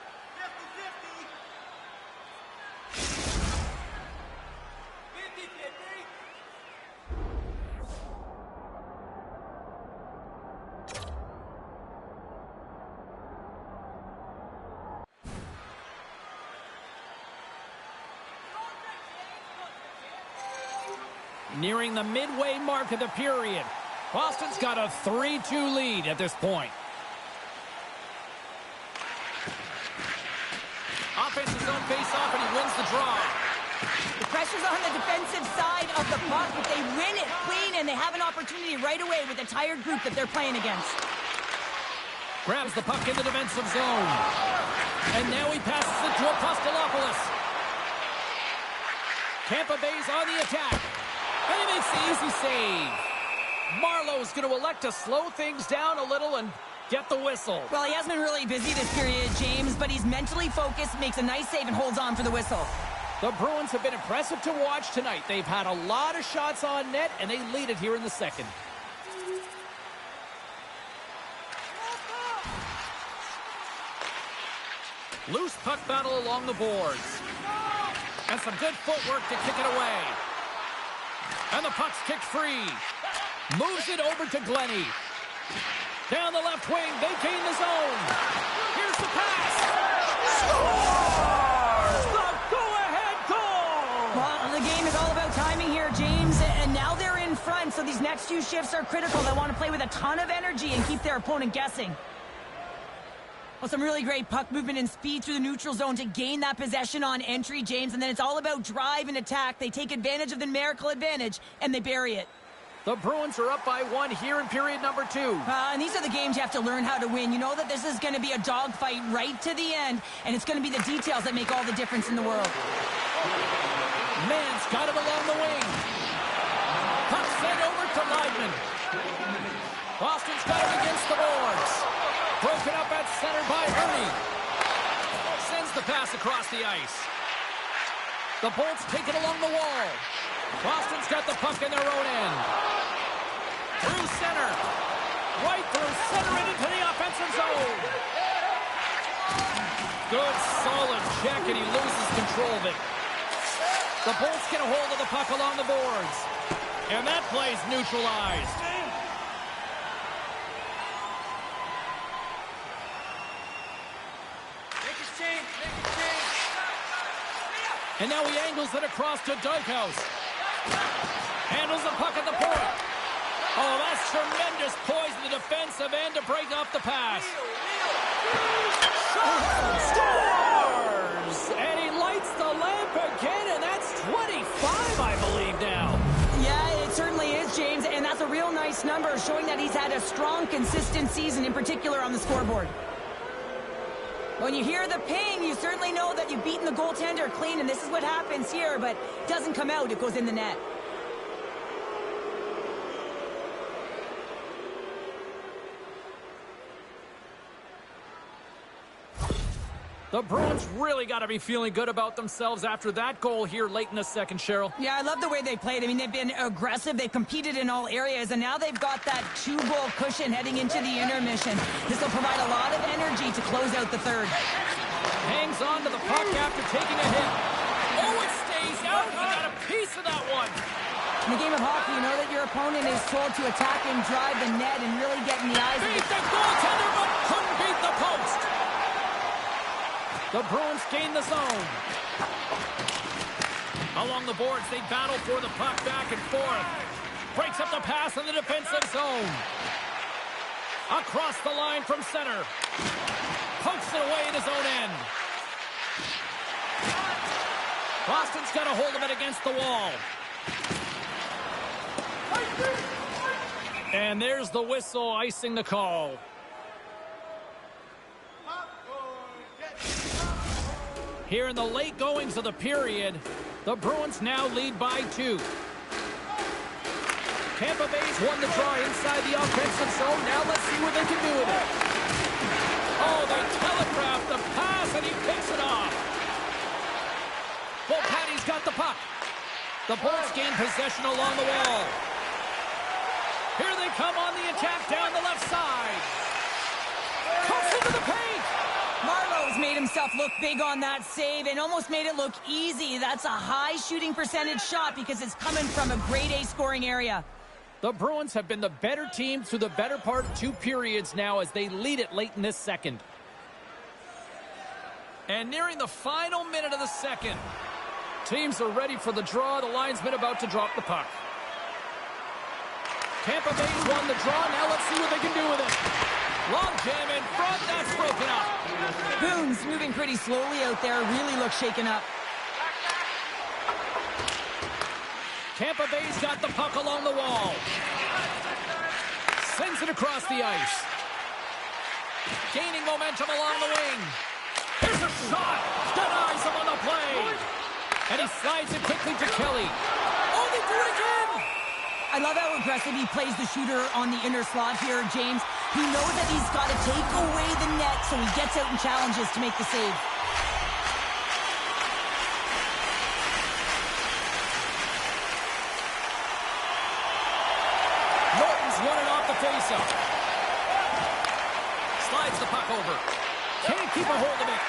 Speaker 1: Nearing the midway mark of the period. Boston's got a 3-2 lead at this point. Offensive zone face-off, and he wins the draw.
Speaker 2: The pressure's on the defensive side of the puck, but they win it clean, and they have an opportunity right away with the tired group that they're playing against.
Speaker 1: Grabs the puck in the defensive zone. And now he passes it to Apostolopoulos. Tampa Bay's on the attack. And he makes the easy save. Marlowe's going to elect to slow things down a little and get the whistle.
Speaker 2: Well, he hasn't been really busy this period, James, but he's mentally focused, makes a nice save, and holds on for the whistle.
Speaker 1: The Bruins have been impressive to watch tonight. They've had a lot of shots on net, and they lead it here in the second. Loose puck battle along the boards. And some good footwork to kick it away. And the puck's kicked free. Moves it over to Glennie. Down the left wing, they gain the zone. Here's the pass. Scores! The go-ahead goal!
Speaker 2: Well, the game is all about timing here, James, and now they're in front, so these next few shifts are critical. They want to play with a ton of energy and keep their opponent guessing. Well, some really great puck movement and speed through the neutral zone to gain that possession on entry, James, and then it's all about drive and attack. They take advantage of the numerical advantage, and they bury it.
Speaker 1: The Bruins are up by 1 here in period number 2.
Speaker 2: And these are the games you have to learn how to win. You know that this is going to be a dogfight right to the end, and it's going to be the details that make all the difference in the world.
Speaker 1: Mann's got it along the wing. Puck sent over to Leidman. Boston's got it against the boards. Broken up at center by Ernie. Sends the pass across the ice. The Bolts take it along the wall. Boston's got the puck in their own end. Through center. Right through center and into the offensive zone. Good, solid check, and he loses control of it. The Bolts get a hold of the puck along the boards. And that play's neutralized. And now he angles it across to Dykhouse. Handles the puck at the point. Oh, that's tremendous poise in the defensive end to break off the pass. Scores! And he lights the lamp again, and that's 25, I believe, now.
Speaker 2: Yeah, it certainly is, James, and that's a real nice number, showing that he's had a strong, consistent season, in particular on the scoreboard. When you hear the ping, you certainly know that you've beaten the goaltender clean, and this is what happens here, but it doesn't come out, it goes in the net.
Speaker 1: The Bruins really got to be feeling good about themselves after that goal here late in the second, Cheryl.
Speaker 2: Yeah, I love the way they played. I mean, they've been aggressive. They've competed in all areas, and now they've got that 2-goal cushion heading into the intermission. This will provide a lot of energy to close out the third.
Speaker 1: Hangs on to the puck after taking a hit. Oh, it stays out. He got a piece of that one.
Speaker 2: In the game of hockey, you know that your opponent is told to attack and drive the net and really get in the eyes of
Speaker 1: Beat the goaltender, but couldn't beat the post. The Bruins gain the zone. Along the boards, they battle for the puck back and forth. Breaks up the pass in the defensive zone. Across the line from center. Pokes it away in his own end. Boston's got a hold of it against the wall. And there's the whistle icing the call. Here in the late goings of the period, the Bruins now lead by 2. Tampa Bay's won the draw inside the offensive zone. Now let's see what they can do with it. Oh, they telegraphed the pass, and he picks it off. Volpatti's got the puck. The Bolts gain possession along the wall. Here they come on the attack down the left side. Comes into the paint.
Speaker 2: Marlowe's made himself look big on that save and almost made it look easy. That's a high shooting percentage shot because it's coming from a grade A scoring area.
Speaker 1: The Bruins have been the better team through the better part of 2 periods now as they lead it late in this second. And nearing the final minute of the second. Teams are ready for the draw. The linesman about to drop the puck. Tampa Bay's won the draw. Now let's see what they can do with it. Long jam in front. That's broken up.
Speaker 2: Boone's moving pretty slowly out there. Really looks shaken up.
Speaker 1: Tampa Bay's got the puck along the wall. Sends it across the ice. Gaining momentum along the wing. Here's a shot. Denies him on the play. And he slides it quickly to Kelly. Oh, they do it again.
Speaker 2: I love how aggressive he plays the shooter on the inner slot here, James. He knows that he's got to take away the net, so he gets out and challenges to make the save.
Speaker 1: Norton's running off the faceoff. Slides the puck over. Can't keep a hold of it.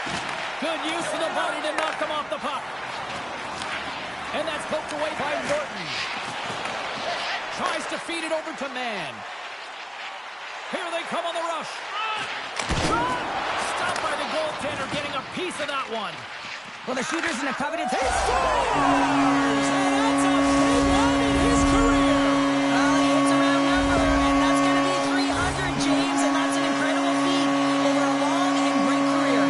Speaker 1: Good use of the body to knock him off the puck. And that's poked away by Norton. Tries to feed it over to Mann. Here they come on the rush. Stopped by the goaltender, getting a piece of that one.
Speaker 2: Well, the shooter's in a coveted...
Speaker 1: He scores! And that's a big one in his career.
Speaker 2: Well, he hits a round number, and that's going to be 300, James, and that's an incredible feat over a long and great career.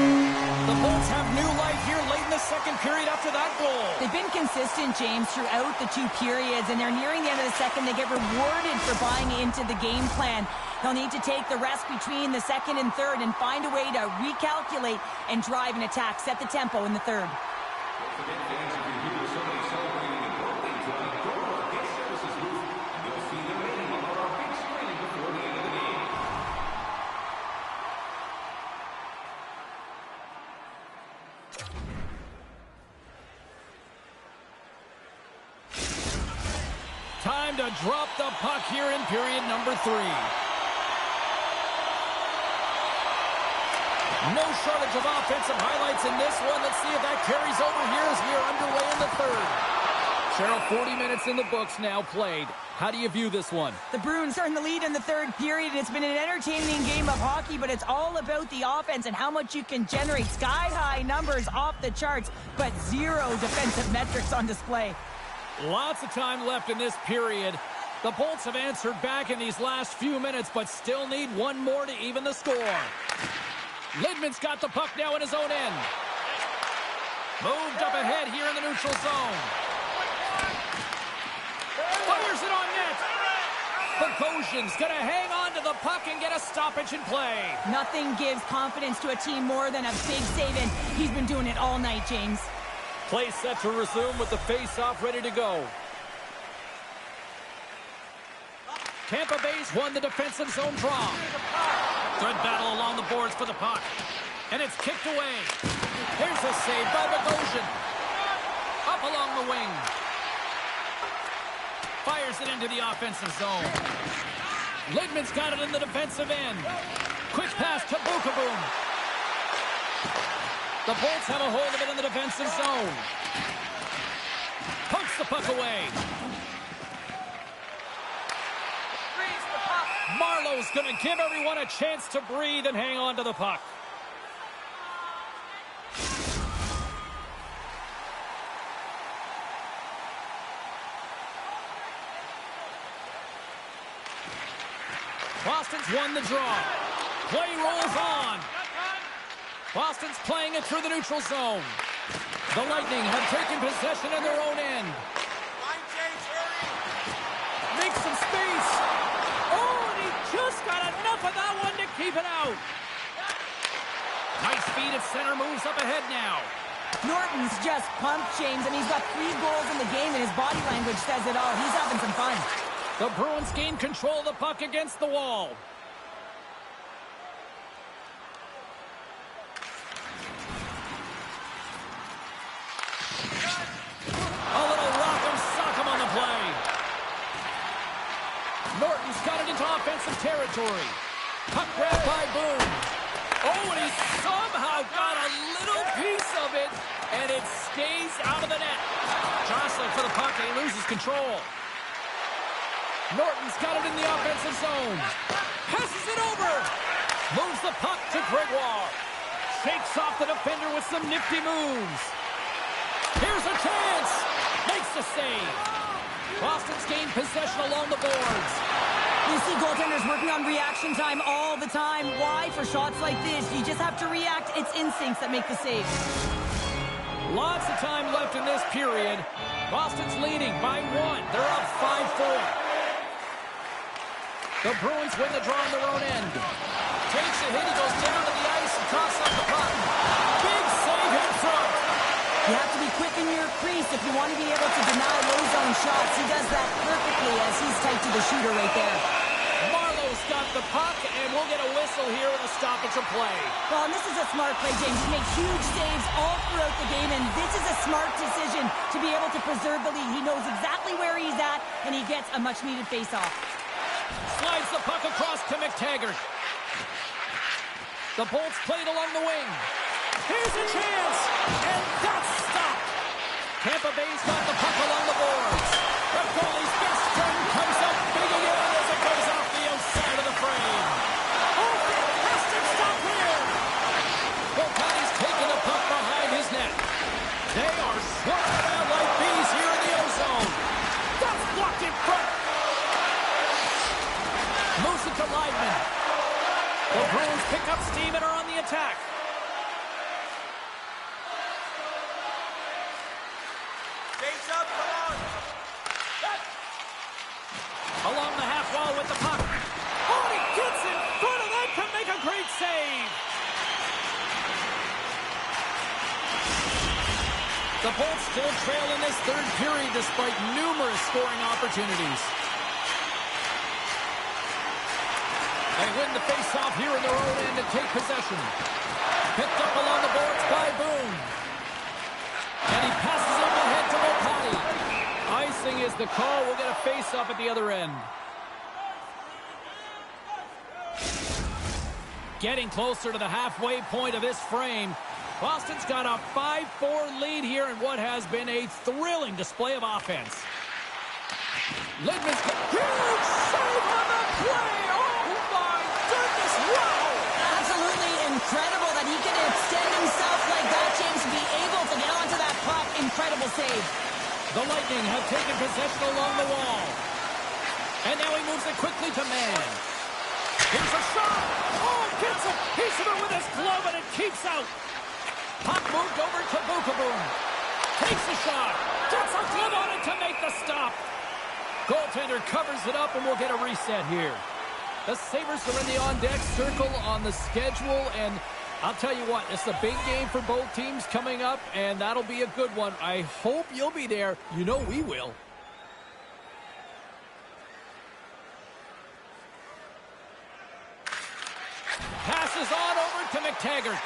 Speaker 1: The Bolts have new life here late in the second period after that goal.
Speaker 2: They've been consistent, James, throughout the 2 periods, and they're nearing the end of the second. They get rewarded for buying into the game plan. They'll need to take the rest between the second and third and find a way to recalculate and drive an attack, set the tempo in the third.
Speaker 1: Time to drop the puck here in period number 3. No shortage of offensive highlights in this one. Let's see if that carries over here as we are underway in the third. Cheryl, 40 minutes in the books now played. How do you view this one?
Speaker 2: The Bruins are in the lead in the third period. It's been an entertaining game of hockey, but it's all about the offense and how much you can generate. Sky-high numbers off the charts, but 0 defensive metrics on display.
Speaker 1: Lots of time left in this period. The Bolts have answered back in these last few minutes, but still need one more to even the score. Lidman's got the puck now in his own end. Moved up ahead here in the neutral zone. Fires it on net. Bogosian's going to hang on to the puck and get a stoppage in play.
Speaker 2: Nothing gives confidence to a team more than a big save, and he's been doing it all night, James.
Speaker 1: Play set to resume with the face-off ready to go. Tampa Bay's won the defensive zone draw. Good battle along the boards for the puck. And it's kicked away. Here's a save by Bogosian. Up along the wing. Fires it into the offensive zone. Lidman's got it in the defensive end. Quick pass to Bukaboom. The Bolts have a hold of it in the defensive zone. Punts the puck away. Marlowe's going to give everyone a chance to breathe and hang on to the puck. Boston's won the draw. Play rolls on. Boston's playing it through the neutral zone. The Lightning have taken possession in their own end. Make some space. Oh, and he just got enough of that one to keep it out. Nice feed at center, moves up ahead now.
Speaker 2: Norton's just pumped, James, and he's got 3 goals in the game, and his body language says it all. He's having some fun.
Speaker 1: The Bruins gain control of the puck against the wall. A little rock'em sock'em on the play. Norton's got it into offensive territory. Puck grab by Boone. Oh, and he somehow got a little piece of it, and it stays out of the net. Jostling for the puck, and he loses control. Norton's got it in the offensive zone. Passes it over. Moves the puck to Gregoire. Shakes off the defender with some nifty moves. Here's a chance. Makes the save. Boston's gained possession along the boards.
Speaker 2: You see goaltenders working on reaction time all the time. Why? For shots like this, you just have to react. It's instincts that make the save.
Speaker 1: Lots of time left in this period. Boston's leading by 1. They're up 5-4. The Bruins win the draw on their own end. Takes a hit, he goes down to the ice and tosses up the puck. Big save in front.
Speaker 2: You have to be quick in your crease if you want to be able to deny low zone shots. He does that perfectly as he's tight to the shooter right there.
Speaker 1: Marlowe's got the puck, and we'll get a whistle here in a stoppage of play.
Speaker 2: Well, and this is a smart play, James. He makes huge saves all throughout the game, and this is a smart decision to be able to preserve the lead. He knows exactly where he's at, and he gets a much-needed face-off.
Speaker 1: Slides the puck across to McTaggart. The Bolts played along the wing. Here's a chance, and that's stopped. Tampa Bay's got the puck along the boards. The goalie's best friend comes up big again as it goes off the outside of the frame. Oh, fantastic stop here. Volpatti's taking the puck behind his net. They are swarming around like bees here in the O-zone. That's blocked in front. Moves it to Lineman. The Bruins pick up steam and are on the attack.
Speaker 5: Face up, come on.
Speaker 1: Along the half wall with the puck. Oh, he gets in front of that to make a great save. The Bolts still trail in this third period despite numerous scoring opportunities. They win the face-off here in their own end and take possession. Picked up along the boards by Boone. And he passes it ahead to Volpatti. Icing is the call. We'll get a face-off at the other end. Getting closer to the halfway point of this frame. Boston's got a 5-4 lead here in what has been a thrilling display of offense. Lidman's huge save on the play.
Speaker 2: Absolutely incredible that he can extend himself like that, James, to be able to get onto that puck. Incredible save.
Speaker 1: The Lightning have taken possession along the wall. And now he moves it quickly to man. Here's a shot. Oh, gets a piece of it with his glove, and it keeps out. Puck moved over to Bukaboom. Takes a shot. Gets a glove on it to make the stop. Goaltender covers it up, and we'll get a reset here. The Sabres are in the on-deck circle on the schedule, and I'll tell you what, it's a big game for both teams coming up, and that'll be a good one. I hope you'll be there. You know we will. Passes on over to McTaggart.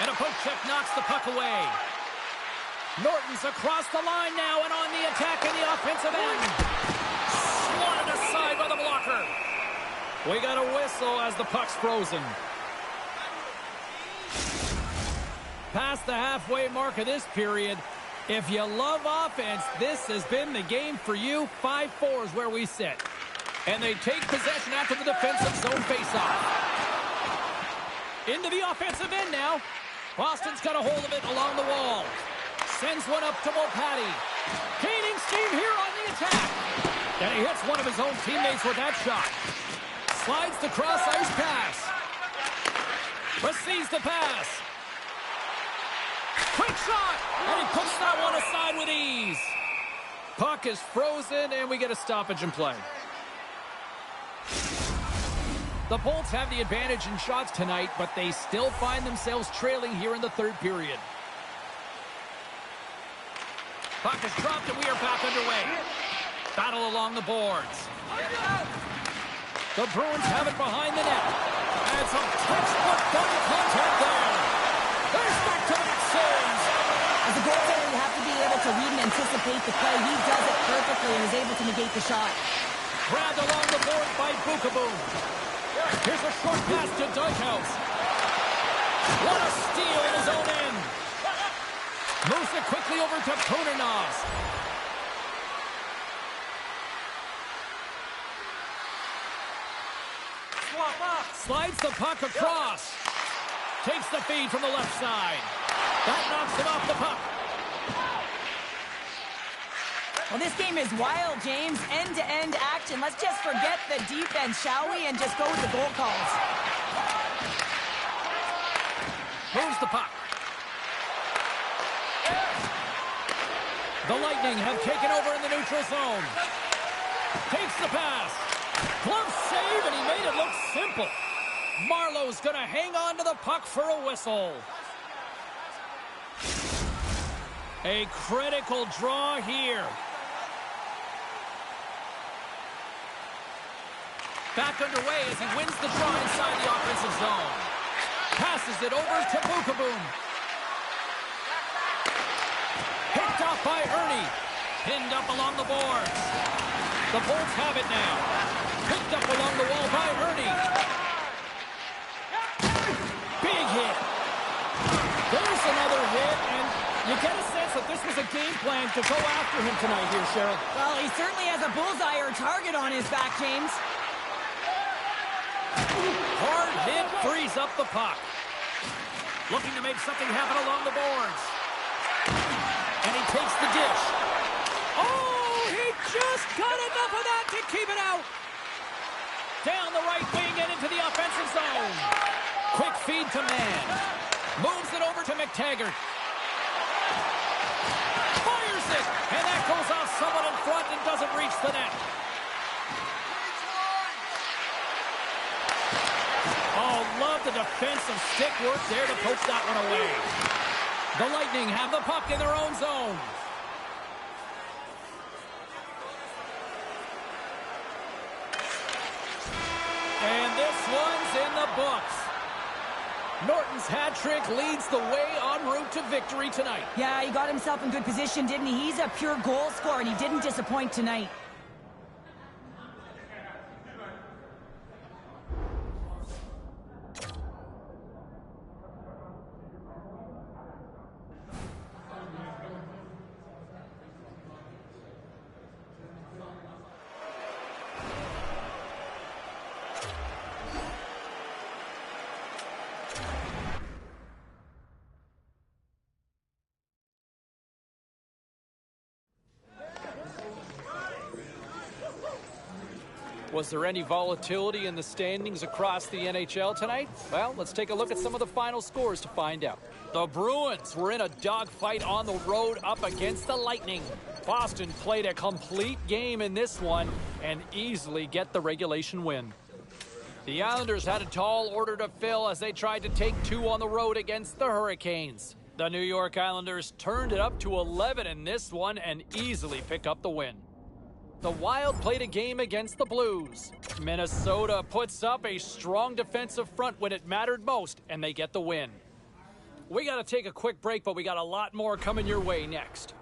Speaker 1: And a poke check knocks the puck away. Norton's across the line now and on the attack in the offensive end. Swatted aside by the blocker. We got a whistle as the puck's frozen. Past the halfway mark of this period. If you love offense, this has been the game for you. 5-4 is where we sit. And they take possession after the defensive zone faceoff. Into the offensive end now. Boston's got a hold of it along the wall. Sends one up to Volpatti. Gaining steam here on the attack. And he hits one of his own teammates with that shot. Slides the cross-ice pass. Receives the pass. Quick shot! And he puts that one aside with ease. Puck is frozen, and we get a stoppage in play. The Bolts have the advantage in shots tonight, but they still find themselves trailing here in the third period. Puck is dropped, and we are back underway. Battle along the boards. The Bruins have it behind the net. And some textbook body contact there. There's back to Matt Sims.
Speaker 2: As a goaltender, you have to be able to read and anticipate the play. He does it perfectly and is able to negate the shot.
Speaker 1: Grabbed along the board by Bukaboom. Here's a short pass to Dykhouse. What a steal in his own end. Moves it quickly over to Punanov. Slides the puck across. Takes the feed from the left side. That knocks him off the puck.
Speaker 2: Well, this game is wild, James. End-to-end action. Let's just forget the defense, shall we? And just go with the goal calls.
Speaker 1: Moves the puck. The Lightning have taken over in the neutral zone. Takes the pass. Glove save, and he made it look simple. Marlowe's going to hang on to the puck for a whistle. A critical draw here. Back underway as he wins the draw inside the offensive zone. Passes it over to Bukaboom. Picked off by Ernie. Pinned up along the boards. The Bolts have it now. Picked up along the wall by Ernie. Big hit. There's another hit, and you get a sense that this was a game plan to go after him tonight here, Cheryl.
Speaker 2: Well, he certainly has a bullseye or target on his back, James.
Speaker 1: Hard hit frees up the puck. Looking to make something happen along the boards. And he takes the dish. Oh, he just got enough of that to keep it out. Down the right wing and into the offensive zone. Quick feed to Mann. Moves it over to McTaggart. Fires it. And that goes off someone in front and doesn't reach the net. Oh, love the defensive stick work there to poke that one away. The Lightning have the puck in their own zone. And this one's in the books. Norton's hat trick leads the way en route to victory tonight.
Speaker 2: Yeah, he got himself in good position, didn't he? He's a pure goal scorer, and he didn't disappoint tonight.
Speaker 1: Was there any volatility in the standings across the NHL tonight? Well, let's take a look at some of the final scores to find out. The Bruins were in a dogfight on the road up against the Lightning. Boston played a complete game in this one and easily get the regulation win. The Islanders had a tall order to fill as they tried to take two on the road against the Hurricanes. The New York Islanders turned it up to 11 in this one and easily pick up the win. The Wild played a game against the Blues. Minnesota puts up a strong defensive front when it mattered most, and they get the win. We got to take a quick break, but we got a lot more coming your way next.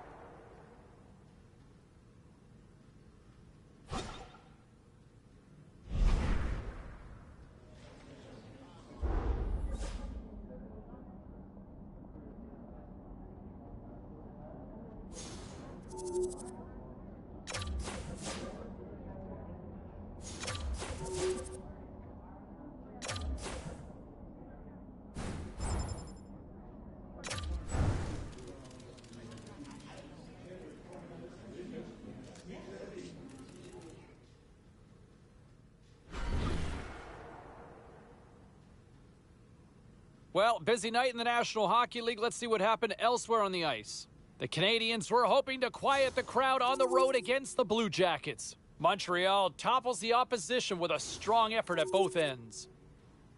Speaker 1: Well, busy night in the National Hockey League. Let's see what happened elsewhere on the ice. The Canadiens were hoping to quiet the crowd on the road against the Blue Jackets. Montreal topples the opposition with a strong effort at both ends.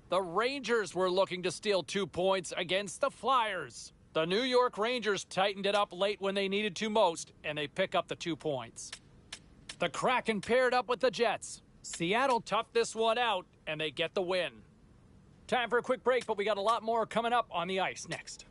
Speaker 1: The Rangers were looking to steal 2 points against the Flyers. The New York Rangers tightened it up late when they needed to most, and they pick up the 2 points. The Kraken paired up with the Jets. Seattle toughed this one out, and they get the win. Time for a quick break, but we got a lot more coming up on the ice next.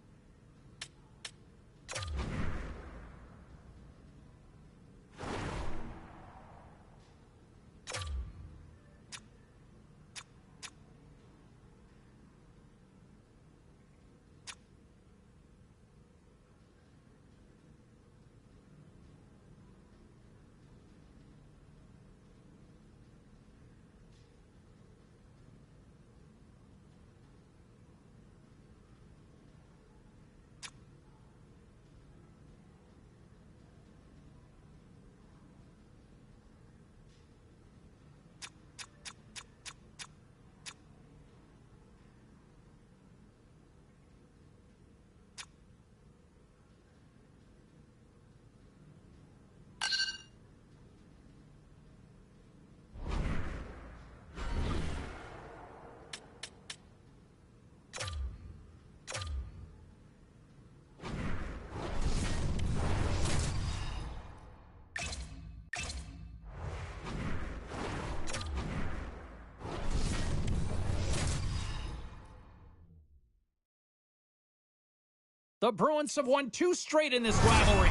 Speaker 1: The Bruins have won 2 straight in this rivalry.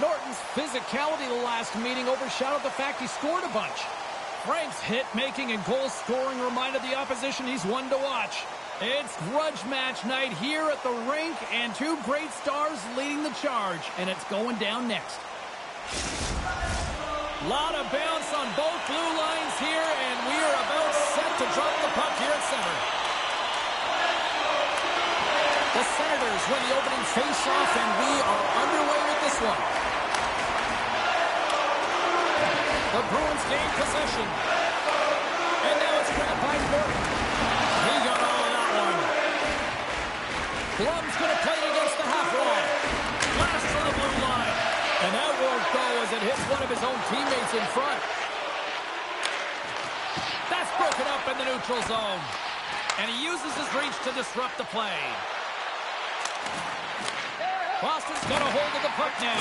Speaker 1: Norton's physicality the last meeting overshadowed the fact he scored a bunch. Frank's hit-making and goal-scoring reminded the opposition he's one to watch. It's grudge match night here at the rink, and 2 great stars leading the charge, and it's going down next. Lot of bounce on both blue lines here, and we are about set to drop the puck here at center. The Senators win the opening face-off, and we are underway with this one. The Bruins gain possession. And now it's grabbed by Norton. He got all of that one. Blum's going to play it against the half wall. Blast from the blue line. And that won't go as it hits one of his own teammates in front. That's broken up in the neutral zone. And he uses his reach to disrupt the play. Boston's got a hold of the puck now.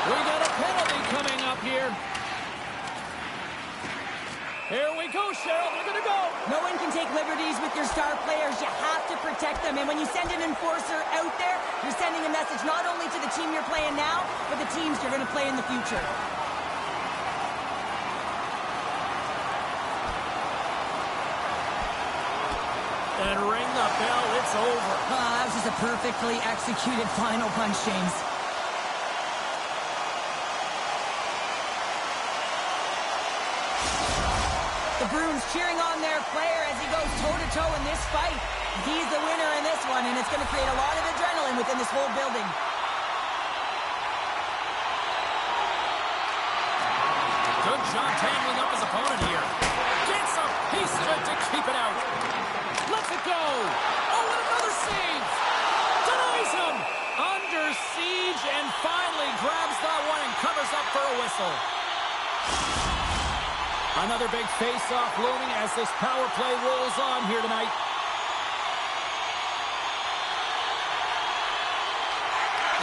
Speaker 1: We got a penalty coming up here. Here we go, Cheryl. They're going to go.
Speaker 2: No one can take liberties with your star players. You have to protect them. And when you send an enforcer out there, you're sending a message not only to the team you're playing now, but the teams you're going to play in the future.
Speaker 1: And ring the bell, it's over.
Speaker 2: That was just a perfectly executed final punch, James. The Bruins cheering on their player as he goes toe-to-toe in this fight. He's the winner in this one, and it's going to create a lot of adrenaline within this whole building.
Speaker 1: Good job tangling up his opponent here. Gets him. He's stood to keep it out. Lets it go. Oh, and another save. Denies him. Under siege and finally grabs that one and covers up for a whistle. Another big face-off looming as this power play rolls on here tonight.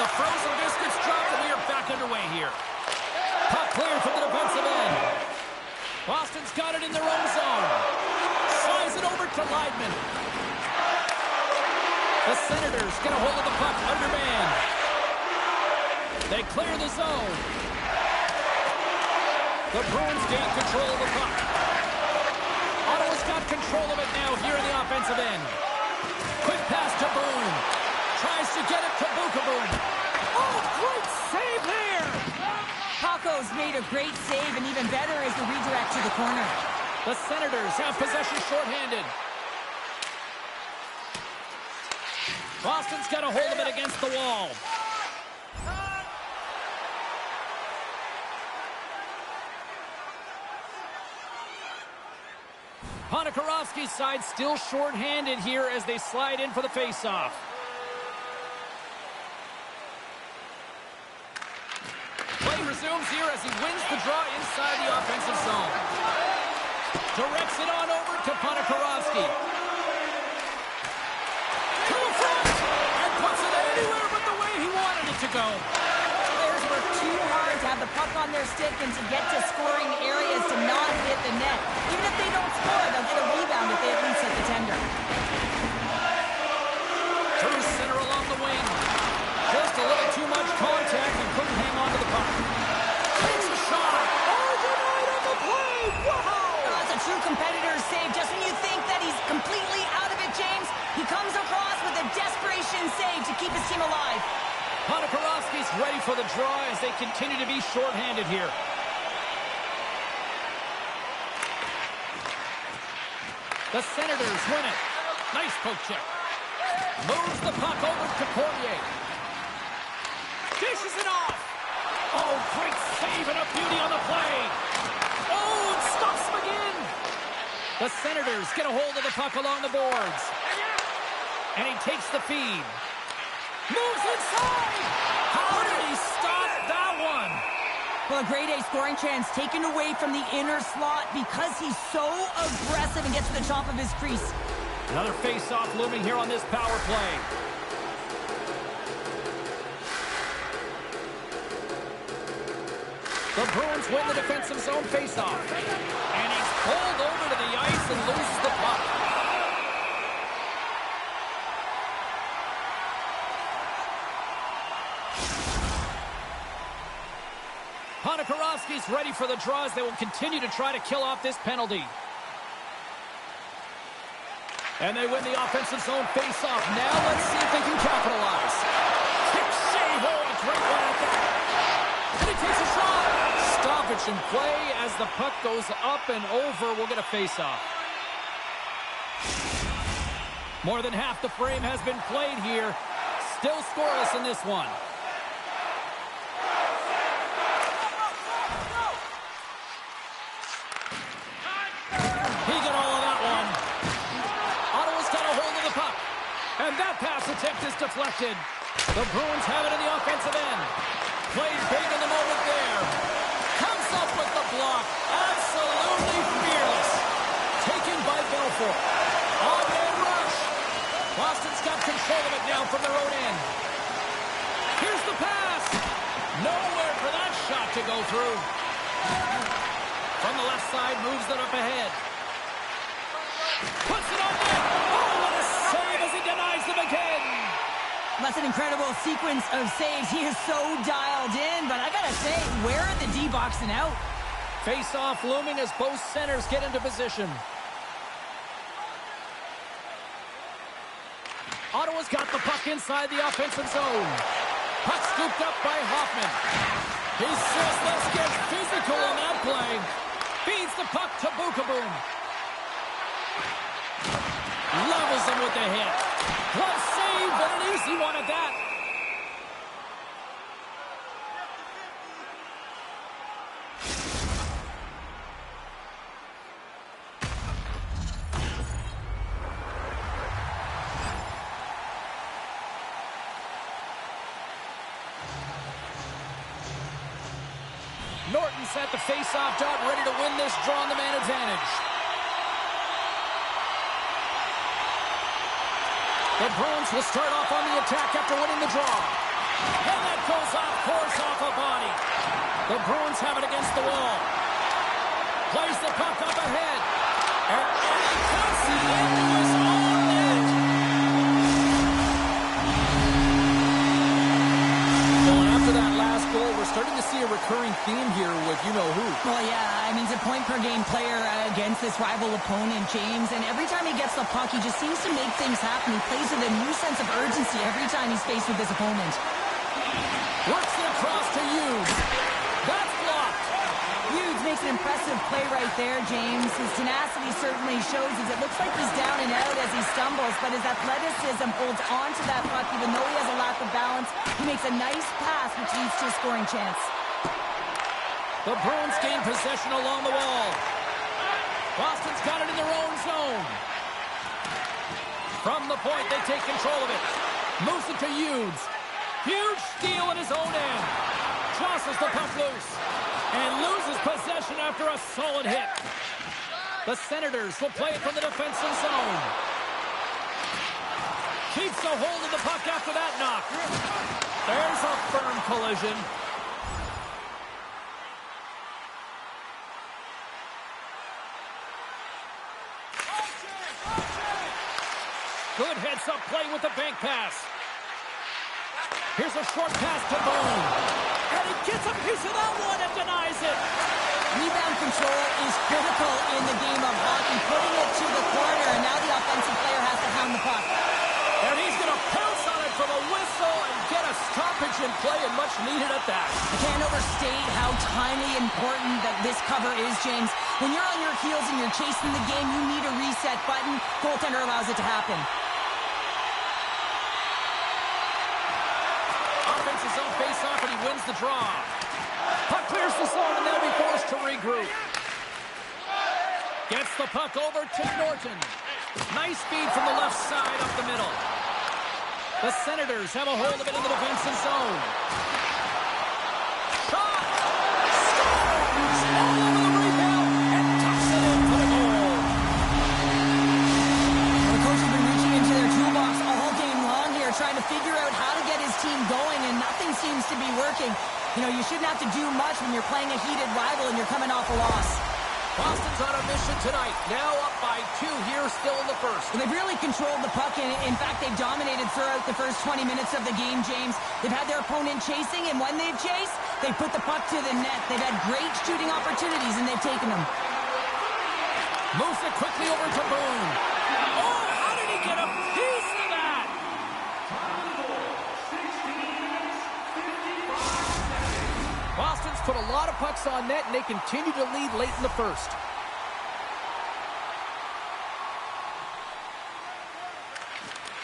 Speaker 1: The frozen biscuits drop and we are back underway here. Puck cleared from the defensive end. Boston's got it in their own zone. Slides it over to Leidman. The Senators get a hold of the puck under man. They clear the zone. The Bruins gain control of the puck. Ottawa's got control of it now here in the offensive end. Quick pass to Boone. Tries to get it to Boone. Oh, great save there!
Speaker 2: Paco's made a great save, and even better is the redirect to the corner.
Speaker 1: The Senators have possession shorthanded. Boston's got a hold of it against the wall. Ponikarovsky's side still shorthanded here as they slide in for the faceoff. Play resumes here as he wins the draw inside the offensive zone. Directs it on over to Ponikarovsky. To the front! And puts it anywhere but the way he wanted it to go.
Speaker 2: Players work too hard to have the puck on their stick and to get to scoring areas to not hit the net. Even if they don't score, they'll get a rebound if they at least hit the tender.
Speaker 1: Through center along the wing. Just a little too much contact and couldn't hang on to the puck. Takes a shot. Oh, denied on the play. Wow!
Speaker 2: That's a true competitor's save. Just when you think that he's completely out of it, James, he comes across with a desperation save to keep his team alive.
Speaker 1: Ponikarovsky's ready for the draw as they continue to be shorthanded here. The Senators win it. Nice poke check. Moves the puck over to Poirier. Dishes it off. Oh, great save and a beauty on the play. Oh, it stops him again. The Senators get a hold of the puck along the boards. And he takes the feed. Moves inside. How did he stop that one?
Speaker 2: Well, a grade A scoring chance taken away from the inner slot because he's so aggressive and gets to the top of his crease.
Speaker 1: Another face-off looming here on this power play. The Bruins win the defensive zone face-off. And he's pulled over to the ice and loses the puck. Ponikarovsky's ready for the draws. They will continue to try to kill off this penalty. And they win the offensive zone face-off. Now let's see if they can capitalize. Kick save. Oh, a great one at that. And he takes a shot. Stoppage in play as the puck goes up and over. We'll get a face-off. More than half the frame has been played here. Still scoreless in this one. And that pass attempt is deflected. The Bruins have it in the offensive end. Played big in the moment there. Comes up with the block. Absolutely fearless. Taken by Belfort. On-man rush. Boston's got control of it now from their own end. Here's the pass. Nowhere for that shot to go through. From the left side, moves it up ahead. Puts it on net. Oh, what a save as he denies them again.
Speaker 2: That's an incredible sequence of saves. He is so dialed in, but I gotta say, where are the D-boxing out?
Speaker 1: Face-off looming as both centers get into position. Ottawa's got the puck inside the offensive zone. Puck scooped up by Hoffman. He says, let's get physical on that play. Feeds the puck to Boone. Levels him with the hit. Glove save, but an easy one at that. Norton's at the face-off dot, ready to win this draw on the man advantage. The Bruins will start off on the attack after winning the draw. And that goes off course off a body. The Bruins have it against the wall. Plays the puck up ahead. And he cuts it in.
Speaker 2: Well, yeah, I mean, he's a point-per-game player against this rival opponent, James, and every time he gets the puck, he just seems to make things happen. He plays with a new sense of urgency every time he's faced with this opponent.
Speaker 1: Works it across to Hughes. That's blocked.
Speaker 2: Hughes makes an impressive play right there, James. His tenacity certainly shows as it looks like he's down and out as he stumbles, but his athleticism holds on to that puck even though he has a lack of balance. He makes a nice pass, which leads to a scoring chance.
Speaker 1: The Bruins gain possession along the wall. Boston's got it in their own zone. From the point, they take control of it. Moves it to Hughes. Huge steal in his own end. Tosses the puck loose. And loses possession after a solid hit. The Senators will play it from the defensive zone. Keeps a hold of the puck after that knock. There's a firm collision. Good heads-up play with the bank pass. Here's a short pass to Boone. And he gets a piece of that one and denies it.
Speaker 2: Rebound control is critical in the game of hockey. Putting it to the corner, and now the offensive player has to hound the puck.
Speaker 1: And he's going to pounce on it for the whistle and get a stoppage in play, and much needed at that.
Speaker 2: I can't overstate how timely important that this cover is, James. When you're on your heels and you're chasing the game, you need a reset button. Goaltender allows it to happen.
Speaker 1: His own face-off, and he wins the draw. Puck clears the zone, and they'll be forced to regroup. Gets the puck over to Norton. Nice feed from the left side up the middle. The Senators have a hold of it in the defensive zone. Shot! Scores! All over the rebound, and tucks it in for the goal.
Speaker 2: The coach has been reaching into their toolbox all game long here, trying to figure out how to get his team going, and nothing seems to be working. You know, you shouldn't have to do much when you're playing a heated rival and you're coming off a loss.
Speaker 1: Boston's on a mission tonight. Now up by 2 here, still in the first.
Speaker 2: Well, they've really controlled the puck, and in fact, they've dominated throughout the first 20 minutes of the game, James. They've had their opponent chasing, and when they've chased, they've put the puck to the net. They've had great shooting opportunities, and they've taken them.
Speaker 1: Moves it quickly over to Boone. Oh, how did he get a piece of that? Boston's put a lot of pucks on net, and they continue to lead late in the first.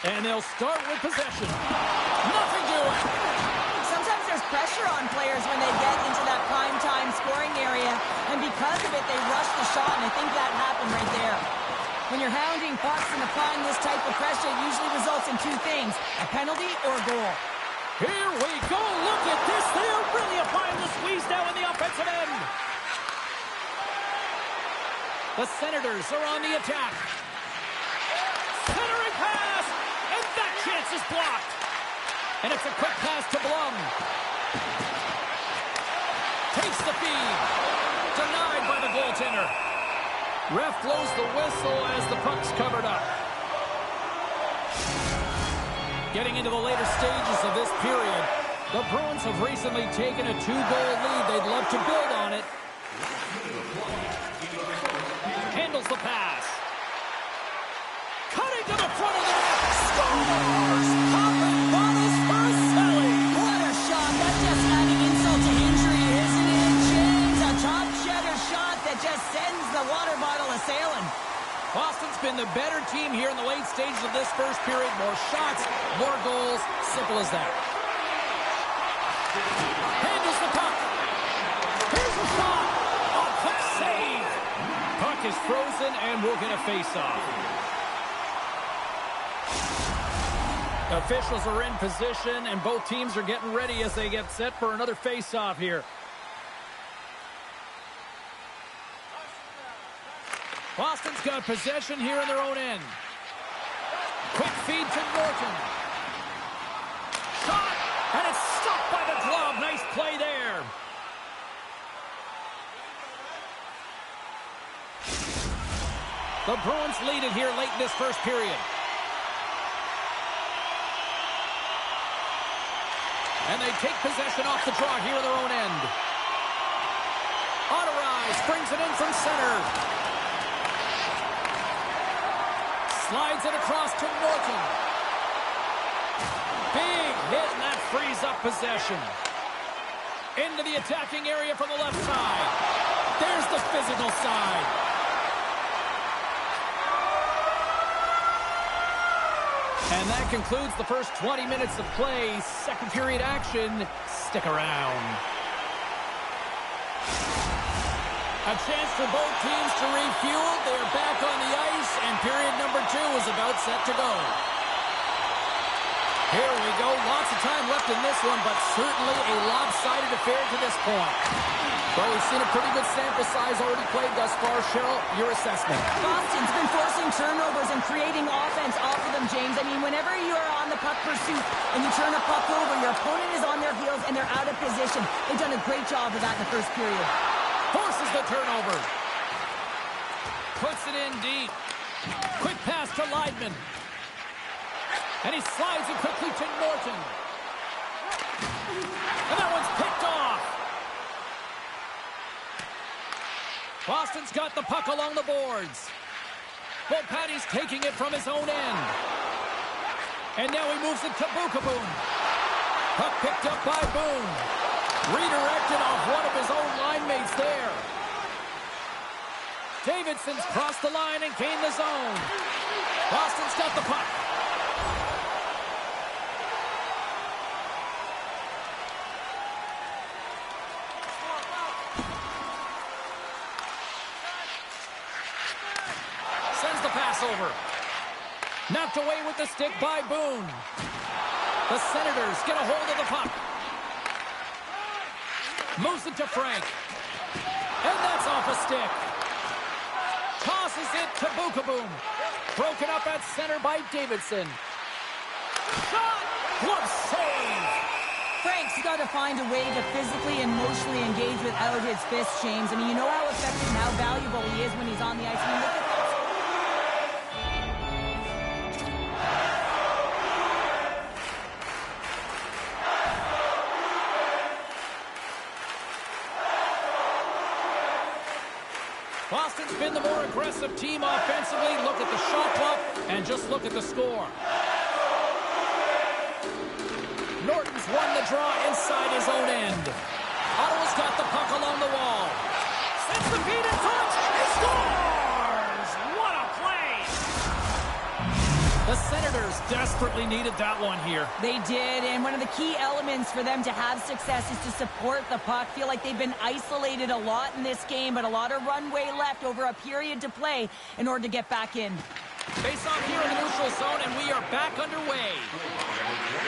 Speaker 1: And they'll start with possession. Nothing doing.
Speaker 2: Sometimes there's pressure on players when they get into that prime-time scoring area, and because of it, they rush the shot, and I think that happened right there. When you're hounding pucks and applying this type of pressure, it usually results in two things, a penalty or a goal.
Speaker 1: Here we go. Look at this. They're really applying the squeeze now in the offensive end. The Senators are on the attack. Centering pass. And that chance is blocked. And it's a quick pass to Blum. Takes the feed. Denied by the goaltender. Ref blows the whistle as the puck's covered up. Getting into the later stages of this period, the Bruins have recently taken a 2-goal lead. They'd love to build on it. Handles the pass. Cutting to the front of the net. Scores! Popping bottles for Selly.
Speaker 2: What a shot. That's just adding insult to injury, isn't it, James? A top cheddar shot that just sends the water bottle a-sailing.
Speaker 1: Boston's been the better team here in the late stages of this first period. More shots, more goals. Simple as that. Handles the puck. Here's a shot. A quick save. Puck is frozen and we'll get a face-off. Officials are in position and both teams are getting ready as they get set for another face-off here. Boston's got possession here in their own end. Quick feed to Norton. Shot! And it's stopped by the glove. Nice play there. The Bruins lead it here late in this first period. And they take possession off the draw here in their own end. On a ride. Price brings it in from center. Slides it across to Norton. Big hit, and that frees up possession. Into the attacking area from the left side. There's the physical side. And that concludes the first 20 minutes of play. Second period action. Stick around. A chance for both teams to refuel. They're back on the ice, and period number 2 is about set to go. Here we go. Lots of time left in this one, but certainly a lopsided affair to this point. Well, we've seen a pretty good sample size already played thus far. Cheryl, your assessment.
Speaker 2: Boston's been forcing turnovers and creating offense off of them, James. I mean, whenever you're on the puck pursuit and you turn a puck over, your opponent is on their heels and they're out of position. They've done a great job of that in the first period.
Speaker 1: Forces the turnover. Puts it in deep. Quick pass to Leidman. And he slides it quickly to Norton. And that one's picked off. Boston's got the puck along the boards. Patty's taking it from his own end. And now he moves it to Boom. Puck picked up by Boone. Redirected off one of his own line mates there. Davidson's crossed the line and gained the zone. Boston's got the puck. Sends the pass over. Knocked away with the stick by Boone. The Senators get a hold of the puck. Moves it to Frank. And that's off a stick. Tosses it to Boom. Broken up at center by Davidson. Shot! Glove save!
Speaker 2: Frank's got to find a way to physically and emotionally engage without his fists, James. I mean, you know how effective and how valuable he is when he's on the ice. I mean, look at that.
Speaker 1: Boston's been the more aggressive team offensively. Look at the shot clock and just look at the score. Norton's won the draw inside his own end. Ottawa's got the puck along the wall. Sends the feed in front. He scores! What a play! The Senators desperately needed that one here.
Speaker 2: They did, and one of the key elements for them to have success is to support the puck. Feel like they've been isolated a lot in this game, but a lot of runway left over a period to play in order to get back in.
Speaker 1: Face off here in the neutral zone, and we are back underway.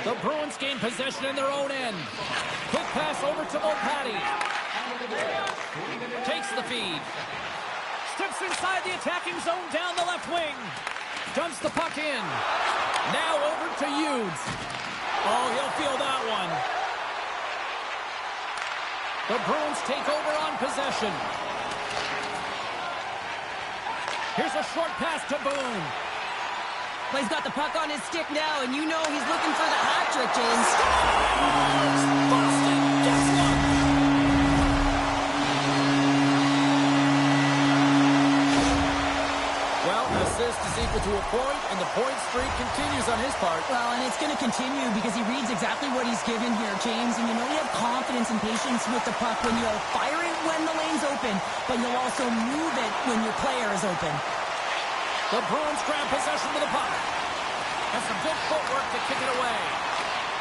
Speaker 1: The Bruins gain possession in their own end. Quick pass over to Patty. Takes the feed. Steps inside the attacking zone down the left wing. Dumps the puck in. Now over to Hughes. Oh, he'll feel that one. The Bruins take over on possession. Here's a short pass to Boone.
Speaker 2: Well, he's got the puck on his stick now, and you know he's looking for the hat trick, James.
Speaker 1: Boston gets one. Well, assist is equal to a point, and the point streak continues on his part.
Speaker 2: Well, and it's going to continue because he reads exactly what he's given here, James. And you know you have confidence and patience with the puck when you'll fire it when the lane's open, but you'll also move it when your player is open.
Speaker 1: The Bruins grab possession of the puck. And some good footwork to kick it away.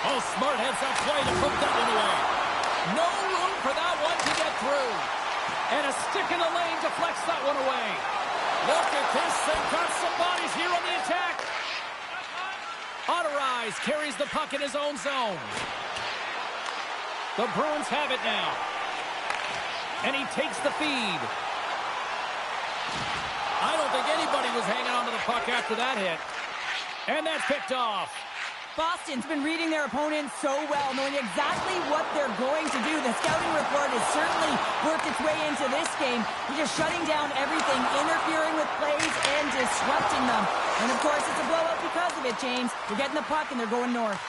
Speaker 1: Oh, smart heads-up play to put that one away. No room for that one to get through. And a stick in the lane deflects that one away. Look at this. They've got some bodies here on the attack. Otterise carries the puck in his own zone. The Bruins have it now. And he takes the feed. I don't think anybody was hanging on to the puck after that hit. And that's picked off.
Speaker 2: Boston's been reading their opponents so well, knowing exactly what they're going to do. The scouting report has certainly worked its way into this game. They're just shutting down everything, interfering with plays, and disrupting them. And, of course, it's a blowout because of it, James. They're getting the puck, and they're going north.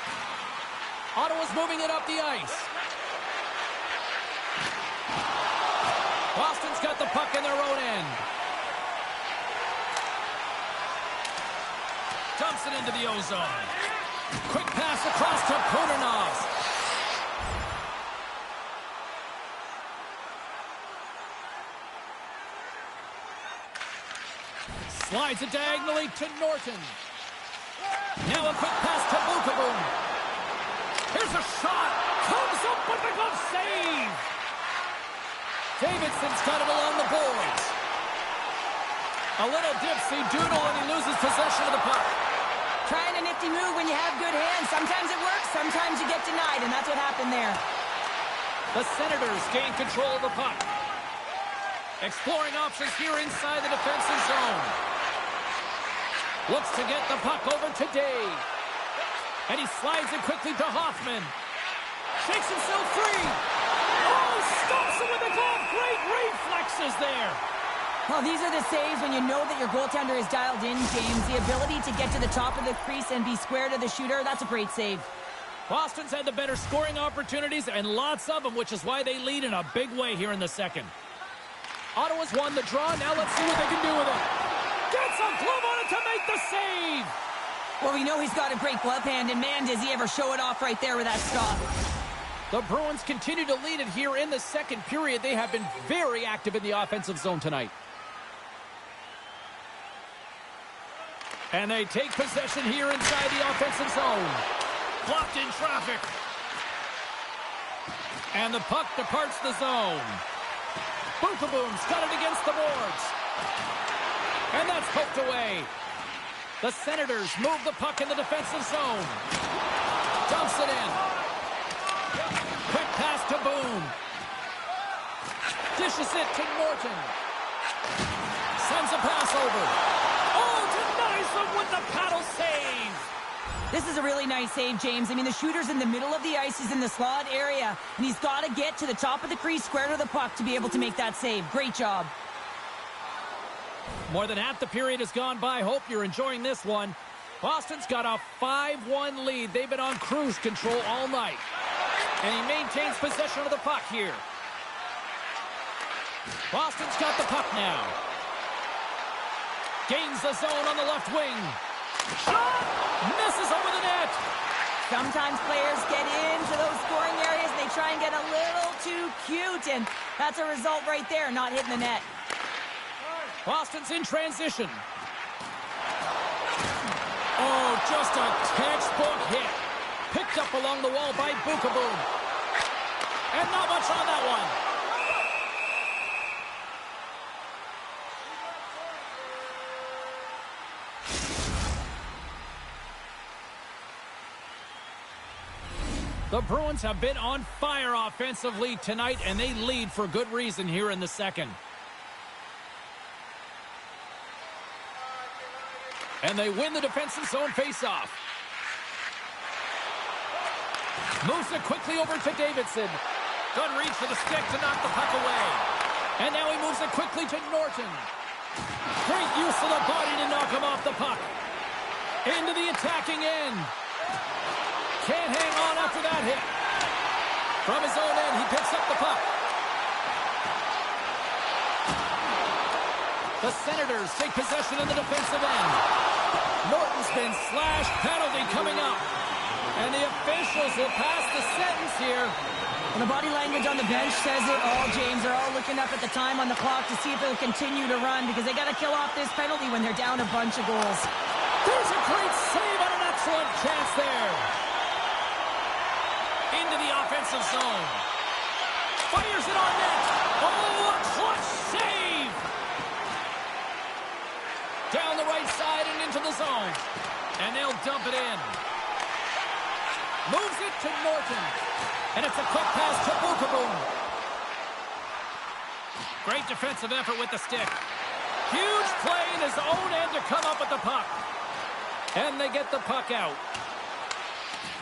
Speaker 1: Ottawa's moving it up the ice. Boston's got the puck in their own end. Dumps it into the ozone. Quick pass across to Putinov. Slides it diagonally to Norton. Now a quick pass to Bukaboom. Here's a shot. Comes up with the glove save. Davidson's got it along the boards. A little dipsy doodle and he loses possession of the puck.
Speaker 2: Trying a nifty move when you have good hands. Sometimes it works, sometimes you get denied, and that's what happened there.
Speaker 1: The Senators gain control of the puck. Exploring options here inside the defensive zone. Looks to get the puck over to Day. And he slides it quickly to Hoffman. Shakes himself free. Oh, stops it with a glove. Great reflexes there.
Speaker 2: Well, these are the saves when you know that your goaltender is dialed in, James. The ability to get to the top of the crease and be square to the shooter, that's a great save.
Speaker 1: Boston's had the better scoring opportunities and lots of them, which is why they lead in a big way here in the second. Ottawa's won the draw. Now let's see what they can do with it. Gets a glove on it to make the save.
Speaker 2: Well, we know he's got a great glove hand, and man, does he ever show it off right there with that stop.
Speaker 1: The Bruins continue to lead it here in the second period. They have been very active in the offensive zone tonight. And they take possession here inside the offensive zone. Blocked in traffic. And the puck departs the zone. Bukaboom's got it against the boards. And that's poked away. The Senators move the puck in the defensive zone. Dumps it in. Quick pass to Boone. Dishes it to Norton. Sends a pass over. Oh, denies them with the paddle save.
Speaker 2: This is a really nice save, James. I mean, the shooter's in the middle of the ice. He's in the slot area, and he's got to get to the top of the crease, square to the puck, to be able to make that save. Great job.
Speaker 1: More than half the period has gone by. Hope you're enjoying this one. Boston's got a 5-1 lead. They've been on cruise control all night. And he maintains possession of the puck here. Boston's got the puck now. Gains the zone on the left wing. Shot! Misses over the net.
Speaker 2: Sometimes players get into those scoring areas and they try and get a little too cute, and that's a result right there, not hitting the net.
Speaker 1: Boston's in transition. Oh, just a textbook hit. Picked up along the wall by Bukaboom. And not much on that one. The Bruins have been on fire offensively tonight, and they lead for good reason here in the second. And they win the defensive zone faceoff. Moves it quickly over to Davidson. Good reach for the stick to knock the puck away. And now he moves it quickly to Norton. Great use of the body to knock him off the puck. Into the attacking end. Can't hang on after that hit. From his own end, he picks up the puck. The Senators take possession in the defensive end. Norton's been slashed. Penalty coming up. And the officials will pass the sentence here.
Speaker 2: And the body language on the bench says it all, James. They're all looking up at the time on the clock to see if they'll continue to run, because they got to kill off this penalty when they're down a bunch of goals.
Speaker 1: There's a great save on an excellent chance there. Into the offensive zone. Fires it on net. Oh, a clutch save. Down the right side and into the zone. And they'll dump it in. Moves it to Norton. And it's a quick pass to Bukaboom. Great defensive effort with the stick. Huge play in his own end to come up with the puck. And they get the puck out.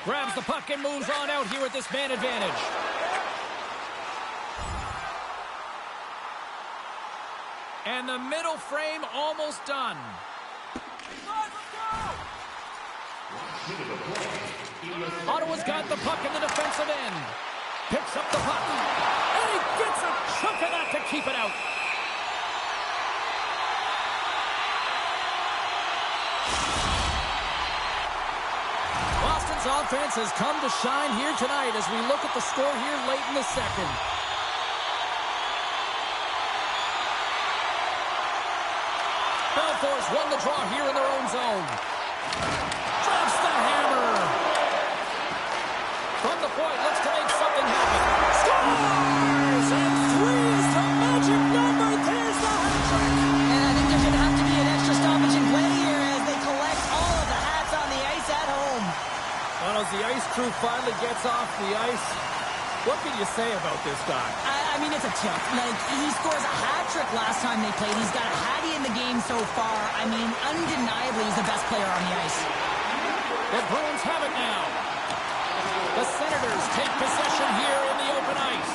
Speaker 1: Grabs the puck and moves on out here with this man advantage. And the middle frame almost done. Ottawa's got the puck in the defensive end. Picks up the puck. And he gets a chunk of that to keep it out. offense has come to shine here tonight as we look at the score here late in the second. Belfour's won the draw here in their own zone. Drops the hammer. From the point, looks to make something happen. Scores! And three's the magic number. There's the hat trick.
Speaker 2: And I think there's going to have to be an extra stoppage in play here as they collect all of the hats on the ice at home.
Speaker 1: Well, as the ice crew finally gets off the ice, what can you say about this guy?
Speaker 2: I mean, it's a tip. Like, he scores a hat trick last time they played. He's got a hattie in the game so far. I mean, undeniably, he's the best player on the ice.
Speaker 1: The Bruins have it now. The Senators take possession here in the open ice.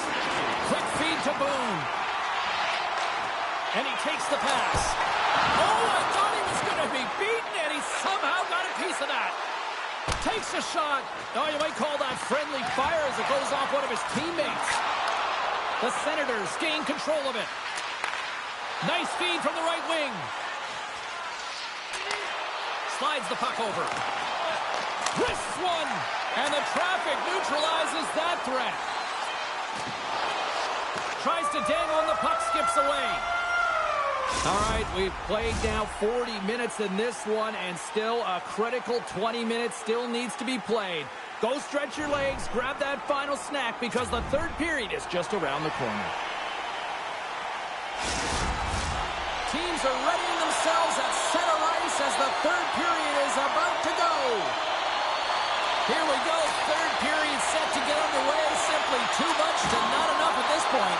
Speaker 1: Quick feed to Boone. And he takes the pass. Oh, I thought he was going to be beaten, and he somehow got a piece of that. Takes a shot. Oh, you might call that friendly fire as it goes off one of his teammates. The Senators gain control of it. Nice feed from the right wing. Slides the puck over. Wrists one. And the traffic neutralizes that threat. Tries to dangle and the puck skips away. All right, we've played now 40 minutes in this one, and still a critical 20 minutes still needs to be played. Go stretch your legs, grab that final snack, because the third period is just around the corner. Teams are readying themselves at center ice as the third period is about to go. Here we go, third period set to get underway. Simply too much to not enough at this point.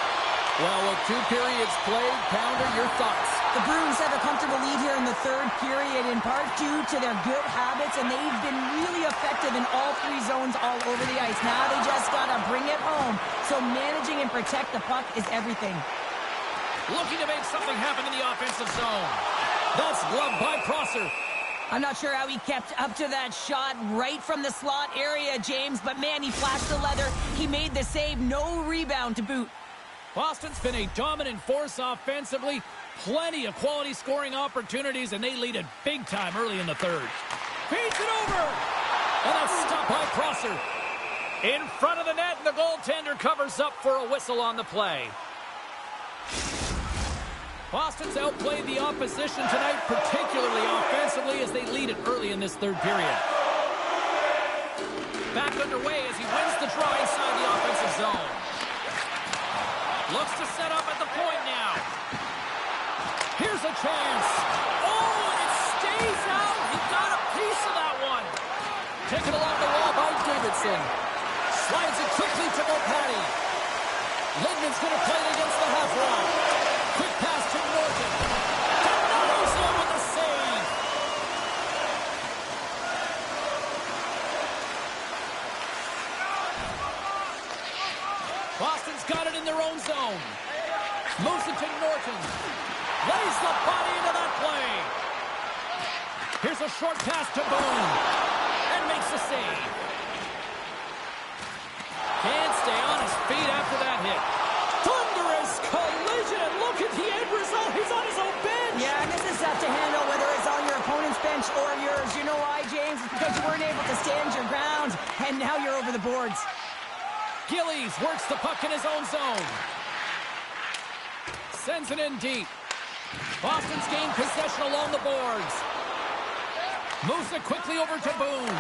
Speaker 1: Well, with 2 periods played, Pounder, your thoughts?
Speaker 2: The Bruins have a comfortable lead here in the third period, in part due to their good habits, and they've been really effective in all 3 zones all over the ice. Now they just got to bring it home. So managing and protect the puck is everything.
Speaker 1: Looking to make something happen in the offensive zone. That's gloved by Prosser.
Speaker 2: I'm not sure how he kept up to that shot right from the slot area, James, but man, he flashed the leather. He made the save, no rebound to boot.
Speaker 1: Boston's been a dominant force offensively. Plenty of quality scoring opportunities, and they lead it big time early in the third. Feeds it over! And that's stopped by Prosser. In front of the net, and the goaltender covers up for a whistle on the play. Boston's outplayed the opposition tonight, particularly offensively, as they lead it early in this third period. Back underway as he wins the draw inside the offensive zone. Looks to set up at the point now. Here's a chance. Oh, and it stays out. He got a piece of that one. Taken along the wall by Davidson. Slides it quickly to Mopati. Lindman's going to play it against the half wall. Quick pass to Norton. Denoso with the save. Boston's got it in their own zone. Moves it to Norton. Lays the body into that play. Here's a short pass to Boone. And makes the save. Can't stay on his feet after that hit. Thunderous collision. Look at the end result. He's on his own bench.
Speaker 2: Yeah, and this is tough to handle whether it's on your opponent's bench or yours. You know why, James? It's because you weren't able to stand your ground, and now you're over the boards.
Speaker 1: Gillies works the puck in his own zone. Sends it in deep. Boston's gained possession along the boards. Moves it quickly over to Boone.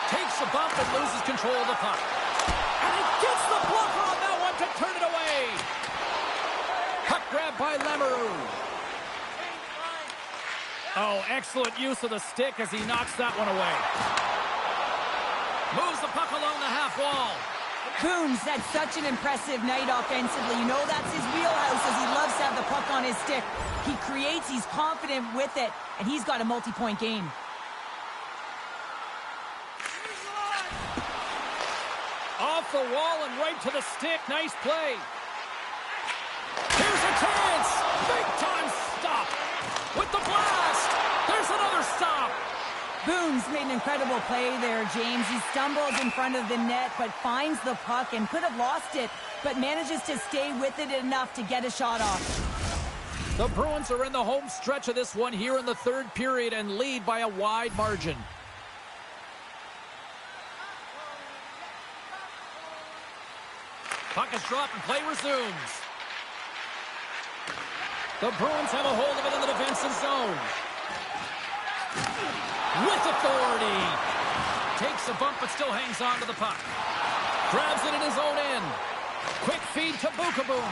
Speaker 1: Takes a bump and loses control of the puck. And he gets the blocker on that one to turn it away. Puck grab by Lamoureux. Oh, excellent use of the stick as he knocks that one away. Moves the puck along the half wall.
Speaker 2: Boone's had such an impressive night offensively. You know that's his wheelhouse, as he loves to have the puck on his stick. He creates, he's confident with it, and he's got a multi-point game.
Speaker 1: Off the wall and right to the stick. Nice play. Here's a chance. Big time stop. With the blast. There's another stop.
Speaker 2: Boone's made an incredible play there, James. He stumbles in front of the net, but finds the puck and could have lost it, but manages to stay with it enough to get a shot off.
Speaker 1: The Bruins are in the home stretch of this one here in the third period and lead by a wide margin. drop and play resumes. The Bruins have a hold of it in the defensive zone. With authority. Takes a bump but still hangs on to the puck. Grabs it in his own end. Quick feed to Bukaboom.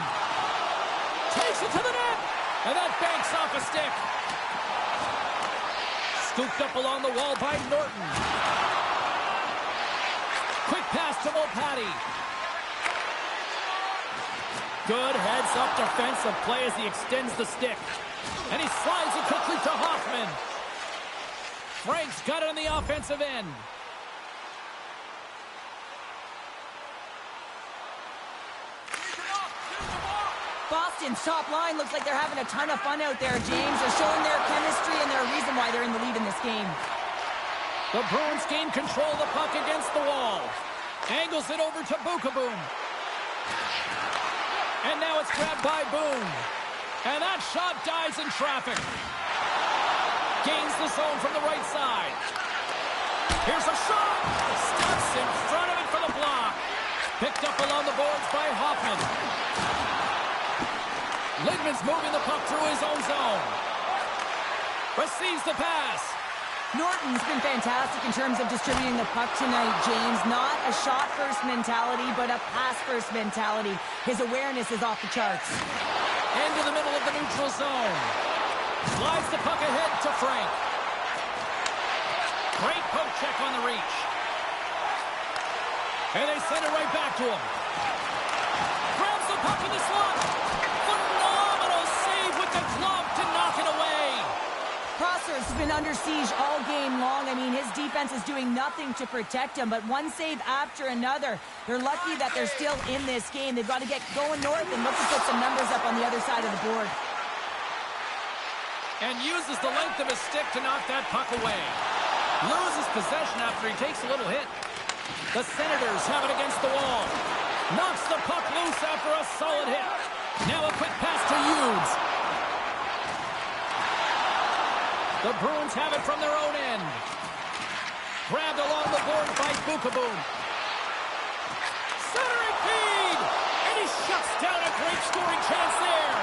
Speaker 1: Takes it to the net. And that banks off a stick. Scooped up along the wall by Norton. Quick pass to Volpatti. Good heads-up defensive play as he extends the stick. And he slides it quickly to Hoffman. Frank's got it on the offensive end.
Speaker 2: Boston's top line looks like they're having a ton of fun out there, James. They're showing their chemistry, and they're a reason why they're in the lead in this game.
Speaker 1: The Bruins gain control of the puck against the wall. Angles it over to Bukaboom. And now it's grabbed by Boone. And that shot dies in traffic. Gains the zone from the right side. Here's a shot. Steps in front of it for the block. Picked up along the boards by Hoffman. Lidman's moving the puck through his own zone. Receives the pass.
Speaker 2: Norton's been fantastic in terms of distributing the puck tonight, James. Not a shot-first mentality, but a pass-first mentality. His awareness is off the charts.
Speaker 1: Into the middle of the neutral zone. Slides the puck ahead to Frank. Great poke check on the reach. And they send it right back to him. Grabs the puck in the slot. Phenomenal save with the glove to knock it away.
Speaker 2: Prosser's been under siege all game long. I mean, his defense is doing nothing to protect him, but one save after another. They're lucky that they're still in this game. They've got to get going north and look to put some numbers up on the other side of the board.
Speaker 1: And uses the length of his stick to knock that puck away. Loses possession after he takes a little hit. The Senators have it against the wall. Knocks the puck loose after a solid hit. Now a quick pass to Hughes. The Bruins have it from their own end. Grabbed along the board by Bukaboom. Centering feed! And he shuts down a great scoring chance there.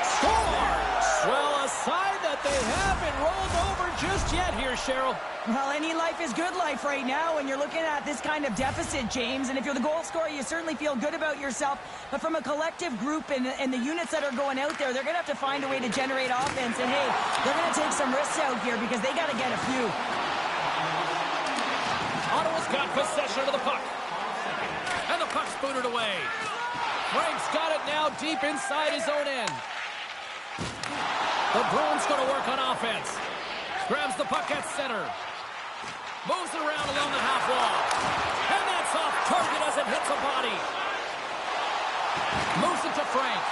Speaker 1: Scores! Well, a sign that they haven't rolled over just yet here, Cheryl.
Speaker 2: Well, any life is good life right now when you're looking at this kind of deficit, James. And if you're the goal scorer, you certainly feel good about yourself. But from a collective group and the units that are going out there, they're going to have to find a way to generate offense. And, hey, they're going to take some risks out here because they got to get a few.
Speaker 1: Ottawa's got possession of the puck. And the puck's booted away. Frank's got it now deep inside his own end. The Bruins going to work on offense. Grabs the puck at center. Moves it around along the half wall. And that's off target as it hits a body. Moves it to Frank.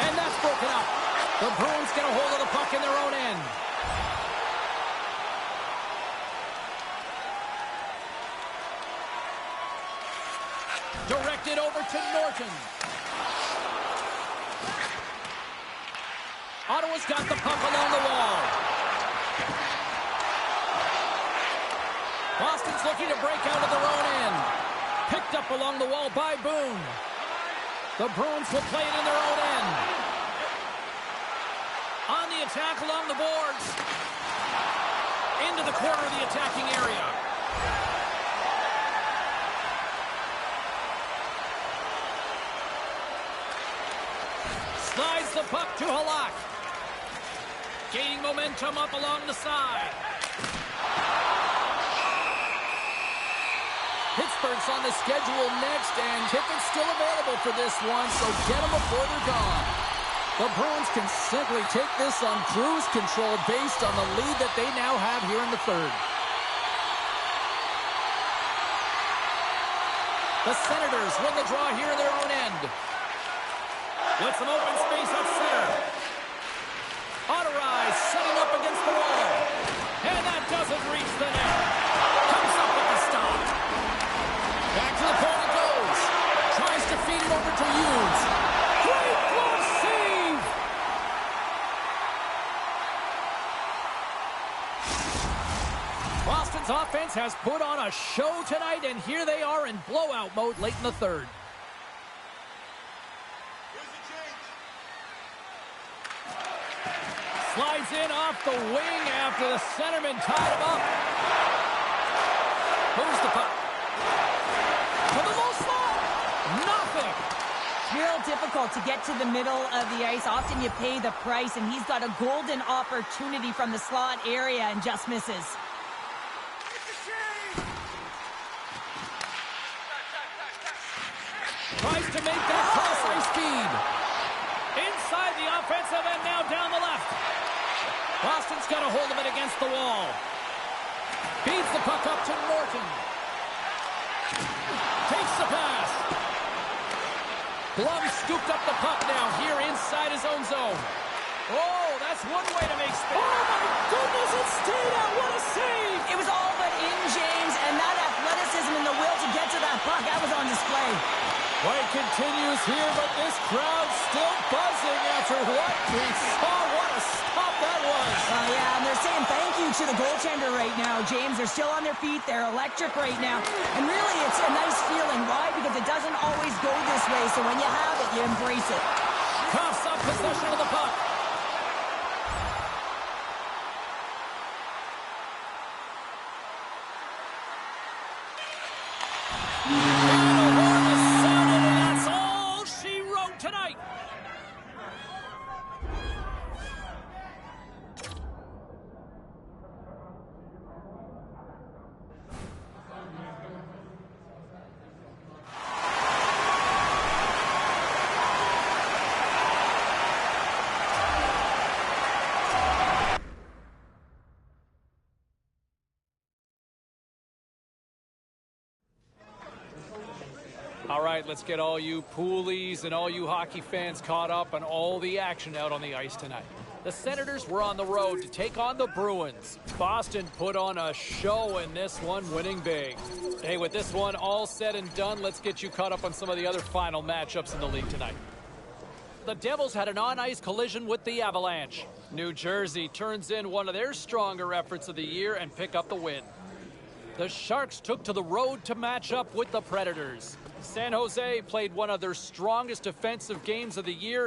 Speaker 1: And that's broken up. The Bruins get a hold of the puck in their own end. Directed over to Norton. Ottawa's got the puck along the wall. Boston's looking to break out of their own end. Picked up along the wall by Boone. The Bruins will play it in their own end. On the attack along the boards. Into the corner of the attacking area. Slides the puck to Halak. Gaining momentum up along the side. Pittsburgh's on the schedule next, and tickets still available for this one, so get them before they're gone. The Bruins can simply take this on cruise control based on the lead that they now have here in the third. The Senators win the draw here in their own end. With some open space at center. Otterise setting up against the wall. And that doesn't reach the net. Comes up with the stop. Back to the point it goes. Tries to feed it over to Hughes. Great glove save! Boston's offense has put on a show tonight, and here they are in blowout mode late in the third. Slides in off the wing after the centerman tied him up. Moves the puck. To the low slot. Nothing.
Speaker 2: Real difficult to get to the middle of the ice. Often you pay the price, and he's got a golden opportunity from the slot area and just misses.
Speaker 1: Tries to make that cross-ice feed. Inside the offensive end, now down the left. Boston's got a hold of it against the wall. Feeds the puck up to Norton. Takes the pass. Blum scooped up the puck now here inside his own zone. Oh, that's one way to make space. Oh, my goodness, it stayed out. What a save.
Speaker 2: It was all but in, James, and that athleticism and the will to get to that puck, that was on display.
Speaker 1: Play continues here, but this crowd's still buzzing after what we saw. What a stop that was.
Speaker 2: Yeah, and they're saying thank you to the goaltender right now, James. They're still on their feet. They're electric right now. And really, it's a nice feeling. Why? Because it doesn't always go this way, so when you have it, you embrace it.
Speaker 1: Coughs up possession of the puck. Tonight. All right, let's get all you poolies and all you hockey fans caught up on all the action out on the ice tonight. The Senators were on the road to take on the Bruins. Boston put on a show in this one, winning big. Hey, with this one all said and done, let's get you caught up on some of the other final matchups in the league tonight. The Devils had an on-ice collision with the Avalanche. New Jersey turns in one of their stronger efforts of the year and pick up the win. The Sharks took to the road to match up with the Predators. San Jose played one of their strongest defensive games of the year